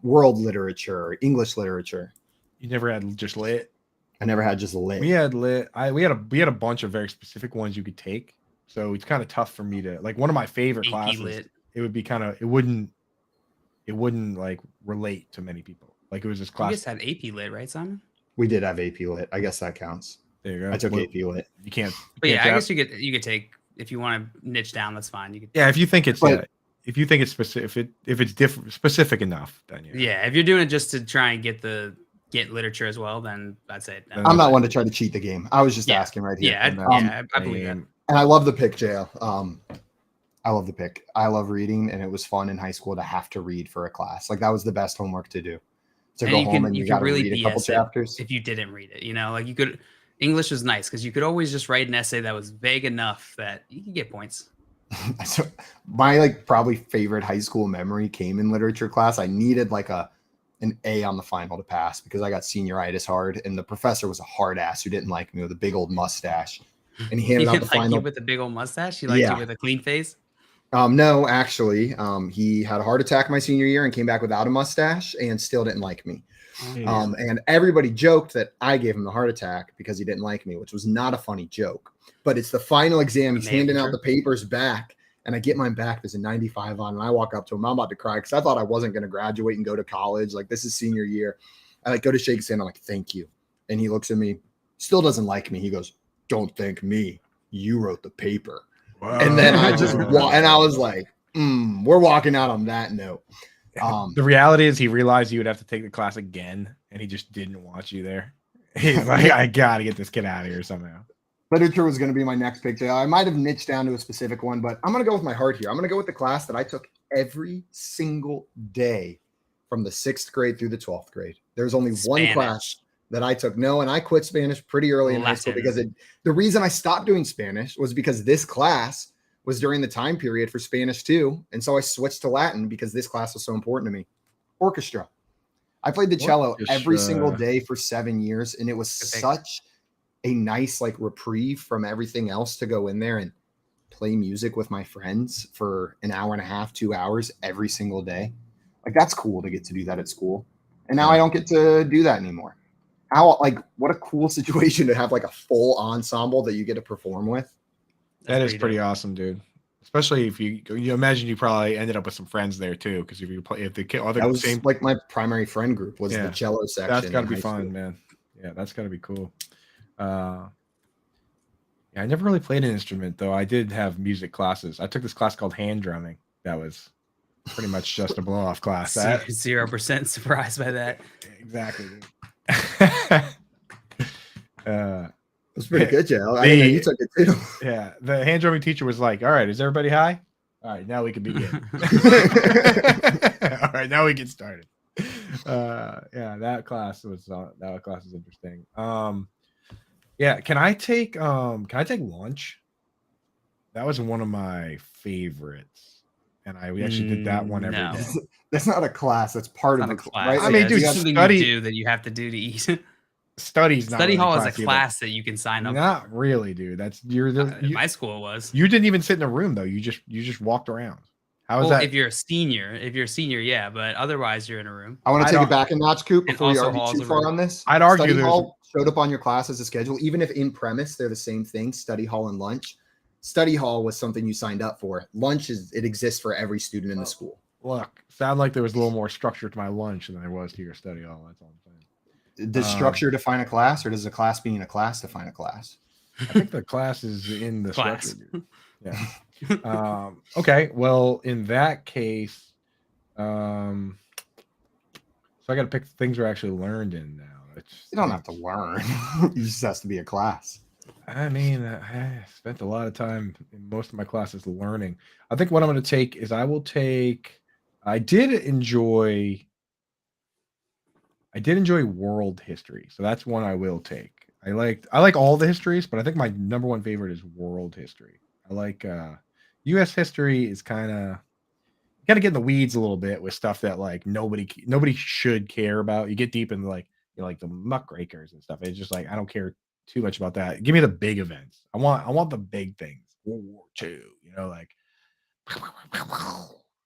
world literature, English literature. You never had just lit? I never had just lit. We had lit. We had a bunch of very specific ones you could take. So it's kind of tough for me to like one of my favorite AP classes. lit. It would be kind of it wouldn't like relate to many people. Like it was this You class. just had AP lit, right, Simon? We did have AP lit. I guess that counts. There you go. I took AP lit. You can't. But yeah, I tap. guess you could take if you want to niche down. That's fine. You could. Yeah, if you think it's But- if you think it's specific, if it's different specific enough, then yeah. Yeah, if you're doing it just to try and get literature as well, then I'd say no. I'm not one to try to cheat the game. I was just Yeah. asking right here. Yeah, And, I believe that. and I love the pick, JL. I love the pick. I love reading, and it was fun in high school to have to read for a class. Like that was the best homework to do. To And go you home can- and you you can got to really read a couple BS it chapters. If you didn't read it, like you could. English was nice because you could always just write an essay that was vague enough that you could get points. So my probably favorite high school memory came in literature class. I needed an A on the final to pass because I got senioritis hard, and the professor was a hard ass who didn't like me with a big old mustache. And he He handed out the didn't like final. you with a big old mustache. He liked Yeah. you with a clean face. No, actually, he had a heart attack my senior year and came back without a mustache and still didn't like me. And everybody joked that I gave him the heart attack because he didn't like me, which was not a funny joke. But it's the final exam. He's Maybe handing out true. the papers back, and I get mine back. There's a 95 on, and I walk up to him. I'm about to cry because I thought I wasn't going to graduate and go to college. Like, this is senior year. I go to shake his hand. I'm like, thank you. And he looks at me, still doesn't like me. He goes, don't thank me. You wrote the paper. And then I just and I was like, we're walking out on that note. The reality is he realized you would have to take the class again, and he just didn't want you there. He's like, I gotta get this kid out of here somehow. Literature was going to be my next pick. I might have niched down to a specific one, but I'm going to go with my heart here. I'm going to go with the class that I took every single day from the 6th grade through the 12th grade. There's only one Spanish. class that I took. No, and I quit Spanish pretty early in high school Latin. because the reason I stopped doing Spanish was because this class was during the time period for Spanish too. And so I switched to Latin because this class was so important to me. Orchestra. I played the cello every single day for 7 years, and it was such a nice reprieve from everything else to go in there and play music with my friends for an hour and a half, 2 hours every single day. That's cool to get to do that at school. And now I don't get to do that anymore. What a cool situation to have a full ensemble that you get to perform with. That is pretty awesome, dude. Especially if you imagine you probably ended up with some friends there too, because if you play That was my primary friend group was the cello section. That's gotta in be high fun, school. man. Yeah, that's gotta be cool. I never really played an instrument though. I did have music classes. I took this class called hand drumming. That was pretty much just a blow off class. 0% surprised by that. Exactly. That's pretty good, Joe. I didn't know you took it too. Yeah, the hand drumming teacher was like, "All right, is everybody high? All right, now we can begin. All right, now we get started." Yeah, that class is interesting. Yeah, can I take lunch? That was one of my favorites, and we actually did that one every day. That's not a class. That's part of the class. Right? I mean, dude, something you do that you have to do to eat. Study hall is a class that you can sign up. Not really, dude. That's my school was. You didn't even sit in a room though. You just walked around. How is that? If you're a senior, yeah, but otherwise you're in a room. I want to take it back a notch, Coop, And before we also argue too far on this. I'd argue Study there's hall showed up on your class as a schedule, even if in premise they're the same thing. Study hall and lunch. Study hall was something you signed up for. Lunch it exists for every student in the school. Look, sound like there was a little more structure to my lunch than there was to your study hall. That's all I'm saying. Does structure define a class, or does a class being a class define a class? I think the class is in the Class. structure. Dude. Yeah. Okay. Well, in that case, so I got to pick things we're actually learned in now. You don't have to learn. It just has to be a class. I mean, I spent a lot of time in most of my classes learning. I think what I'm going to take is I did enjoy world history. So that's one I will take. I like all the histories, but I think my number one favorite is world history. I like US history is kind of get in the weeds a little bit with stuff that nobody should care about. You get deep into the muckrakers and stuff. It's just I don't care too much about that. Give me the big events. I want the big things. World War II,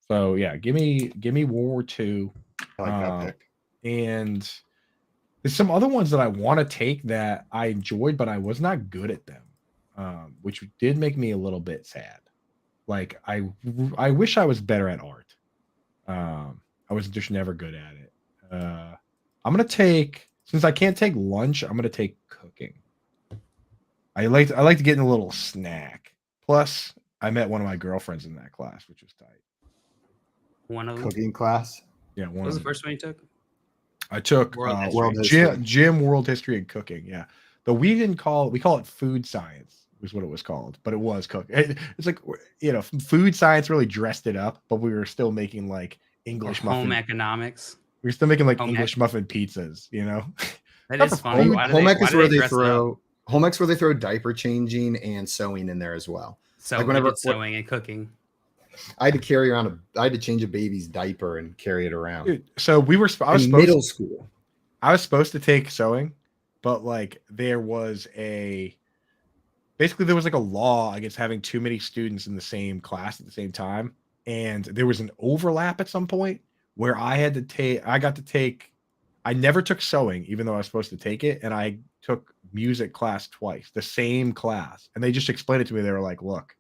So yeah, give me World War II. I like that pick. And There's some other ones that I want to take that I enjoyed, but I was not good at them, which did make me a little bit sad. Like I wish I was better at art. I was just never good at it. I'm gonna take, since I can't take lunch, I'm gonna take cooking. I like to get in a little snack. Plus, I met one of my girlfriends in that class, which was tight. One of them. Cooking class. Yeah, What was the first one you took? I took World history. gym, world history, and cooking. Yeah, but we call it food science, was what it was called, but it was cooking. It's like, food science really dressed it up, but we were still making like English muffin. Home economics. We were still making like Home English muffin pizzas. That is funny. Home ec is where they throw. Home ec's where they throw diaper changing and sewing in there as well. So like whenever sewing and cooking. I had to carry around I had to change a baby's diaper and carry it around. Dude, so I was supposed middle school. I was supposed to take sewing, but like there was like a law against having too many students in the same class at the same time, and there was an overlap at some point where I never took sewing, even though I was supposed to take it, and I took music class twice, the same class, and they just explained it to me. They were like, "Look,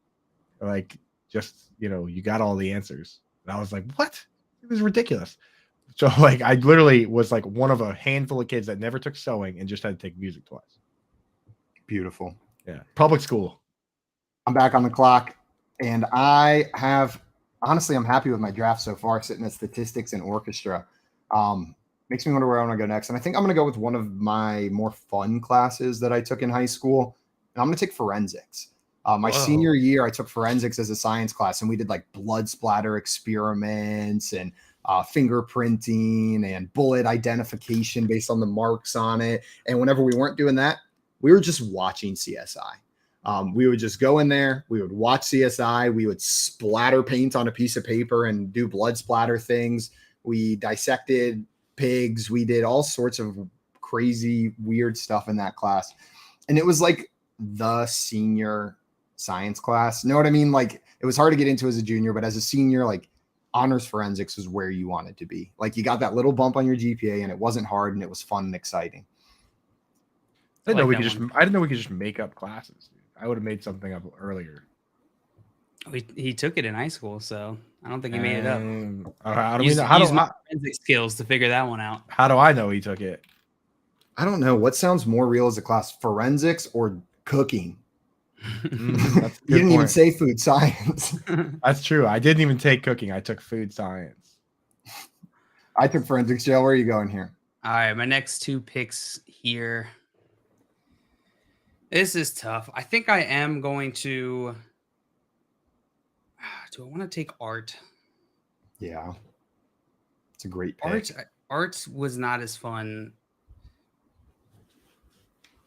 like just you got all the answers," and I was like, "What? This is ridiculous." So like I literally was like one of a handful of kids that never took sewing and just had to take music twice. Beautiful. Yeah, public school. I'm back on the clock, and I'm happy with my draft so far, sitting at statistics and orchestra. Makes me wonder where I want to go next. And I think I'm going to go with one of my more fun classes that I took in high school. And I'm going to take forensics. My senior year, I took forensics as a science class, and we did like blood splatter experiments and fingerprinting and bullet identification based on the marks on it. And whenever we weren't doing that, we were just watching CSI. We would just go in there, we would watch CSI, we would splatter paint on a piece of paper and do blood splatter things. We dissected pigs. We did all sorts of crazy, weird stuff in that class. And it was like the senior science class. You know what I mean? Like it was hard to get into as a junior, but as a senior, like honors forensics was where you wanted to be. Like you got that little bump on your GPA, and it wasn't hard, and it was fun and exciting. I didn't know we could just make up classes. I would have made something up earlier. He took it in high school, so I don't think he made it up. How do we know? How do forensic skills to figure that one out? How do I know he took it? I don't know. What sounds more real as a class, forensics or cooking? You didn't even say food science. That's true. I didn't even take cooking. I took food science. I took forensics. Joe, where are you going here? All right, my next two picks here. This is tough. I think I am going to. Do I want to take art? Yeah, it's a great pick. Art was not as fun.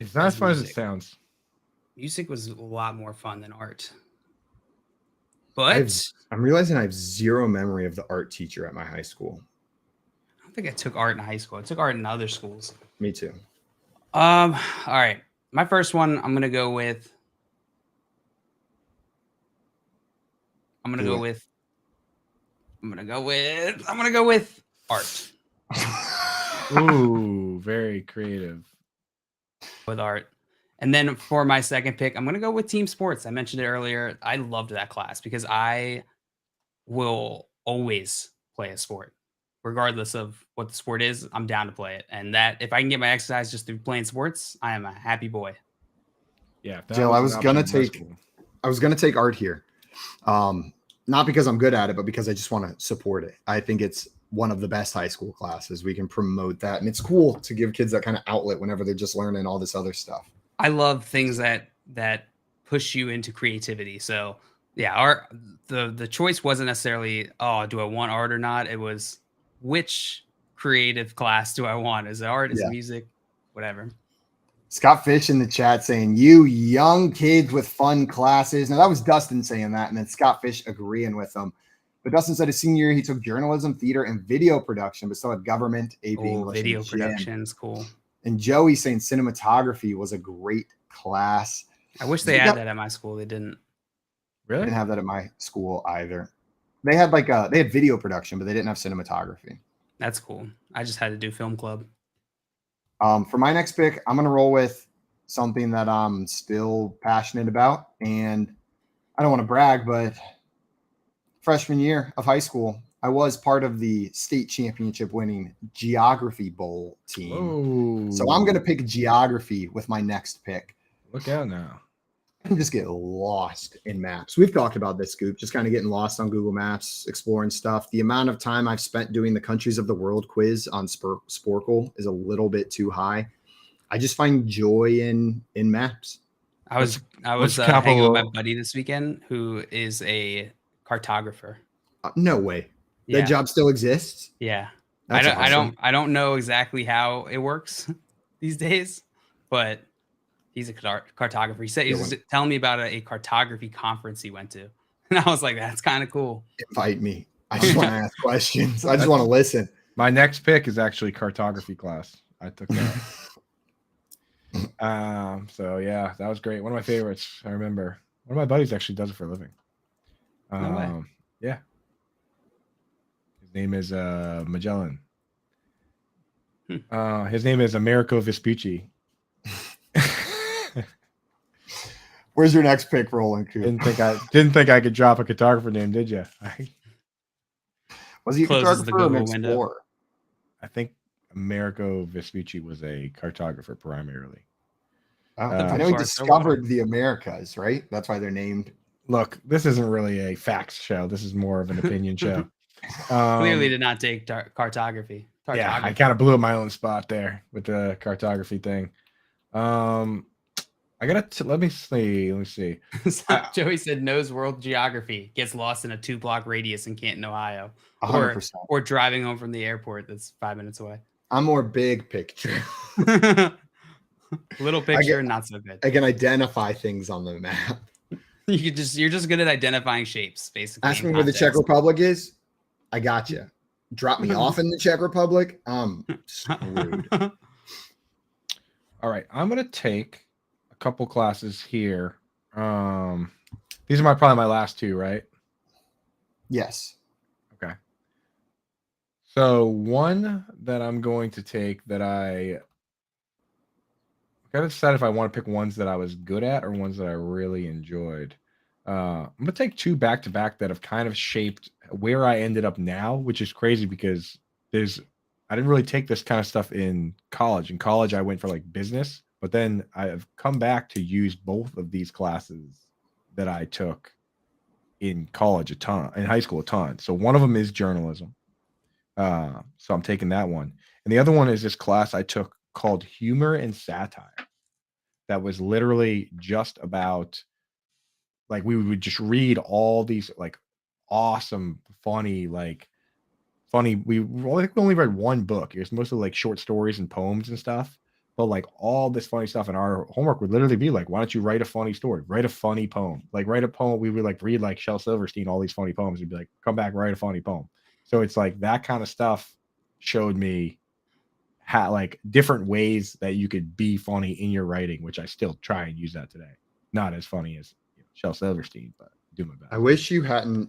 It's not as fun as it sounds. Music was a lot more fun than art. But I'm realizing I have zero memory of the art teacher at my high school. I don't think I took art in high school. I took art in other schools. Me too. All right. My first one, I'm gonna go with art. Ooh, very creative. With art. And then for my second pick, I'm going to go with team sports. I mentioned it earlier. I loved that class because I will always play a sport. Regardless of what the sport is, I'm down to play it. And that if I can get my exercise just through playing sports, I am a happy boy. Yeah. Jill, I was going to take art here. Not because I'm good at it, but because I just want to support it. I think it's one of the best high school classes. We can promote that. And it's cool to give kids that kind of outlet whenever they're just learning all this other stuff. I love things that push you into creativity. So yeah, the choice wasn't necessarily, oh, do I want art or not? It was which creative class do I want? Is it art? Is it music? Whatever. Scott Fish in the chat saying, you young kids with fun classes. Now that was Dustin saying that, and then Scott Fish agreeing with him. But Dustin said his senior year, he took journalism, theater, and video production, but still had government, AP English. Video production's cool. And Joey saying cinematography was a great class. I wish they had that at my school. They didn't. Really? They didn't have that at my school either. They had they had video production, but they didn't have cinematography. That's cool. I just had to do film club. For my next pick, I'm going to roll with something that I'm still passionate about. And I don't want to brag, but freshman year of high school, I was part of the state championship winning Geography Bowl team. So I'm going to pick geography with my next pick. Look out now. I can just get lost in maps. We've talked about this, Coop, just kind of getting lost on Google Maps, exploring stuff. The amount of time I've spent doing the countries of the world quiz on Sporkle is a little bit too high. I just find joy in maps. I was hanging with my buddy this weekend who is a cartographer. No way. That job still exists? Yeah. That's awesome. I don't know exactly how it works these days, but he's a cartographer. He said he was telling me about a cartography conference he went to. And I was like, that's kind of cool. Invite me. I just want to ask questions. I just want to listen. My next pick is actually cartography class. I took that. So yeah, that was great. One of my favorites. I remember one of my buddies actually does it for a living. No way. Yeah. His name is Magellan. His name is Americo Vespucci. Where's your next pick rolling, Coop? Didn't think I could drop a cartographer name, did you? Was he a cartographer or an explorer? I think Americo Vespucci was a cartographer primarily. I know he discovered the Americas, right? That's why they're named. Look, this isn't really a facts show. This is more of an opinion show. Clearly did not take cartography. Yeah, I kind of blew up my own spot there with the cartography thing. I gotta let me see. Joey said knows world geography, gets lost in a 2-block radius in Canton, Ohio, 100%. or driving home from the airport that's 5 minutes away. I'm more big picture. Little picture, not so good. I can identify things on the map. You're just good at identifying shapes, basically. Ask me where the Czech Republic is. I got you. Drop me off in the Czech Republic. I'm screwed. All right, I'm gonna take a couple classes here. These are probably my last two, right? Yes. Okay. So one that I'm going to take that I gotta decide if I want to pick ones that I was good at or ones that I really enjoyed. I'm gonna take two back to back that have kind of shaped where I ended up now, which is crazy because I didn't really take this kind of stuff in college. In college, I went for like business, but then I've come back to use both of these classes that I took in college a ton, in high school a ton. So one of them is journalism. So I'm taking that one. And the other one is this class I took called Humor and Satire. That was literally just about, like, we would just read all these like awesome, funny, we only read one book. It was mostly like short stories and poems and stuff, but like all this funny stuff. And our homework would literally be like, why don't you write a funny story, write a funny poem, like write a poem. We would like read like Shel Silverstein, all these funny poems. We'd be like, come back, write a funny poem. So it's like that kind of stuff showed me how, like, different ways that you could be funny in your writing, which I still try and use that today. Not as funny as Shel Silverstein, but do my best. I wish you hadn't,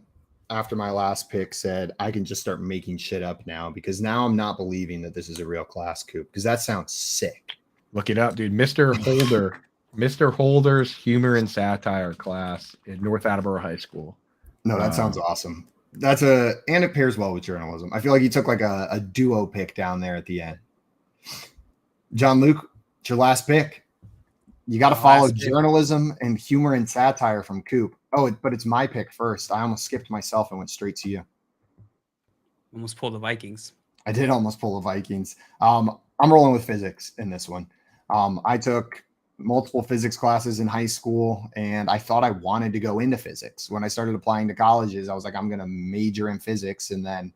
after my last pick, said I can just start making shit up now, because now I'm not believing that this is a real class, Coop, because that sounds sick. Look it up, dude. Mr. Holder, Mr. Holder's Humor and Satire class in North Attleboro High School. No, that sounds awesome. And it pairs well with journalism. I feel like you took like a duo pick down there at the end. John Luke, it's your last pick. You got to follow journalism and humor and satire from Coop. Oh, but it's my pick first. I almost skipped myself and went straight to you. Almost pulled the Vikings. I did almost pull the Vikings. I'm rolling with physics in this one. I took multiple physics classes in high school, and I thought I wanted to go into physics. When I started applying to colleges, I was like, I'm going to major in physics and then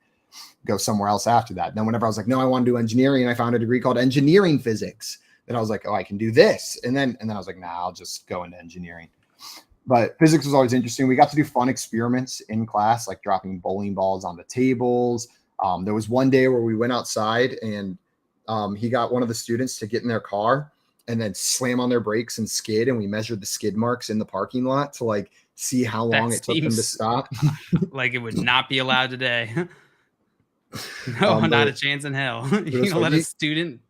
go somewhere else after that. And then whenever I was like, no, I want to do engineering, I found a degree called engineering physics. Then I was like, oh, I can do this. And then I was like, nah, I'll just go into engineering. But physics was always interesting. We got to do fun experiments in class, like dropping bowling balls on the tables. There was one day where we went outside and he got one of the students to get in their car and then slam on their brakes and skid. And we measured the skid marks in the parking lot to like see how long it took them to stop. Like it would not be allowed today. No, not a chance in hell. You're going to let a student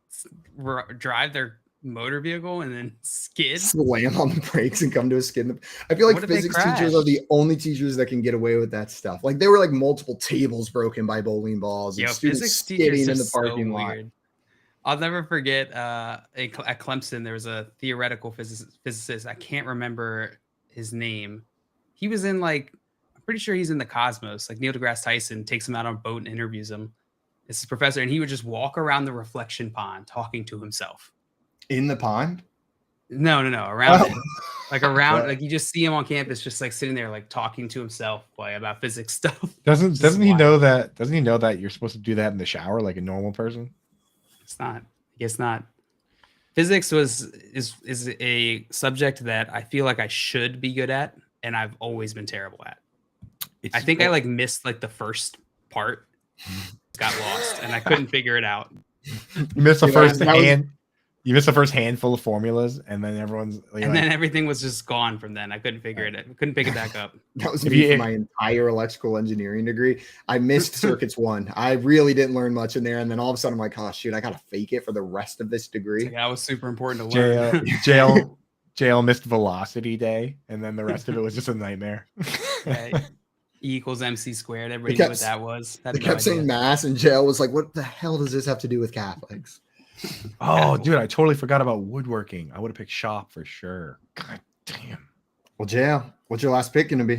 drive their motor vehicle and then skid? Slam on the brakes and come to a skid. I feel like What if they physics teachers are the only teachers that can get away with that stuff. Like there were like multiple tables broken by bowling balls and Yo, students physics skidding teachers in are the so parking lot. weird. I'll never forget at Clemson, there was a theoretical physicist. I can't remember his name. He was in I'm pretty sure he's in the Cosmos. Like Neil deGrasse Tyson takes him out on a boat and interviews him. It's his professor, and he would just walk around the reflection pond talking to himself. In the pond? No, around it. Like around, like you just see him on campus, just like sitting there, like talking to himself, about physics stuff. Doesn't he know that? Doesn't he know that you're supposed to do that in the shower like a normal person? It's not. I guess not. Physics is a subject that I feel like I should be good at, and I've always been terrible at. I think I missed the first part, got lost, and I couldn't figure it out. You missed the first hand. You missed the first handful of formulas, and then everyone's then everything was just gone from then. I couldn't figure it. I couldn't pick it back up. That was me for my entire electrical engineering degree. I missed circuits 1. I really didn't learn much in there, and then all of a sudden I'm like, oh shoot, I gotta fake it for the rest of this degree. That was super important to learn. JL missed velocity day, and then the rest of it was just a nightmare. Right. E equals MC squared. Everybody knew what that was. They kept saying mass, and JL was like, what the hell does this have to do with Catholics? Oh, dude, I totally forgot about woodworking. I would have picked shop for sure. God damn. Well, JL, what's your last pick going to be?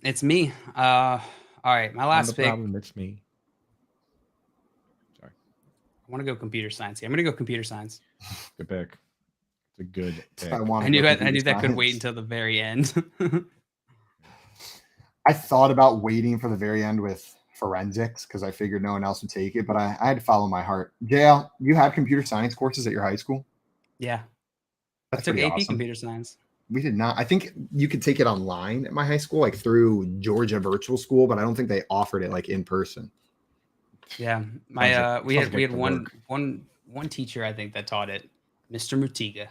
It's me. All right, my last pick. Problem, it's me. Sorry. I want to go computer science. I'm going to go computer science. Good pick. It's a good pick. I knew that could wait until the very end. I thought about waiting for the very end with forensics because I figured no one else would take it, but I had to follow my heart. JL, you had computer science courses at your high school? Yeah. That's I took AP awesome. computer science. We did not. I think you could take it online at my high school, through Georgia Virtual School, but I don't think they offered it in person. Yeah. We had one teacher, I think, that taught it, Mr. Mutiga.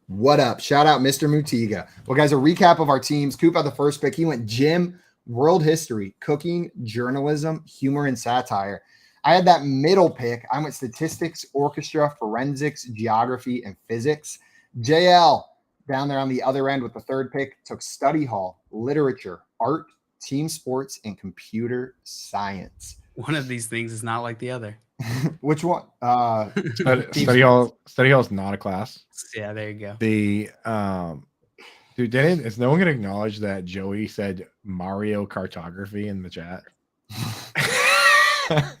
What up? Shout out Mr. Mutiga. Well, guys, a recap of our teams. Coop had the first pick. He went gym, world history, cooking, journalism, humor, and satire. I had that middle pick. I went statistics, orchestra, forensics, geography, and physics. JL down there on the other end with the third pick took study hall, literature, art, team sports, and computer science. One of these things is not like the other. Which one? Study hall is not a class. Yeah, there you go. Dude, is no one gonna acknowledge that Joey said Mario cartography in the chat?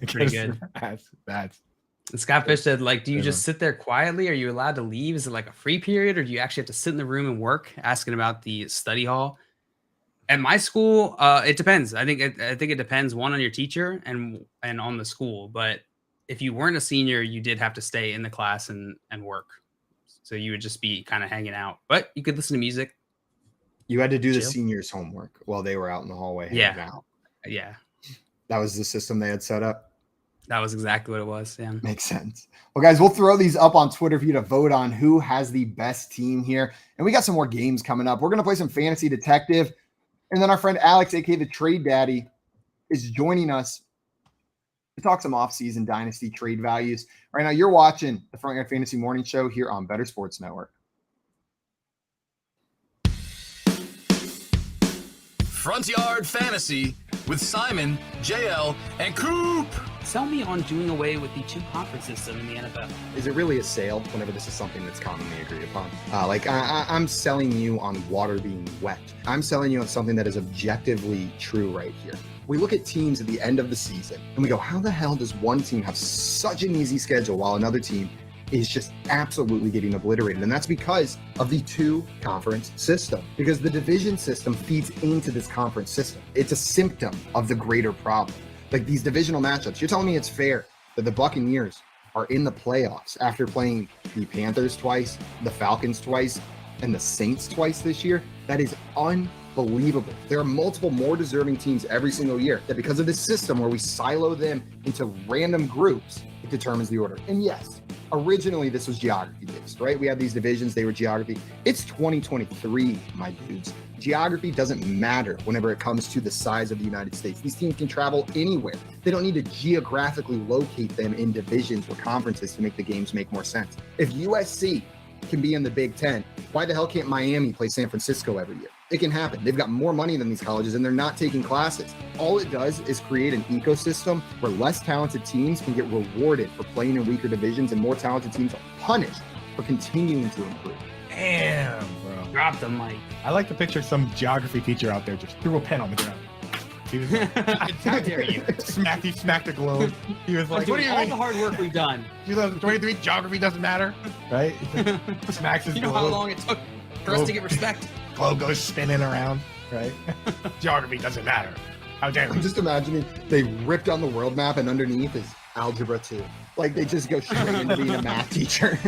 Pretty good. That's And Scott Fish said, do you just sit there quietly? Are you allowed to leave? Is it a free period, or do you actually have to sit in the room and work? Asking about the study hall. At my school, it depends. I think it depends, one, on your teacher and on the school. But if you weren't a senior, you did have to stay in the class and work. So you would just be kind of hanging out, but you could listen to music. You had to do the seniors' homework while they were out in the hallway hanging out. Yeah. That was the system they had set up. That was exactly what it was. Yeah. Makes sense. Well, guys, we'll throw these up on Twitter for you to vote on who has the best team here. And we got some more games coming up. We're going to play some Fantasy Detective. And then our friend Alex, aka the Trade Daddy, is joining us to talk some offseason dynasty trade values. Right now, you're watching the Front Yard Fantasy Morning Show here on Better Sports Network. Front Yard Fantasy with Simon, JL, and Coop. Sell me on doing away with the 2-conference system in the NFL. Is it really a sale whenever this is something that's commonly agreed upon? I'm selling you on water being wet. I'm selling you on something that is objectively true right here. We look at teams at the end of the season and we go, how the hell does one team have such an easy schedule while another team is just absolutely getting obliterated? And that's because of the 2-conference system, because the division system feeds into this conference system. It's a symptom of the greater problem. These divisional matchups, you're telling me it's fair that the Buccaneers are in the playoffs after playing the Panthers twice, the Falcons twice, and the Saints twice this year? That is unbelievable. There are multiple more deserving teams every single year that, because of this system where we silo them into random groups, it determines the order. And yes, originally this was geography based, right? We had these divisions, they were geography. It's 2023, my dudes. geography doesn't matter whenever it comes to the size of the United States. These teams can travel anywhere. They don't need to geographically locate them in divisions or conferences to make the games make more sense. If USC can be in the Big Ten, why the hell can't Miami play San Francisco every year? It can happen. They've got more money than these colleges and they're not taking classes. All it does is create an ecosystem where less talented teams can get rewarded for playing in weaker divisions and more talented teams are punished for continuing to improve. Damn, bro. Drop the mic. I like to picture some geography teacher out there just threw a pen on the ground. He was like, how dare you? He smacked the globe. He was like, what do you all mean? the hard work we've done. 2023 geography doesn't matter, right? Smacks his You know globe. how long it took for us to get respect? Globe goes spinning around, right? Geography doesn't matter. How dare I'm you? just imagining they ripped on the world map and underneath is algebra 2. Like they just go straight into being a math teacher.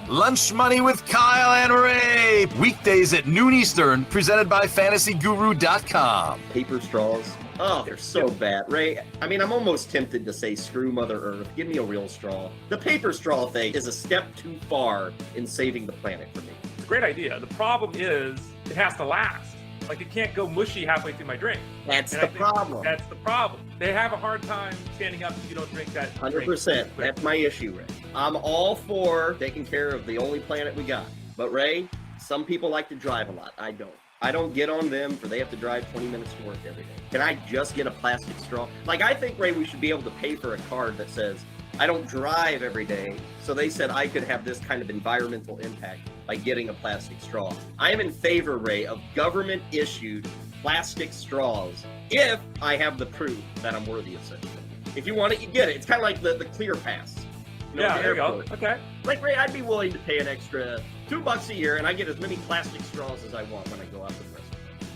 Lunch Money with Kyle and Ray. Weekdays at noon Eastern, presented by FantasyGuru.com. Paper straws. Oh, they're so bad. Ray, I mean, I'm almost tempted to say screw Mother Earth. Give me a real straw. The paper straw thing is a step too far in saving the planet for me. It's a great idea. The problem is it has to last. Like, it can't go mushy halfway through my drink. That's the problem. That's the problem. They have a hard time standing up if you don't drink that. 100%. That's my issue, Ray. I'm all for taking care of the only planet we got. But, Ray, some people like to drive a lot. I don't. I don't get on them for they have to drive 20 minutes to work every day. Can I just get a plastic straw? Like, I think, Ray, we should be able to pay for a card that says, I don't drive every day, so they said I could have this kind of environmental impact by getting a plastic straw. I am in favor, Ray, of government-issued plastic straws if I have the proof that I'm worthy of such a thing. If you want it, you get it. It's kind of like the clear pass. You know, Yeah, the there you go. airport. Okay. Like, Ray, I'd be willing to pay an extra $2 a year, and I get as many plastic straws as I want when I go out to the restaurant.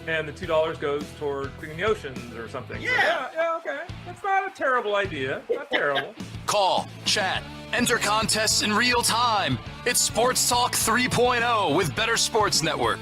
And the $2 goes toward cleaning the oceans or something. Yeah. Yeah, okay. That's not a terrible idea. Not terrible. Call, chat, enter contests in real time. It's Sports Talk 3.0 with Better Sports Network.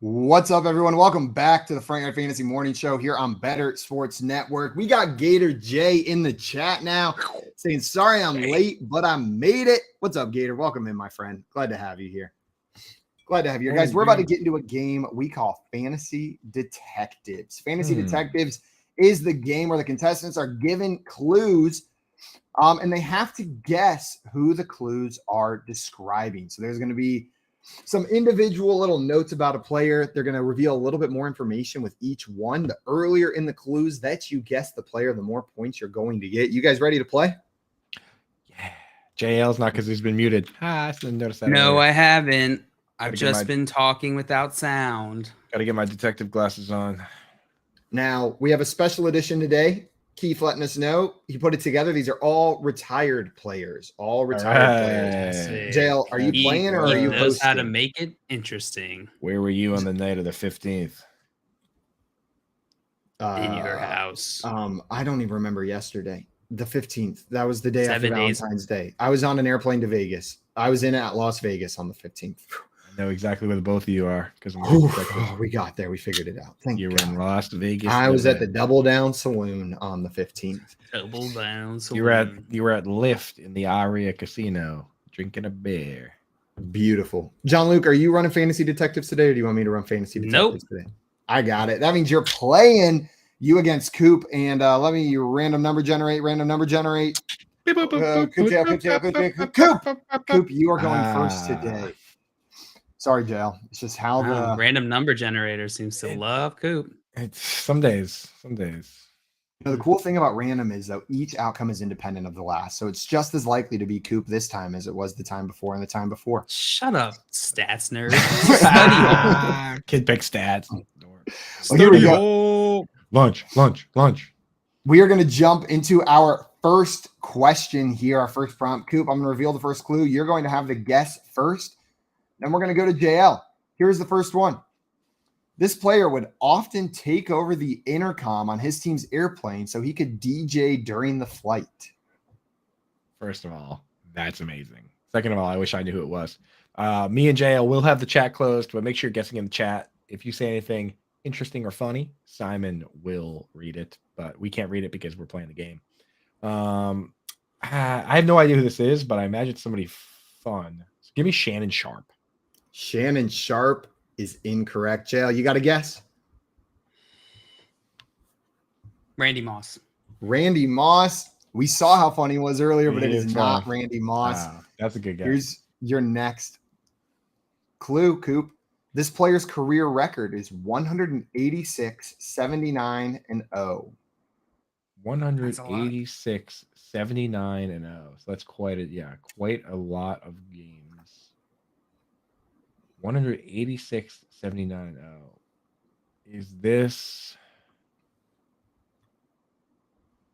What's up, everyone? Welcome back to the Front Yard Fantasy Morning Show here on Better Sports Network. We got Gator J in the chat now saying, sorry I'm late, but I made it. What's up, Gator? Welcome in, my friend. Glad to have you here. Glad to have you here. Guys, we're about to get into a game we call Fantasy Detectives. Fantasy Detectives is the game where the contestants are given clues, and they have to guess who the clues are describing. So there's going to be some individual little notes about a player. They're going to reveal a little bit more information with each one. The earlier in the clues that you guess the player, the more points you're going to get. You guys ready to play? Yeah. JL's not because he's been muted. I didn't notice that. No, earlier. I haven't. I've Gotta get just my- been talking without sound. Got to get my detective glasses on. Now, we have a special edition today. Keith letting us know. He put it together. These are all retired players. All retired players. JL, are you playing or are you knows how to hosting? make it interesting Where were you on the night of the 15th? in your house. I don't even remember yesterday. The 15th. That was the day 7 after days. Valentine's Day. I was on an airplane to Vegas. I was in at Las Vegas on the 15th. I know exactly where the both of you are because We got there. We figured it out. Thank you you. were in Las Vegas. I was at the Double Down Saloon on the 15th. Double down. You were at Lyft in the Aria Casino drinking a beer. Beautiful. John Luke, are you running Fantasy Detectives today, or do you want me to run Fantasy Detectives today? I got it. That means you're playing you against Coop, and let me random number generate. Coop, you are going first today. Sorry, Jail. It's just how the random number generator seems to love Coop. It's some days. The cool thing about random is, though, each outcome is independent of the last. So it's just as likely to be Coop this time as it was the time before and the time before. Shut up, stats nerd. Kid pick stats. Well, here we go. Lunch. We are going to jump into our first question here, our first prompt. Coop, I'm going to reveal the first clue. You're going to have the guess first. Then we're going to go to JL. Here's the first one. This player would often take over the intercom on his team's airplane so he could DJ during the flight. First of all, that's amazing. Second of all, I wish I knew who it was. Me and JL will have the chat closed, but make sure you're guessing in the chat. if you say anything interesting or funny, Simon will read it, but we can't read it because we're playing the game. I have no idea who this is, but I imagine it's somebody fun. So give me Shannon Sharp. Shannon Sharp is incorrect. JL, you got a guess? Randy Moss. Randy Moss. We saw how funny he was earlier, but it He is is not fun. Randy Moss. Wow, that's a good guess. Here's your next clue, Coop. This player's career record is 186, 79, and 0. 186, 79, and 0. So that's quite a lot of games. 186, 79, and 0. Is this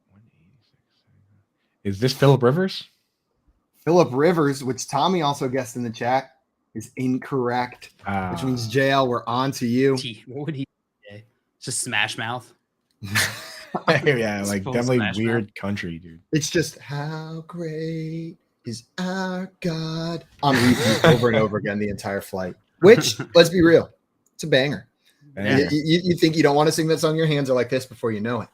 186? Is this Phillip Rivers? Phillip Rivers, which Tommy also guessed in the chat, is incorrect, which means JL, we're on to you. What would he say? Just Smash Mouth. Yeah, like definitely weird country, dude. It's just how great is our God on repeat over and over again the entire flight. Which, let's be real, it's a banger. You think you don't want to sing that song? Your hands are like this before you know it.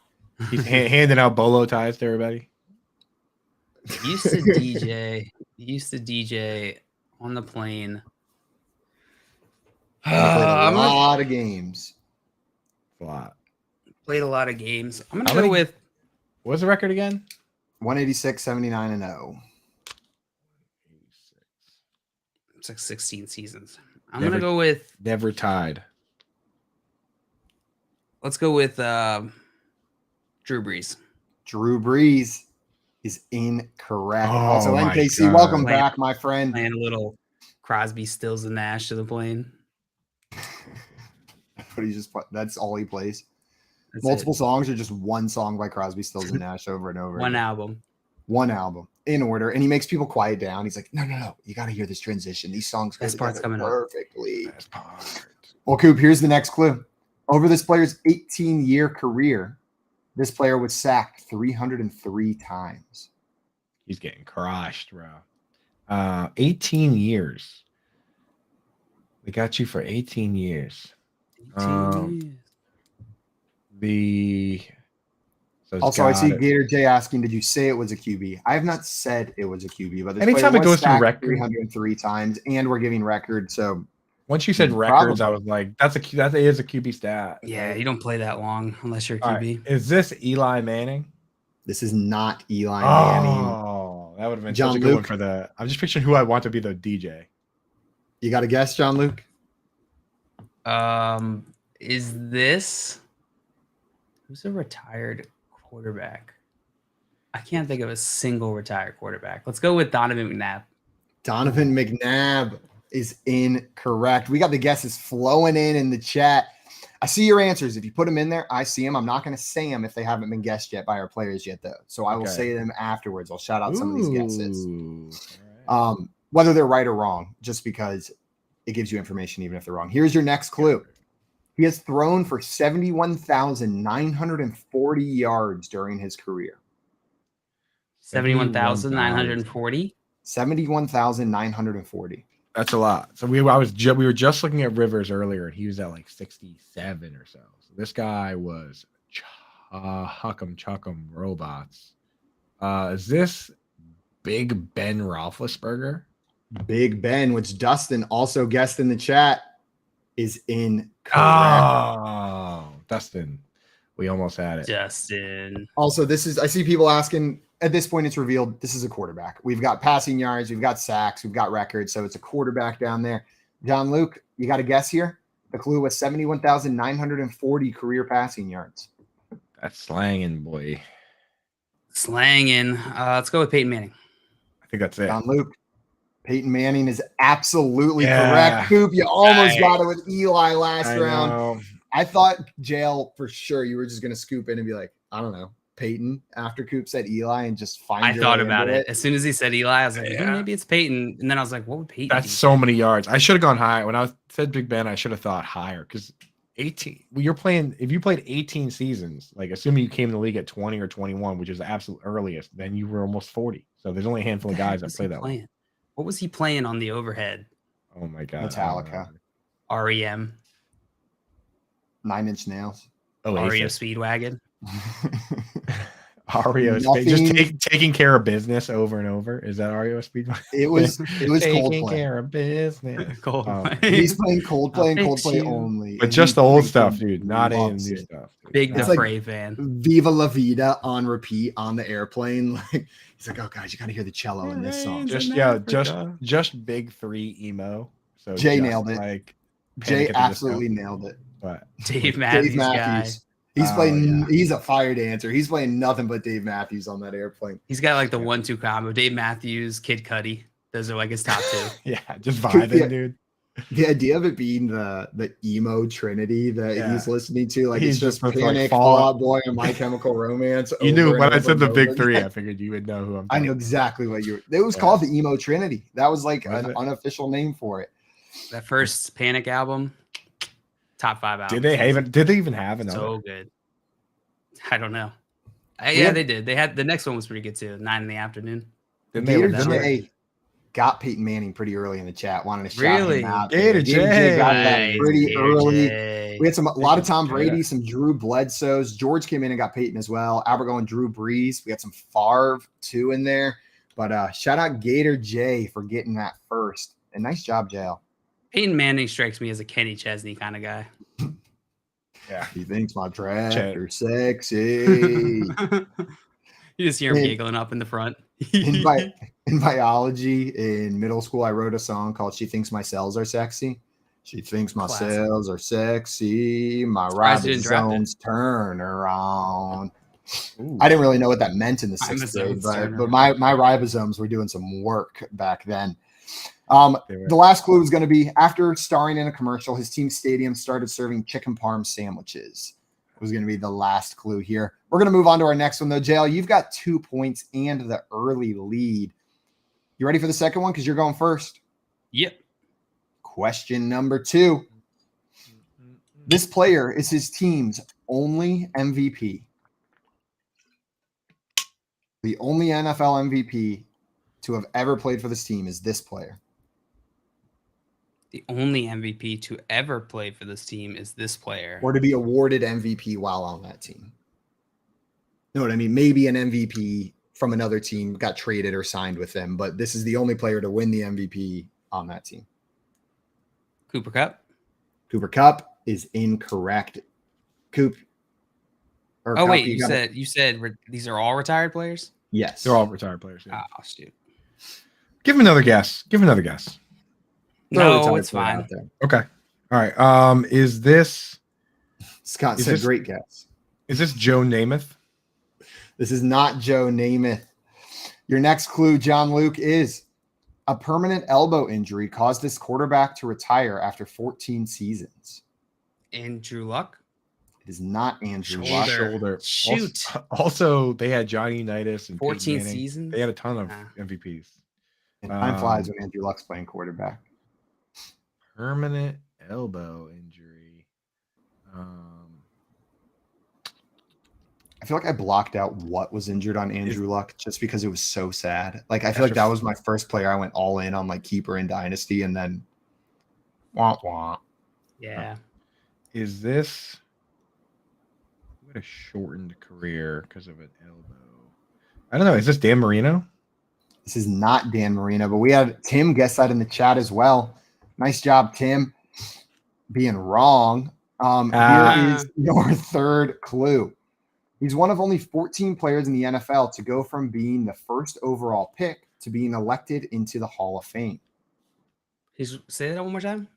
He's handing out bolo ties to everybody. Used to DJ on the plane. Played a lot of games. A lot. Played a lot of games. I'm gonna go with. What's the record again? 186, 79, and 0. It's like 16 seasons. I'm gonna go with. Never tied. Let's go with Drew Brees. Drew Brees is incorrect. Oh, Also, my NKC, God. welcome back, my friend. Playing a little Crosby, Stills, and Nash to the plane. But that's all he plays. That's Multiple songs or just one song by Crosby, Stills, and Nash over and over. One album. One album in order. And he makes people quiet down. He's like, no. You got to hear this transition. These songs go Best part's together coming up. perfectly. Well, Coop, here's the next clue. Over this player's 18-year career, this player was sacked 303 times. He's getting crushed, bro. 18 years. We got you for 18 years. 18 years. Also, I see Gator J asking, did you say it was a QB? I have not said it was a QB, but this anytime player it was goes through sacked record 303 times, and we're giving record. So once you said records, I was like, that is a QB stat. Yeah, you don't play that long unless you're a All QB. right. Is this Eli Manning? This is not Eli Manning. Oh, that would have been John such a good Luke. one for the. I'm just picturing who I want to be the DJ. You got a guess, John Luke? Is this who's a retired quarterback? I can't think of a single retired quarterback. Let's go with Donovan McNabb. Donovan McNabb is incorrect. We got the guesses flowing in the chat. I see your answers. If you put them in there, I see them. I'm not going to say them if they haven't been guessed yet by our players yet, though. So I will say them afterwards. I'll shout out some of these guesses. Right. Whether they're right or wrong, just because it gives you information even if they're wrong. Here's your next clue. He has thrown for 71,940 yards during his career. 71,940. 71,940. That's a lot. So we were just looking at Rivers earlier, and he was at like 67 or so. So this guy was chuckum robots. Is this Big Ben Roethlisberger? Big Ben, which Dustin also guessed in the chat, is incorrect. Oh, Dustin, we almost had it. Justin. Also, I see people asking, at this point it's revealed this is a quarterback. We've got passing yards, we've got sacks, we've got records, so it's a quarterback down there. John Luke, you got a guess here? The clue was 71,940 career passing yards. That's slanging, boy. Slanging. Let's go with Peyton Manning. I think that's it. John Luke, Peyton Manning is absolutely correct. Coop, you almost got it with Eli last round. I thought, JL, for sure you were just going to scoop in and be like, I don't know, Peyton, after Coop said Eli, and just find I your thought way about into it. As soon as he said Eli, I was like, maybe it's Peyton. And then I was like, what would Peyton That's do? so many yards. I should have gone high. When I said Big Ben, I should have thought higher because 18. If you played 18 seasons, like assuming you came in the league at 20 or 21, which is the absolute earliest, then you were almost 40. So there's only a handful of guys that play that way. What was he playing on the overhead? Oh my God. Metallica. REM. Nine Inch Nails. REO Speedwagon. REO Speed, just taking care of business over and over. Is that REO Speedwagon? It was taking Coldplay. care of business. He's playing Coldplay and Coldplay only. But just the old stuff, dude. Not any new stuff. Dude. Big It's Defray fan. Viva La Vida on repeat on the airplane. Like he's like, oh guys, you gotta hear the cello in this song. Just big three emo. So Jay nailed it. Like Jay absolutely nailed it. But Dave Matthews guy. He's playing. He's a fire dancer. He's playing nothing but Dave Matthews on that airplane. He's got like the 1-2 combo. Dave Matthews, Kid Cudi. Those are like his top two. Yeah, just vibing, dude. The idea of it being the emo trinity that he's listening to, like He's it's just just Panic, like Fall Out Boy, and My Chemical Romance. You knew over when and I over said the and big over three, again. I figured you would know who I'm I talking know exactly what you were. It was called the emo trinity. That was like an unofficial name for it. That first Panic album, top 5 albums. Did they even have another? So good. I don't know. Yeah, they did. They had the next one was pretty good too. 9 in the afternoon. Gator J got Peyton Manning pretty early in the chat. Wanted to shout him out. Gator J got that pretty early. J. We had a lot of Tom Brady, some Drew Bledsoes. George came in and got Peyton as well. Albert going Drew Brees. We had some Favre too in there. But shout out Gator J for getting that first. And nice job, JL. Peyton Manning strikes me as a Kenny Chesney kind of guy. Yeah, he thinks my tractor sexy. You just hear him giggling up in the front. in biology in middle school, I wrote a song called "She Thinks My Cells Are Sexy." She thinks my cells are sexy. My ribosomes turn around. Ooh. I didn't really know what that meant in the 6th grade, but my ribosomes were doing some work back then. The last clue was going to be after starring in a commercial, his team stadium started serving chicken parm sandwiches. It was going to be the last clue here. We're going to move on to our next one, though. JL, you've got 2 points and the early lead. You ready for the second one? Because you're going first. Yep. Question number 2. This player is his team's only MVP. The only NFL MVP to have ever played for this team is this player. The only MVP to ever play for this team is this player. Or to be awarded MVP while on that team. You know what I mean? Maybe an MVP from another team got traded or signed with them, but this is the only player to win the MVP on that team. Cooper Kupp? Cooper Kupp is incorrect. Coop. Oh, Kupp, wait, you said these are all retired players? Yes. They're all retired players. Yeah. Oh, shoot. Give him another guess. No, it's fine. Okay. All right. Is this Scott said great guess. Is this Joe Namath? This is not Joe Namath. Your next clue, John Luke, is a permanent elbow injury caused this quarterback to retire after 14 seasons. Andrew Luck? It is not Andrew Luck. Shoulder. Shoot. Also, they had Johnny Unitas and 14 seasons. They had a ton of MVPs. And time flies when Andrew Luck's playing quarterback. Permanent elbow injury. I feel like I blocked out what was injured on Andrew Luck just because it was so sad. Like I feel like that was my first player I went all in on, like keeper in Dynasty, and then wah. Yeah. Is this what a shortened career because of an elbow? I don't know. Is this Dan Marino? This is not Dan Marino, but we had Tim guess that in the chat as well. Nice job, Tim, being wrong. Here is your third clue. He's one of only 14 players in the NFL to go from being the first overall pick to being elected into the Hall of Fame. Say that one more time.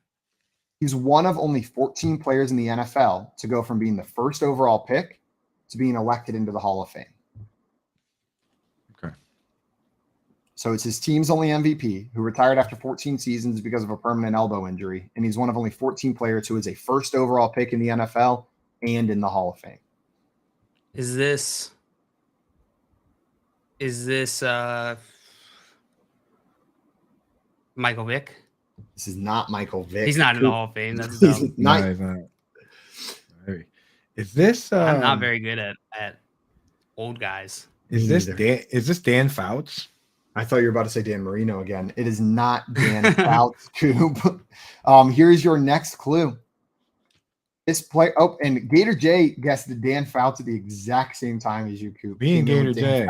He's one of only 14 players in the NFL to go from being the first overall pick to being elected into the Hall of Fame. Okay. So it's his team's only MVP who retired after 14 seasons because of a permanent elbow injury. And he's one of only 14 players who is a first overall pick in the NFL and in the Hall of Fame. Is this Michael Vick? This is not Michael Vick. He's not in the Hall of Fame. That's dumb. He's not. Is this? I'm not very good at old guys. Is this Dan Fouts? I thought you were about to say Dan Marino again. It is not Dan Fouts, Coop. Here's your next clue. This player. Oh, and Gator J guessed the Dan Fouts at the exact same time as you, Coop. Me and Gator J.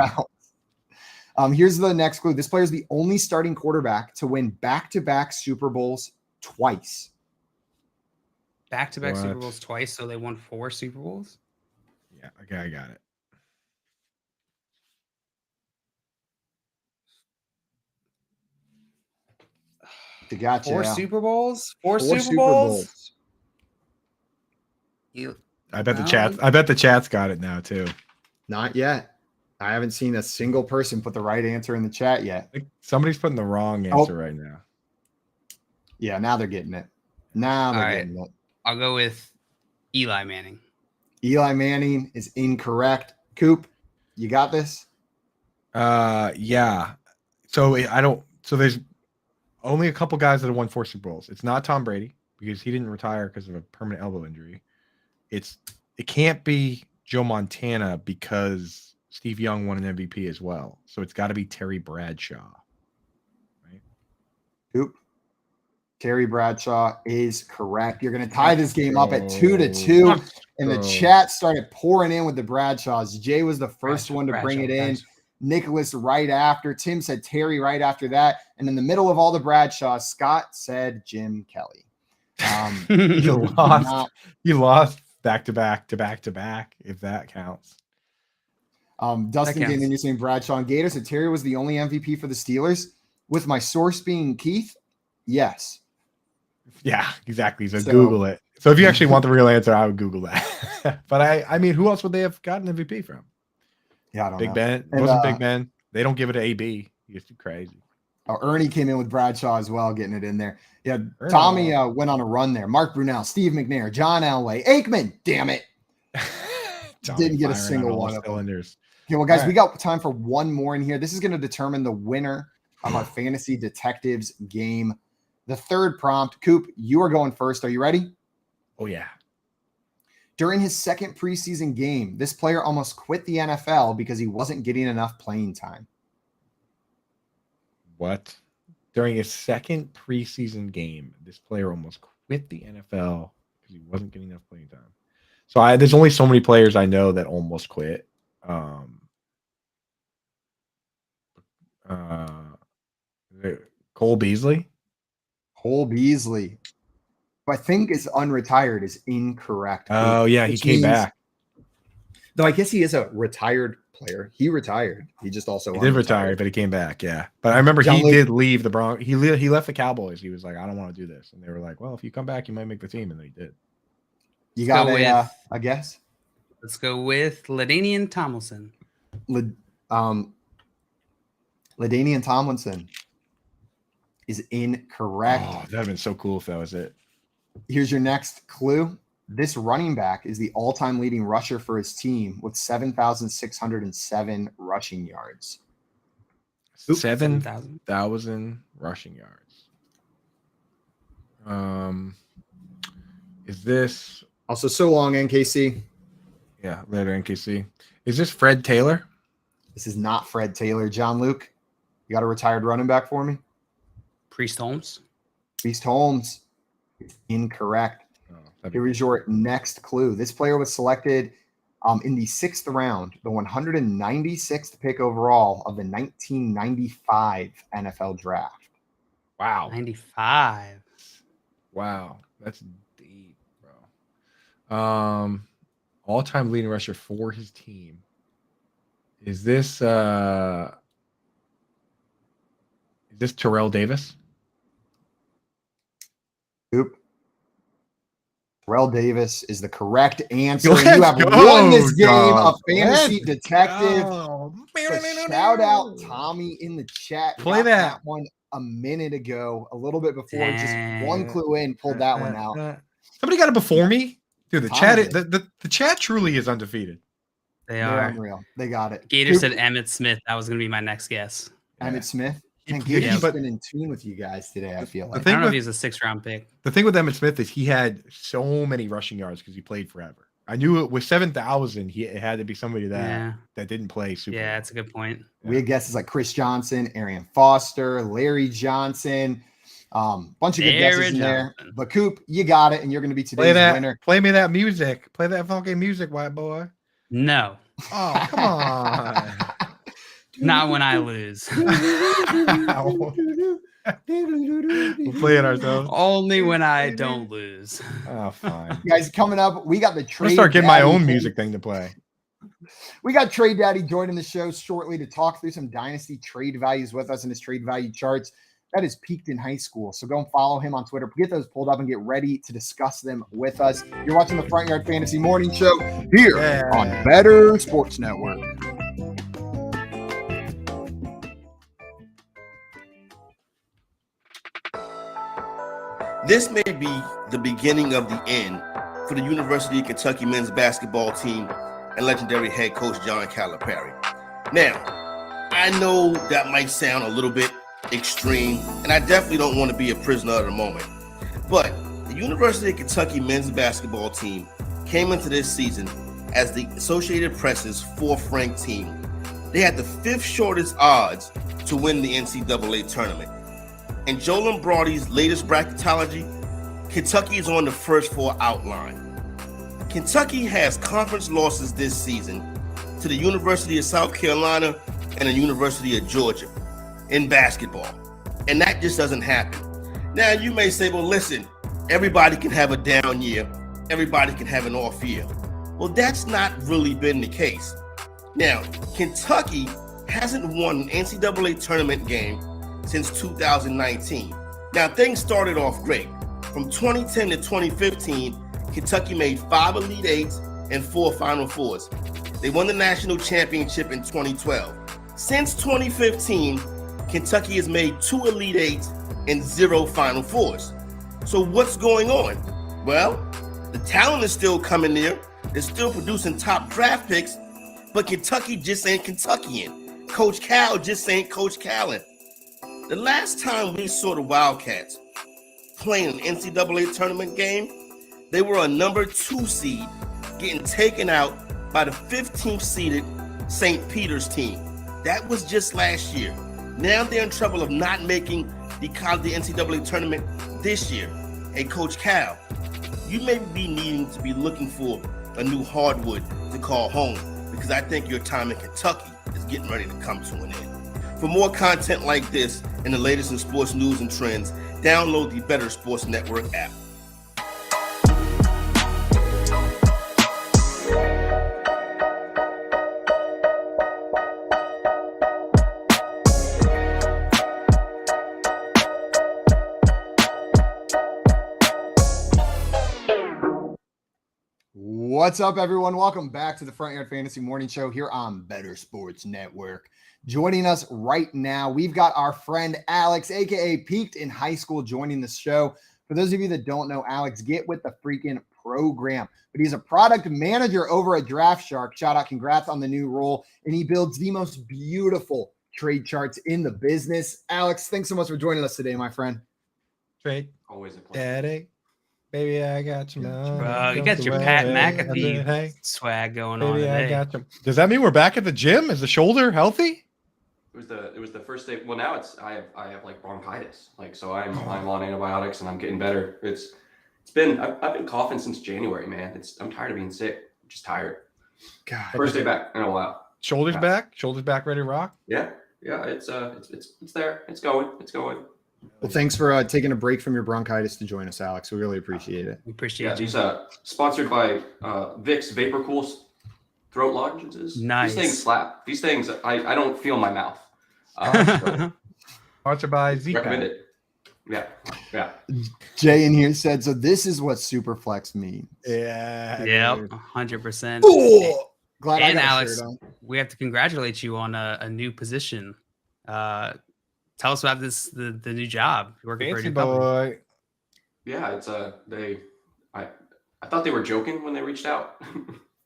Here's the next clue. This player is the only starting quarterback to win back-to-back Super Bowls twice. Back-to-back Super Bowls twice, so they won 4 Super Bowls? Yeah, okay, I got it. Gotcha. 4 Super Bowls? 4 Super Bowls? I bet the chat's got it now too. Not yet. I haven't seen a single person put the right answer in the chat yet. Somebody's putting the wrong answer right now. Yeah, now they're getting it. Now they're getting it. I'll go with Eli Manning. Eli Manning is incorrect. Coop, you got this? Yeah. So there's only a couple guys that have won 4 Super Bowls. It's not Tom Brady because he didn't retire because of a permanent elbow injury. It can't be Joe Montana because Steve Young won an MVP as well. So it's got to be Terry Bradshaw. Right? Coop. Terry Bradshaw is correct. You're going to tie this game up at 2-2. And the chat started pouring in with the Bradshaws. Jay was the first one to bring it in. Nicholas right after. Tim said Terry right after that. And in the middle of all the Bradshaws, Scott said Jim Kelly. You lost back-to-back, if that counts. Dustin came in saying Bradshaw and Gator said Terry was the only MVP for the Steelers. With my source being Keith, yes. Yeah, exactly. So Google it. So if you actually want the real answer, I would Google that. But I mean, who else would they have gotten MVP from? Yeah, I don't know. Big Ben. It wasn't Big Ben. They don't give it to AB. He's too crazy. Oh, Ernie came in with Bradshaw as well, getting it in there. Yeah, Tommy went on a run there. Mark Brunell, Steve McNair, John Elway, Aikman. Damn it. Didn't get a single one of cylinders. Okay, well, guys, we got time for one more in here. This is going to determine the winner of our Fantasy Detectives game. The third prompt. Coop, you are going first. Are you ready? Oh, yeah. During his second preseason game, this player almost quit the NFL because he wasn't getting enough playing time. What? During his second preseason game, this player almost quit the NFL because he wasn't getting enough playing time. So there's only so many players I know that almost quit. Cole Beasley. Cole Beasley, who I think is unretired, is incorrect. Oh, yeah, he came back. Though I guess he is a retired player. He retired. He just also did retire, but he came back. Yeah, but I remember he did leave the Broncos. He left the Cowboys. He was like, I don't want to do this, and they were like, well, if you come back, you might make the team, and then he did. You got a guess? Let's go with LaDainian Tomlinson. LaDainian Tomlinson is incorrect. Oh, that'd have been so cool if that was it. Here's your next clue. This running back is the all-time leading rusher for his team with 7,607 rushing yards. 7,000 rushing yards. Is this also so long, NKC? Yeah, later NKC. Is this Fred Taylor? This is not Fred Taylor. John Luke, you got a retired running back for me? Priest Holmes. Priest Holmes is incorrect. Here is your next clue. This player was selected in the 6th round, the 196th pick overall of the 1995 NFL draft. Wow. 95. Wow. That's deep, bro. All-time leading rusher for his team. Is this Terrell Davis? Oop. Terrell Davis is the correct answer. You have won this game of Fantasy Detective. Shout out Tommy in the chat. Play that one a minute ago, a little bit before. Just one clue in, pulled that one out. Somebody got it before me? Dude, the chat the chat truly is undefeated. They're unreal. They got it. Gator said Emmitt Smith. That was going to be my next guess. Emmitt Smith? Gator's been in tune with you guys today, I feel like. I don't know if he's a 6th-round pick. The thing with Emmitt Smith is he had so many rushing yards because he played forever. I knew it with 7,000, it had to be somebody that didn't play super. Yeah, that's a good point. We had guesses like Chris Johnson, Arian Foster, Larry Johnson. Bunch of good Jared guesses in there. Johnson. But Coop, you got it, and you're going to be today's winner. Play me that music. Play that funky music, white boy. No, Oh, come on. not when I lose. We'll play it ourselves. Only when I don't lose. Oh, fine. Guys, coming up, we got the I'm trade. gonna start getting my Daddy own thing. music thing to play. We got Trade Daddy joining the show shortly to talk through some dynasty trade values with us in his trade value charts. That is peaked in high school. So go and follow him on Twitter. Get those pulled up and get ready to discuss them with us. You're watching the Front Yard Fantasy Morning Show here on Better Sports Network. This may be the beginning of the end for the University of Kentucky men's basketball team and legendary head coach John Calipari. Now, I know that might sound a little bit extreme, and I definitely don't want to be a prisoner of the moment, but the University of Kentucky men's basketball team came into this season as the Associated Press's fourth-ranked team. They had the fifth shortest odds to win the NCAA tournament. In Joe Lombardi's latest bracketology, Kentucky is on the first four outline. Kentucky has conference losses this season to the University of South Carolina and the University of Georgia in basketball. And that just doesn't happen. Now, you may say, well, listen, everybody can have a down year. Everybody can have an off year. Well, that's not really been the case. Now, Kentucky hasn't won an NCAA tournament game since 2019. Now, things started off great. From 2010 to 2015, Kentucky made 5 Elite Eights and 4 Final Fours. They won the national championship in 2012. Since 2015, Kentucky has made 2 Elite Eights and 0 Final Fours. So what's going on? Well, the talent is still coming there. They're still producing top draft picks, but Kentucky just ain't Kentuckian. Coach Cal just ain't Coach Calin. The last time we saw the Wildcats playing an NCAA tournament game, they were a number 2 seed getting taken out by the 15th seeded St. Peter's team. That was just last year. Now they're in trouble of not making the NCAA tournament this year. Hey, Coach Cal, you may be needing to be looking for a new hardwood to call home, because I think your time in Kentucky is getting ready to come to an end. For more content like this and the latest in sports news and trends, download the Better Sports Network app. What's up, everyone? Welcome back to the Front Yard Fantasy Morning Show here on Better Sports Network. Joining us right now, we've got our friend Alex, aka Peaked in High School, joining the show. For those of you that don't know Alex, get with the freaking program. But he's a product manager over at Draft Shark. Shout out, congrats on the new role. And he builds the most beautiful trade charts in the business. Alex, thanks so much for joining us today, my friend. Trade. Always a pleasure. Daddy. Baby, I got you. Bro, you got your Pat McAfee swag going on today. I got you. Does that mean we're back at the gym? Is the shoulder healthy? It was the first day. Well, now I have like bronchitis. Like, so I'm on antibiotics and I'm getting better. I've been coughing since January, man. I'm tired of being sick. I'm just tired. God. First day back in a while. Shoulders back? Shoulders back, ready to rock? Yeah. It's there. It's going. Well, thanks for taking a break from your bronchitis to join us, Alex. We really appreciate it. We appreciate you. These sponsored by Vicks VaporCool throat lozenges. Nice. These things slap. These things, I don't feel my mouth. Sponsored by Zeke. Recommend it. Yeah. Jay in here said, so this is what Superflex means. Yeah. Yep, 100%. Oh, glad I and got a Alex, shirt on. we have to congratulate you on a new position. Tell us about the new job. You're working for a Fancy new company. boy. Yeah, it's I thought they were joking when they reached out.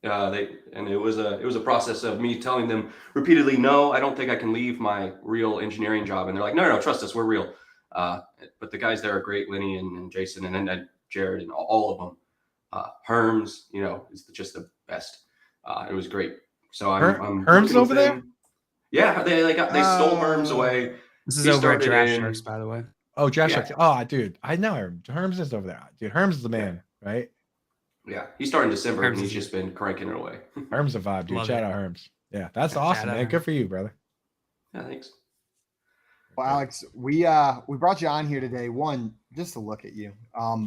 It was a process of me telling them repeatedly, no, I don't think I can leave my real engineering job. And they're like, no, trust us, we're real. But the guys there are great, Lenny and Jason and then Jared and all of them. Herms, is just the best. It was great. So I'm Herms over there? Yeah, they stole Herms away. This is over at Draft Sharks, by the way. Oh, Josh. Yeah. Oh, dude, I know him. Herms is over there. Dude, Herms is the man, right? Yeah, he started in December, Herms and he's is- just been cranking it away. Herms a vibe, dude. Love Shout it. out Herms. Yeah, that's Shout awesome, out man. Herms. Good for you, brother. Yeah, thanks. Well, Alex, we brought you on here today. One, just to look at you,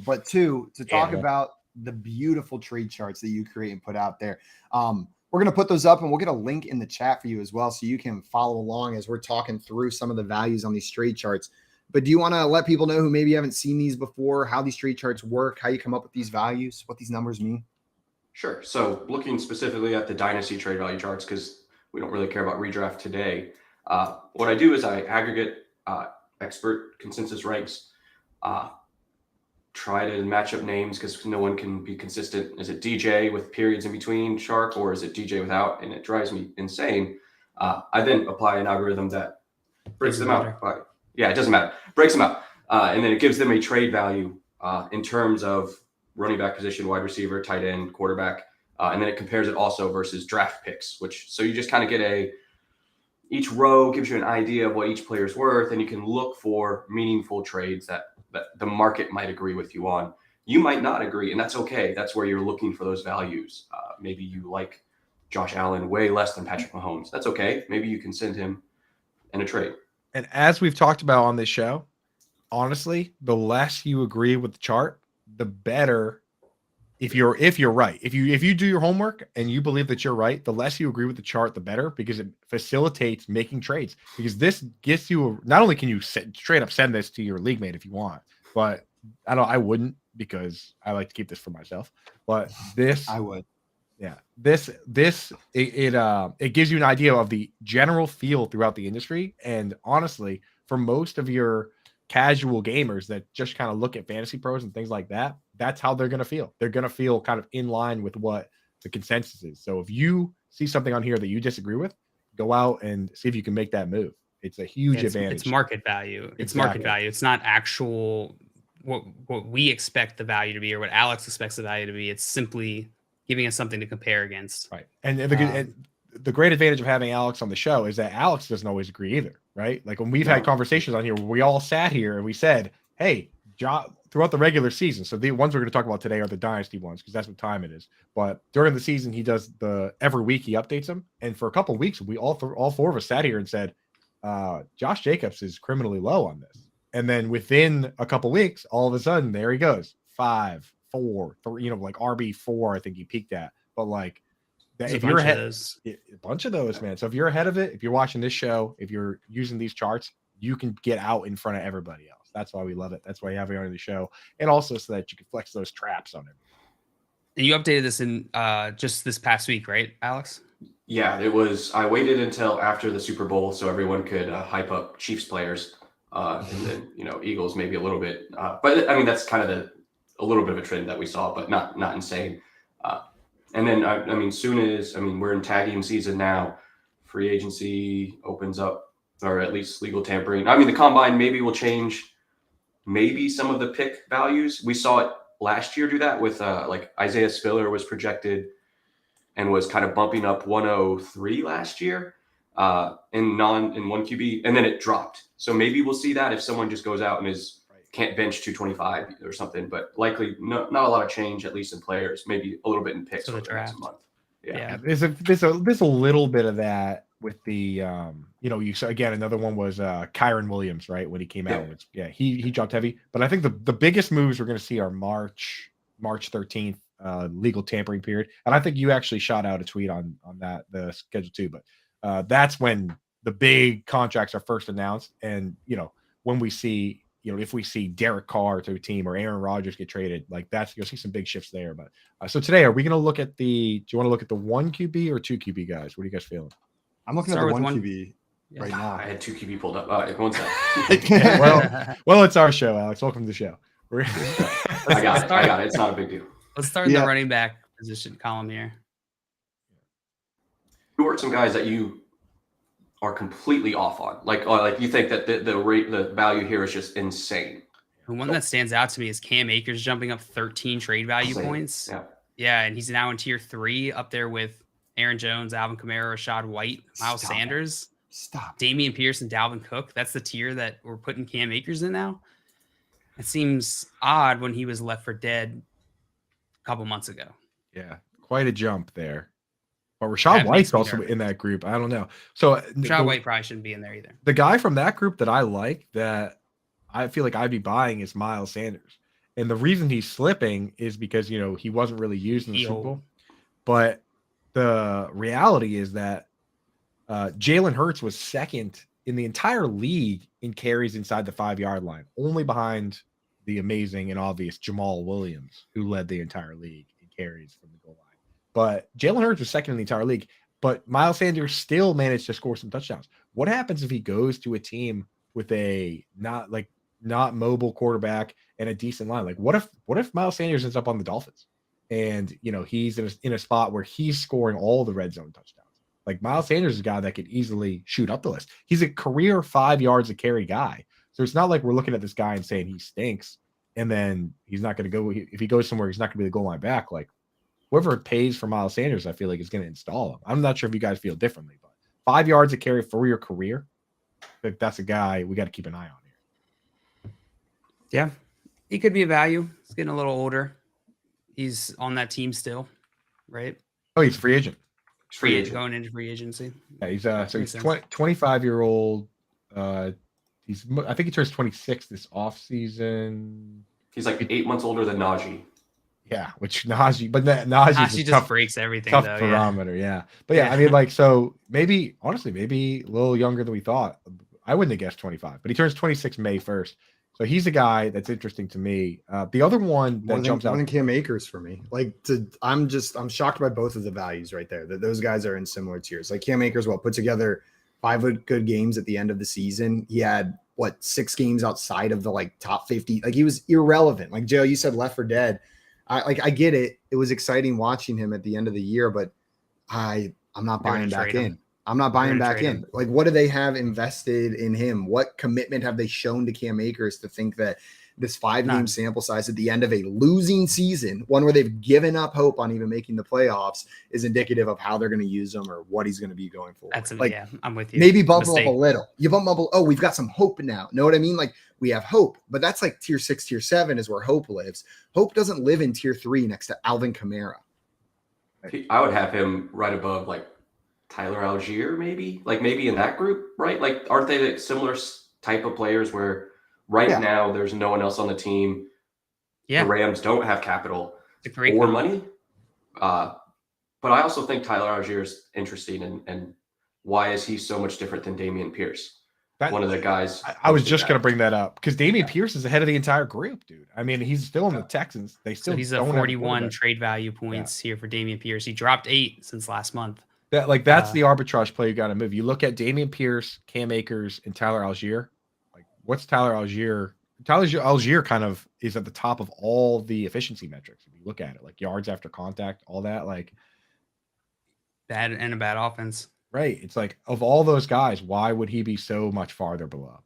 but two, to talk about the beautiful trade charts that you create and put out there. We're gonna put those up, and we'll get a link in the chat for you as well, so you can follow along as we're talking through some of the values on these trade charts. But do you want to let people know who maybe haven't seen these before, how these trade charts work, how you come up with these values, what these numbers mean? Sure. So looking specifically at the dynasty trade value charts, because we don't really care about redraft today. What I do is I aggregate expert consensus ranks, try to match up names because no one can be consistent. Is it DJ with periods in between Shark, or is it DJ without? And it drives me insane. I then apply an algorithm that breaks them out. Yeah, it doesn't matter. Breaks them out. And then it gives them a trade value in terms of running back position, wide receiver, tight end, quarterback. And then it compares it also versus draft picks, so you just kind of get each row gives you an idea of what each player's worth, and you can look for meaningful trades that the market might agree with you on. You might not agree, and that's okay. That's where you're looking for those values. Maybe you like Josh Allen way less than Patrick Mahomes. That's okay. Maybe you can send him in a trade. And as we've talked about on this show, honestly, the less you agree with the chart, the better. If you're right, if you do your homework and you believe that you're right, the less you agree with the chart, the better, because it facilitates making trades. Because this gets you, not only can you straight up send this to your league mate if you want, but I wouldn't, because I like to keep this for myself. But this, I would. Yeah, it gives you an idea of the general feel throughout the industry. And honestly, for most of your casual gamers that just kind of look at fantasy pros and things like that, that's how they're going to feel. They're going to feel kind of in line with what the consensus is. So if you see something on here that you disagree with, go out and see if you can make that move. It's a huge advantage. It's market value. It's market value. It's not actual what we expect the value to be or what Alex expects the value to be. It's simply giving us something to compare against. Right. And the great advantage of having Alex on the show is that Alex doesn't always agree either, right? Like when we've had conversations on here where we all sat here and we said, hey, throughout the regular season, so the ones we're going to talk about today are the dynasty ones because that's what time it is. But during the season, he does every week he updates them. And for a couple of weeks, we all four of us sat here and said, Josh Jacobs is criminally low on this. And then within a couple of weeks, all of a sudden, there he goes, 5, 4, 3, like RB4, I think he peaked at. But like, if you're ahead, a bunch of those, man. So if you're ahead of it, if you're watching this show, if you're using these charts, you can get out in front of everybody else. That's why we love it. That's why you have it on the show, and also so that you can flex those traps on it. And you updated this in just this past week, right, Alex? Yeah, it was. I waited until after the Super Bowl so everyone could hype up Chiefs players, and then Eagles maybe a little bit. But I mean that's kind of a little bit of a trend that we saw, but not insane. And then we're in tagging season now. Free agency opens up, or at least legal tampering. I mean, the combine maybe will change maybe some of the pick values. We saw it last year do that with like Isaiah Spiller was projected and was kind of bumping up 103 last year in one QB, and then it dropped. So maybe we'll see that if someone just goes out and can't bench 225 or something, but likely not a lot of change, at least in players, maybe a little bit in picks for the next month. Yeah. There's a little bit of that with the you saw again, another one was Kyron Williams, right? When he came out, he dropped heavy. But I think the biggest moves we're going to see are March 13th, legal tampering period. And I think you actually shot out a tweet on that, the schedule too. But that's when the big contracts are first announced. And when we see, if we see Derek Carr to a team or Aaron Rodgers get traded, like you'll see some big shifts there. But so today, are we going to look at do you want to look at the 1 QB or 2 QB guys? What are you guys feeling? I'm looking at the 1 QB right now. I had 2 QB pulled up. One second. well, it's our show, Alex. Welcome to the show. I got it. It's not a big deal. Let's start in the running back position column here. Who are some guys that you are completely off on? Like you think that the value here is just insane? The one that stands out to me is Cam Akers jumping up 13 trade value points. Yeah, and he's now in tier 3, up there with Aaron Jones, Alvin Kamara, Rashad White, Miles Sanders, Damian Pierce, and Dalvin Cook. That's the tier that we're putting Cam Akers in now. It seems odd when he was left for dead a couple months ago. Yeah, quite a jump there. But That Rashad makes White's me also nervous. in that group. I don't know. So Rashad White probably shouldn't be in there either. the guy from that group that I like that I feel like I'd be buying is Miles Sanders. And the reason he's slipping is because, he wasn't really used in the Super Bowl. But the reality is that Jalen Hurts was second in the entire league in carries inside the 5-yard line, only behind the amazing and obvious Jamal Williams, who led the entire league in carries from the goal line. But Jalen Hurts was second in the entire league, but Miles Sanders still managed to score some touchdowns. What happens if he goes to a team with a not mobile quarterback and a decent line? Like what if Miles Sanders ends up on the Dolphins and he's in a spot where he's scoring all the red zone touchdowns? Like Miles Sanders is a guy that could easily shoot up the list. He's a career 5 yards a carry guy. So it's not like we're looking at this guy and saying he stinks and then he's not going to go. If he goes somewhere, he's not going to be the goal line back. Like whoever pays for Miles Sanders, I feel like is going to install him. I'm not sure if you guys feel differently, but 5 yards a carry for your career, like that's a guy we got to keep an eye on here. Yeah, he could be a value. He's getting a little older. He's on that team still, right? Oh, he's a free agent. Free agent. Going into free agency. Yeah, he's 25-year-old. I think he turns 26 this offseason. He's like 8 months older than Najee. Yeah, which Najee, but Najee just breaks everything. Tough though, barometer, yeah. But yeah, I mean, so maybe a little younger than we thought. I wouldn't have guessed 25, but he turns 26 May 1st. So he's a guy that's interesting to me. The other one that jumps out, more than Cam Akers for me. I'm shocked by both of the values right there. That those guys are in similar tiers. Like Cam Akers, put together 5 good games at the end of the season. He had 6 games outside of the top 50. Like he was irrelevant. Like Joe, you said left for dead. I get it. It was exciting watching him at the end of the year, but I'm not buying back in. I'm not buying back in. Like, what do they have invested in him? What commitment have they shown to Cam Akers to think that this 5-game sample size at the end of a losing season, one where they've given up hope on even making the playoffs, is indicative of how they're going to use him or what he's going to be going for? Yeah, I'm with you. Maybe bump him up a little. You bump him up. Oh, we've got some hope now. Know what I mean? Like we have hope, but that's like tier 6, tier 7 is where hope lives. Hope doesn't live in tier 3 next to Alvin Kamara. I would have him right above Tyler Algier, maybe in that group, right? Like, aren't they similar type of players where now there's no one else on the team? Yeah, the Rams don't have capital or money. But I also think Tyler Algier is interesting, and why is he so much different than Dameon Pierce? One of the guys. I was just going to bring that up because Dameon Pierce is ahead of the entire group, dude. I mean, he's still in the Texans. So he's a 41 trade value points here for Dameon Pierce. He dropped 8 since last month. That's the arbitrage play you got to move. You look at Dameon Pierce, Cam Akers, and Tyler Algier. Like, what's Tyler Algier? Tyler Algier kind of is at the top of all the efficiency metrics. If you look at it, like yards after contact, all that, bad and a bad offense. Right. It's like, of all those guys, why would he be so much farther below?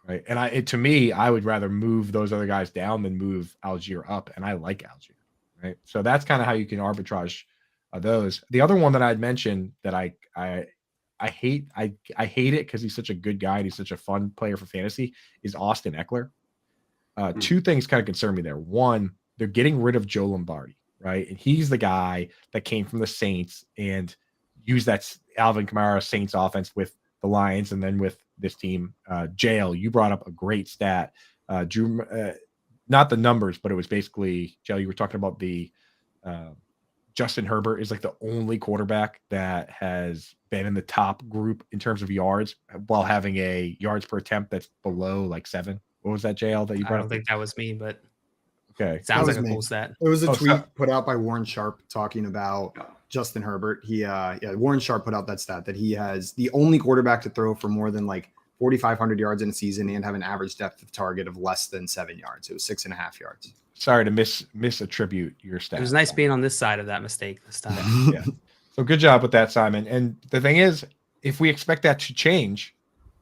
Right. And to me, I would rather move those other guys down than move Algier up. And I like Algier. Right. So that's kind of how you can arbitrage those. The other one that I'd mentioned that I hate it because he's such a good guy and he's such a fun player for fantasy is Austin Eckler. 2 things kind of concern me there. One, they're getting rid of Joe Lombardi, right? And he's the guy that came from the Saints and used that Alvin Kamara Saints offense with the Lions and then with this team. JL, you brought up a great stat. Drew, not the numbers, but it was basically, JL, you were talking about the Justin Herbert is like the only quarterback that has been in the top group in terms of yards while having a yards per attempt that's below 7. What was that, JL, that you brought up? I don't think that was me, but okay. Sounds like a cool stat. It was a tweet put out by Warren Sharp talking about Justin Herbert. Warren Sharp put out that stat that he has the only quarterback to throw for more than 4,500 yards in a season and have an average depth of target of less than 7 yards. It was 6.5 yards. Sorry to misattribute your stat. It was nice being on this side of that mistake this time. Yeah. So good job with that, Simon. And the thing is, if we expect that to change,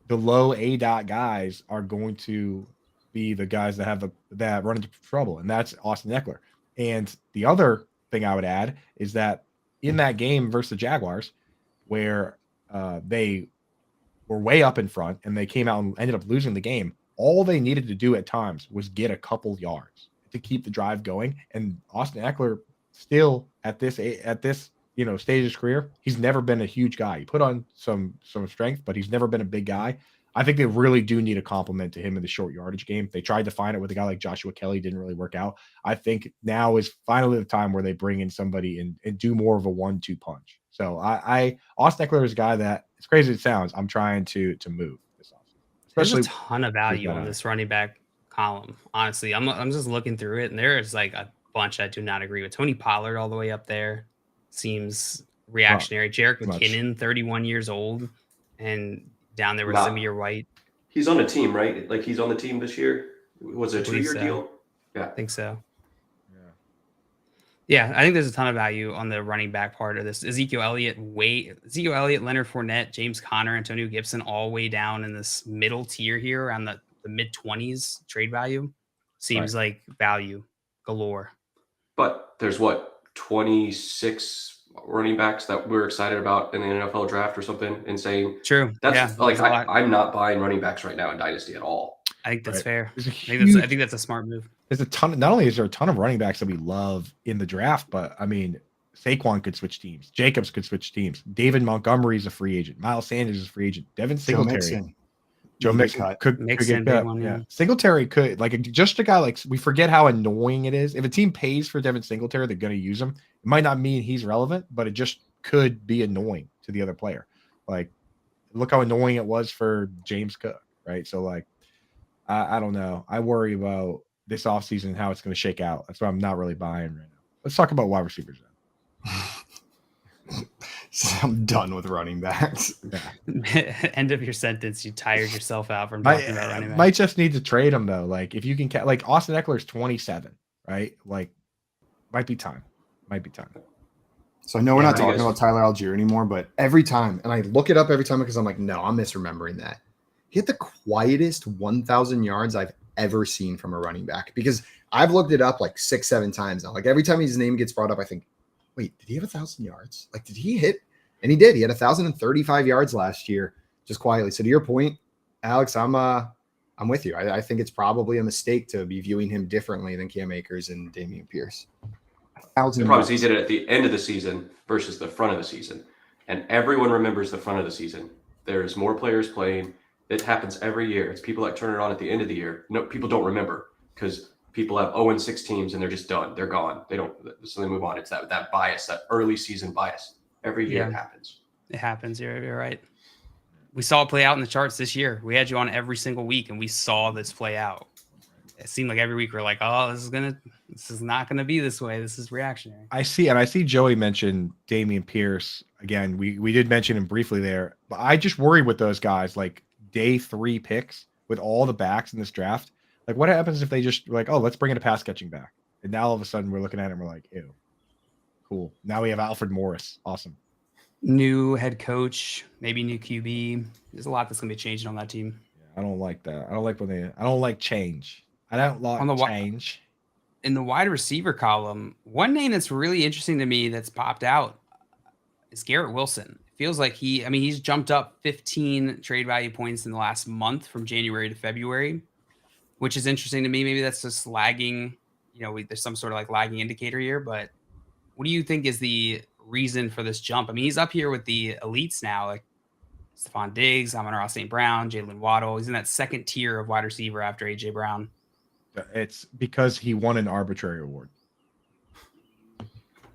the low A dot guys are going to be the guys that run into trouble, and that's Austin Eckler. And the other thing I would add is that in that game versus the Jaguars, where they were way up in front and they came out and ended up losing the game, all they needed to do at times was get a couple yards to keep the drive going. And Austin Eckler still at this stage of his career, he's never been a huge guy. He put on some strength, but he's never been a big guy. I think they really do need a compliment to him in the short yardage game. They tried to find it with a guy like Joshua Kelly, didn't really work out. I think now is finally the time where they bring in somebody and do more of a 1-2 punch. So Austin Eckler is a guy that, as crazy as it sounds, I'm trying to move this offseason. There's a ton of value on this running back column. Honestly, I'm just looking through it, and there's like a bunch I do not agree with. Tony Pollard all the way up there seems reactionary. Jerick McKinnon, 31 years old, and down there with Zamir White. He's on a team, right? Like he's on the team this year. Was it a 2-year deal? Yeah, I think so. Yeah, I think there's a ton of value on the running back part of this. Ezekiel Elliott, Leonard Fournette, James Conner, Antonio Gibson, all way down in this middle tier here around the mid-20s trade value. Seems like value galore. But there's 26 running backs that we're excited about in the NFL draft or something insane. True. That's I'm not buying running backs right now in Dynasty at all. I think that's fair. I think that's a smart move. There's a ton. Not only is there a ton of running backs that we love in the draft, but I mean, Saquon could switch teams. Jacobs could switch teams. David Montgomery is a free agent. Miles Sanders is a free agent. Devin Singletary. Joe Mixon could get cut. Yeah. Singletary could, like, just a guy like, we forget how annoying it is. If a team pays for Devin Singletary, they're going to use him. It might not mean he's relevant, but it just could be annoying to the other player. Like, look how annoying it was for James Cook, right? So, like, I don't know. I worry about this offseason and how it's going to shake out. That's why I'm not really buying right now. Let's talk about wide receivers then. I'm done with running backs. Yeah. End of your sentence. You tired yourself out from talking about running backs. Might just need to trade him though. Like if you can, like Austin Eckler's 27, right? Like might be time. So I know we're not talking about Tyler Algier anymore, but every time, and I look it up every time because I'm like, no, I'm misremembering that. He had the quietest 1,000 yards I've ever seen from a running back because I've looked it up like 6-7 times now. Like every time his name gets brought up, I think, wait, did he have 1,000 yards? Like, did he hit? And he did. He had 1,035 yards last year, just quietly. So to your point, Alex, I'm with you. I think it's probably a mistake to be viewing him differently than Cam Akers and Dameon Pierce. The problem is he did it at the end of the season versus the front of the season, and everyone remembers the front of the season. There's more players playing. It happens every year. It's people that turn it on at the end of the year. No, people don't remember because people have 0-6 teams and they're just done. They're gone. They don't. So they move on. It's that bias, that early season bias. Every year it happens. It happens. You're right. We saw it play out in the charts this year. We had you on every single week, and we saw this play out. It seemed like every week we're like, "Oh, this is not gonna be this way. This is reactionary." I see Joey mention Dameon Pierce again. We did mention him briefly there, but I just worry with those guys like day 3 picks with all the backs in this draft. Like, what happens if they just like, oh, let's bring in a pass catching back, and now all of a sudden we're looking at it and we're like, ew. Cool. Now we have Alfred Morris. Awesome. New head coach, maybe new QB. There's a lot that's gonna be changing on that team. Yeah, I don't like that. I don't like change. I don't like change. In the wide receiver column, one name that's really interesting to me that's popped out is Garrett Wilson. It feels like he's jumped up 15 trade value points in the last month from January to February, which is interesting to me. Maybe that's just lagging. There's some sort of like lagging indicator here, but what do you think is the reason for this jump? I mean, he's up here with the elites now, like Stephon Diggs, Amon-Ra St. Brown, Jalen Waddle. He's in that second tier of wide receiver after A.J. Brown. It's because he won an arbitrary award.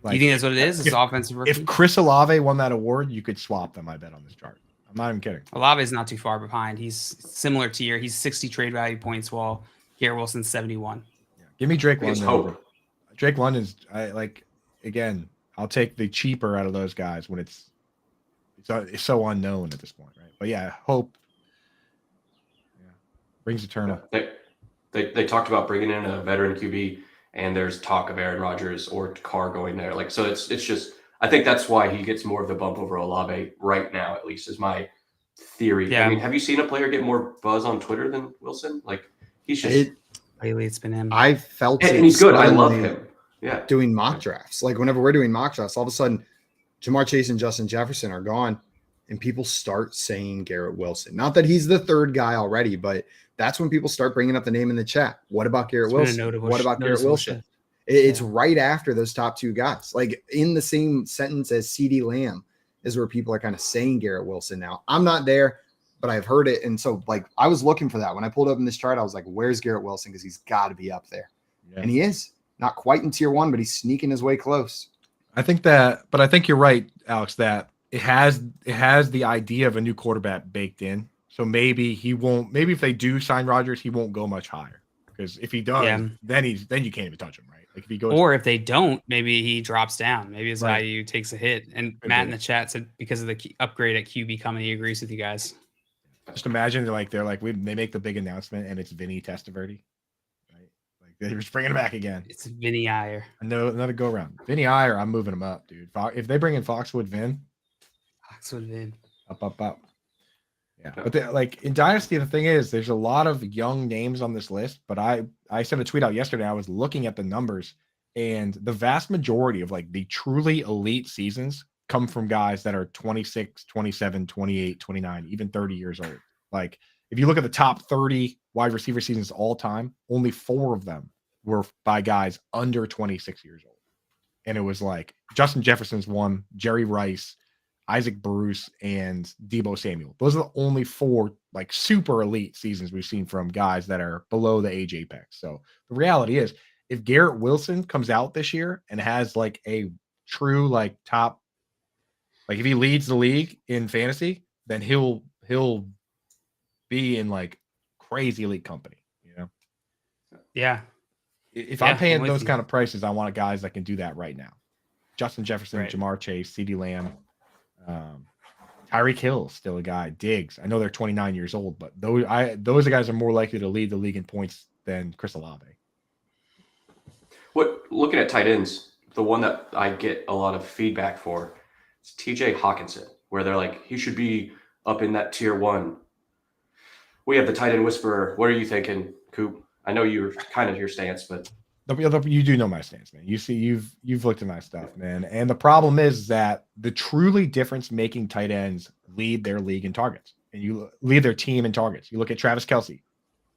Like, you think that's what it is? It's offensive rookie? If Chris Olave won that award, you could swap them, I bet, on this chart. I'm not even kidding. Olave is not too far behind. He's similar tier. He's 60 trade value points, while Garrett Wilson's 71. Yeah. Give me Drake London. Drake London's again, I'll take the cheaper out of those guys when it's so unknown at this point, right? But yeah, hope brings eternal. They talked about bringing in a veteran QB, and there's talk of Aaron Rodgers or Carr going there. Like, so it's just, I think that's why he gets more of the bump over Olave right now, at least is my theory. Yeah. I mean, have you seen a player get more buzz on Twitter than Wilson? Like, he's just lately it's been him. I felt it. And he's good. I love him. Yeah. Doing mock drafts. Like whenever we're doing mock drafts, all of a sudden Jamar Chase and Justin Jefferson are gone. and people start saying Garrett Wilson. Not that he's the third guy already, but that's when people start bringing up the name in the chat. What about Garrett Wilson? What about Garrett Wilson? It's right after those top two guys. Like in the same sentence as CeeDee Lamb is where people are kind of saying Garrett Wilson now. I'm not there, but I've heard it. And so like I was looking for that. When I pulled up in this chart, I was like, where's Garrett Wilson? Because he's got to be up there. Yeah. And he is. Not quite in tier 1, but he's sneaking his way close. I think you're right, Alex, that it has the idea of a new quarterback baked in. So maybe if they do sign Rodgers, he won't go much higher. Because if he does, then you can't even touch him, right? Like if he goes, or if they don't, maybe he drops down. Maybe his value takes a hit. And Matt in the chat said because of the upgrade at QB coming, he agrees with you guys. Just imagine they make the big announcement and it's Vinny Testaverde. They're just bringing him back again. It's Vinny Iyer. Another go around. Vinny Iyer, I'm moving him up, dude. If they bring in Foxwood Vin. Up. Yeah. But in Dynasty, the thing is, there's a lot of young names on this list, but I sent a tweet out yesterday. I was looking at the numbers, and the vast majority of the truly elite seasons come from guys that are 26, 27, 28, 29, even 30 years old. Like, if you look at the top 30 wide receiver seasons all time, only 4 of them were by guys under 26 years old. And it was like Justin Jefferson's one, Jerry Rice, Isaac Bruce, and Deebo Samuel. Those are the only 4 super elite seasons we've seen from guys that are below the age apex. So the reality is, if Garrett Wilson comes out this year and has a true top, if he leads the league in fantasy, then he'll be in crazy elite company, Yeah. If I'm paying those kind of prices, I want guys that can do that right now. Justin Jefferson, Jamar Chase, CeeDee Lamb, Tyreek Hill, still a guy. Diggs. I know they're 29 years old, but those guys are more likely to lead the league in points than Chris Olave. Looking at tight ends, the one that I get a lot of feedback for is TJ Hawkinson, where they're like, he should be up in that tier 1. We have the tight end whisperer. What are you thinking, Coop? I know you're kind of your stance, but you do know my stance, man. You see, you've looked at my stuff, man. And the problem is that the truly difference-making tight ends lead their league in targets, and you lead their team in targets. You look at Travis Kelce,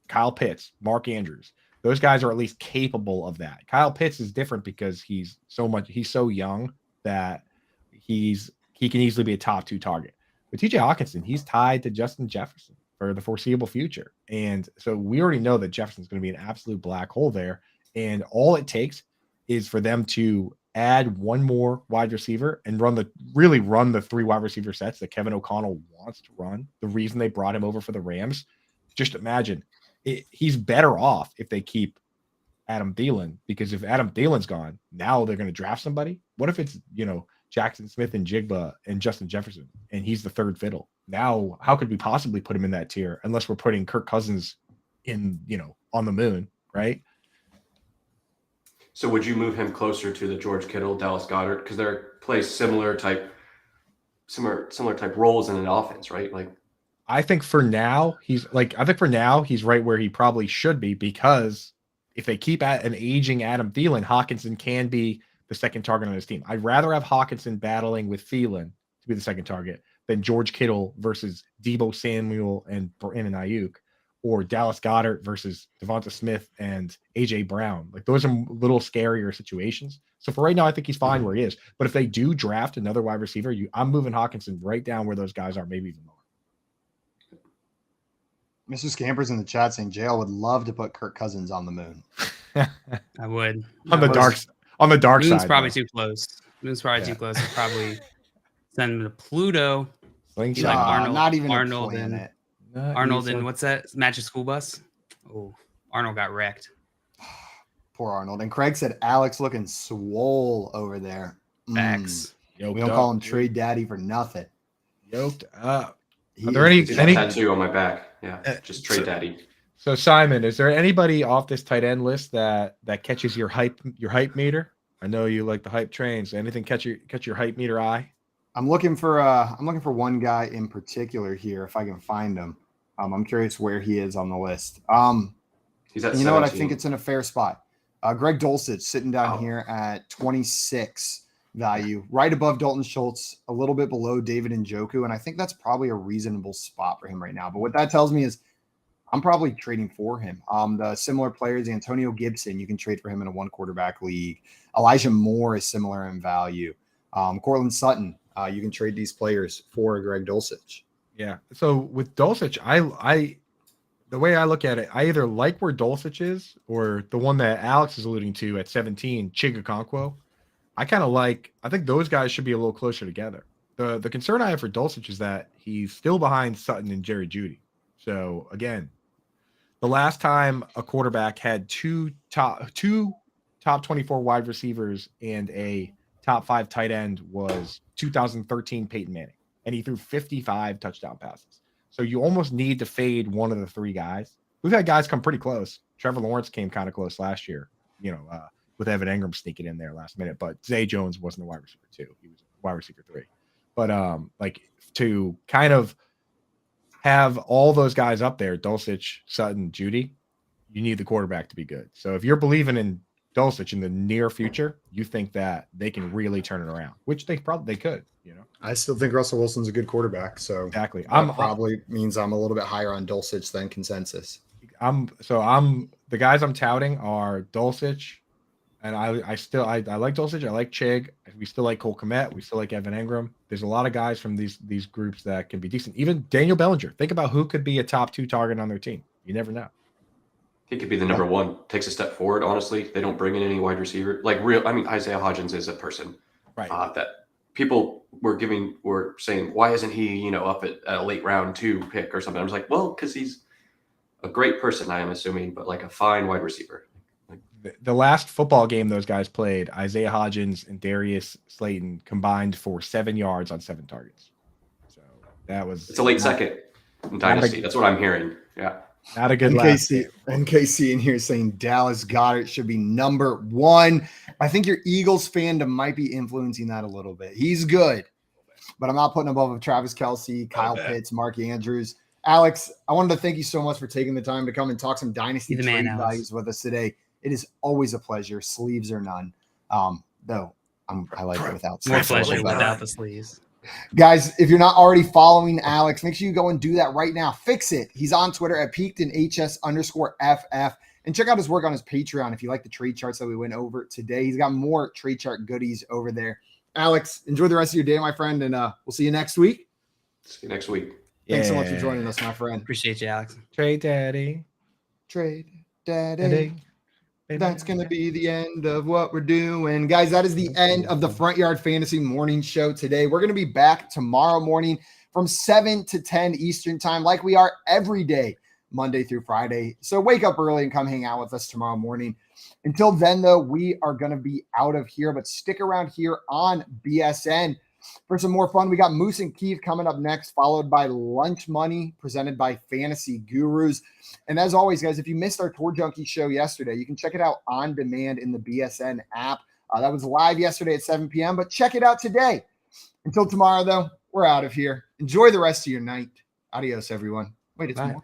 Kyle Pitts, Mark Andrews. Those guys are at least capable of that. Kyle Pitts is different because he's so young that he can easily be a top 2 target. But TJ Hawkinson, he's tied to Justin Jefferson for the foreseeable future. And so we already know that Jefferson's going to be an absolute black hole there. And all it takes is for them to add one more wide receiver and run the 3 wide receiver sets that Kevin O'Connell wants to run. The reason they brought him over for the Rams, just imagine he's better off if they keep Adam Thielen, because if Adam Thielen's gone, now they're going to draft somebody. What if it's, Jackson Smith and Jigba and Justin Jefferson, and he's the third fiddle? Now, how could we possibly put him in that tier unless we're putting Kirk Cousins in, on the moon, right? So would you move him closer to the George Kittle, Dallas Goedert, because they play similar type roles in an offense, right? I think for now he's right where he probably should be, because if they keep at an aging Adam Thielen, Hawkinson can be the second target on his team. I'd rather have Hawkinson battling with Thielen to be the second target than George Kittle versus Deebo Samuel and Brandon Ayuk, or Dallas Goedert versus Devonta Smith and AJ Brown. Those are a little scarier situations. So for right now, I think he's fine where he is. But if they do draft another wide receiver, I'm moving Hawkinson right down where those guys are, maybe even lower. Mr. Scampers in the chat saying JL would love to put Kirk Cousins on the moon. I would. On the dark side. Moon's probably too close. Too close. I'd probably send him to Pluto. Arnold, not even Arnold and what's that? Magic School Bus. Oh, Arnold got wrecked. Poor Arnold. And Craig said Alex looking swole over there. Facts. We don't call him Trade Daddy for nothing. Yoked up. Are there any tattoo on my back? Yeah, just Trade Daddy. So Simon, is there anybody off this tight end list that catches your hype meter? I know you like the hype trains. Anything catch your hype meter eye? I'm looking for one guy in particular here, if I can find him. I'm curious where he is on the list. He's at 17. What? I think it's in a fair spot. Greg Dulcich sitting down here at 26. value, right above Dalton Schultz, a little bit below David Njoku. And I think that's probably a reasonable spot for him right now. But what that tells me is I'm probably trading for him. The similar players, Antonio Gibson, you can trade for him in a 1-quarterback league. Elijah Moore is similar in value. Cortland Sutton, you can trade these players for Greg Dulcich. Yeah. So with Dulcich, I the way I look at it, I either like where Dulcich is or the one that Alex is alluding to at 17, Chigakonkwo. I think those guys should be a little closer together. The concern I have for Dulcich is that he's still behind Sutton and Jerry Jeudy. So again, the last time a quarterback had two top 24 wide receivers and a top 5 tight end was 2013 Peyton Manning, and he threw 55 touchdown passes. So you almost need to fade one of the 3 guys. We've had guys come pretty close. Trevor Lawrence came kind of close last year, with Evan Ingram sneaking in there last minute, but Zay Jones wasn't a wide receiver 2. He was a wide receiver 3. But to kind of have all those guys up there, Dulcich, Sutton, Jeudy, you need the quarterback to be good. So if you're believing in Dulcich in the near future, you think that they can really turn it around, which they could, I still think Russell Wilson's a good quarterback. So exactly. Probably means I'm a little bit higher on Dulcich than consensus. The guys I'm touting are Dulcich, and I like Dulcich. I like Chig. We still like Cole Kmet. We still like Evan Ingram. There's a lot of guys from these groups that can be decent. Even Daniel Bellinger. Think about who could be a top 2 target on their team. You never know. He could be the number 1. Takes a step forward. Honestly, they don't bring in any wide receiver Isaiah Hodgins is a person, right? That people were saying, why isn't he up at a late round 2 pick or something? I was like, well, because he's a great person, I am assuming, but like a fine wide receiver. The last football game those guys played, Isaiah Hodgins and Darius Slayton combined for 7 yards on 7 targets. So it's a late second in Dynasty. That's what I'm hearing. Yeah. Not a good NKC in here saying Dallas Goedert should be number 1. I think your Eagles fandom might be influencing that a little bit. He's good, but I'm not putting him above Travis Kelce, Kyle Pitts, Mark Andrews. Alex, I wanted to thank you so much for taking the time to come and talk some Dynasty trade values with us today. It is always a pleasure, sleeves or none. Though I like it without sleeves. My pleasure without the sleeves. Guys, if you're not already following Alex, make sure you go and do that right now. Fix it. He's on Twitter at PeakedInHS_FF. And check out his work on his Patreon if you like the trade charts that we went over today. He's got more trade chart goodies over there. Alex, enjoy the rest of your day, my friend, and we'll see you next week. See you next week. Thanks so much for joining us, my friend. Appreciate you, Alex. Trade Daddy. Trade Daddy. That's going to be the end of what we're doing. Guys, that is the end of the Front Yard Fantasy Morning Show today. We're going to be back tomorrow morning from 7 to 10 Eastern time like we are every day, Monday through Friday. So wake up early and come hang out with us tomorrow morning. Until then, though, we are going to be out of here, but stick around here on BSN for some more fun. We got Moose and Keith coming up next, followed by Lunch Money presented by Fantasy Gurus. And as always, guys, if you missed our Tour Junkie show yesterday, you can check it out on demand in the BSN app. That was live yesterday at 7 p.m., but check it out today. Until tomorrow, though, we're out of here. Enjoy the rest of your night. Adios, everyone. Wait, it's more.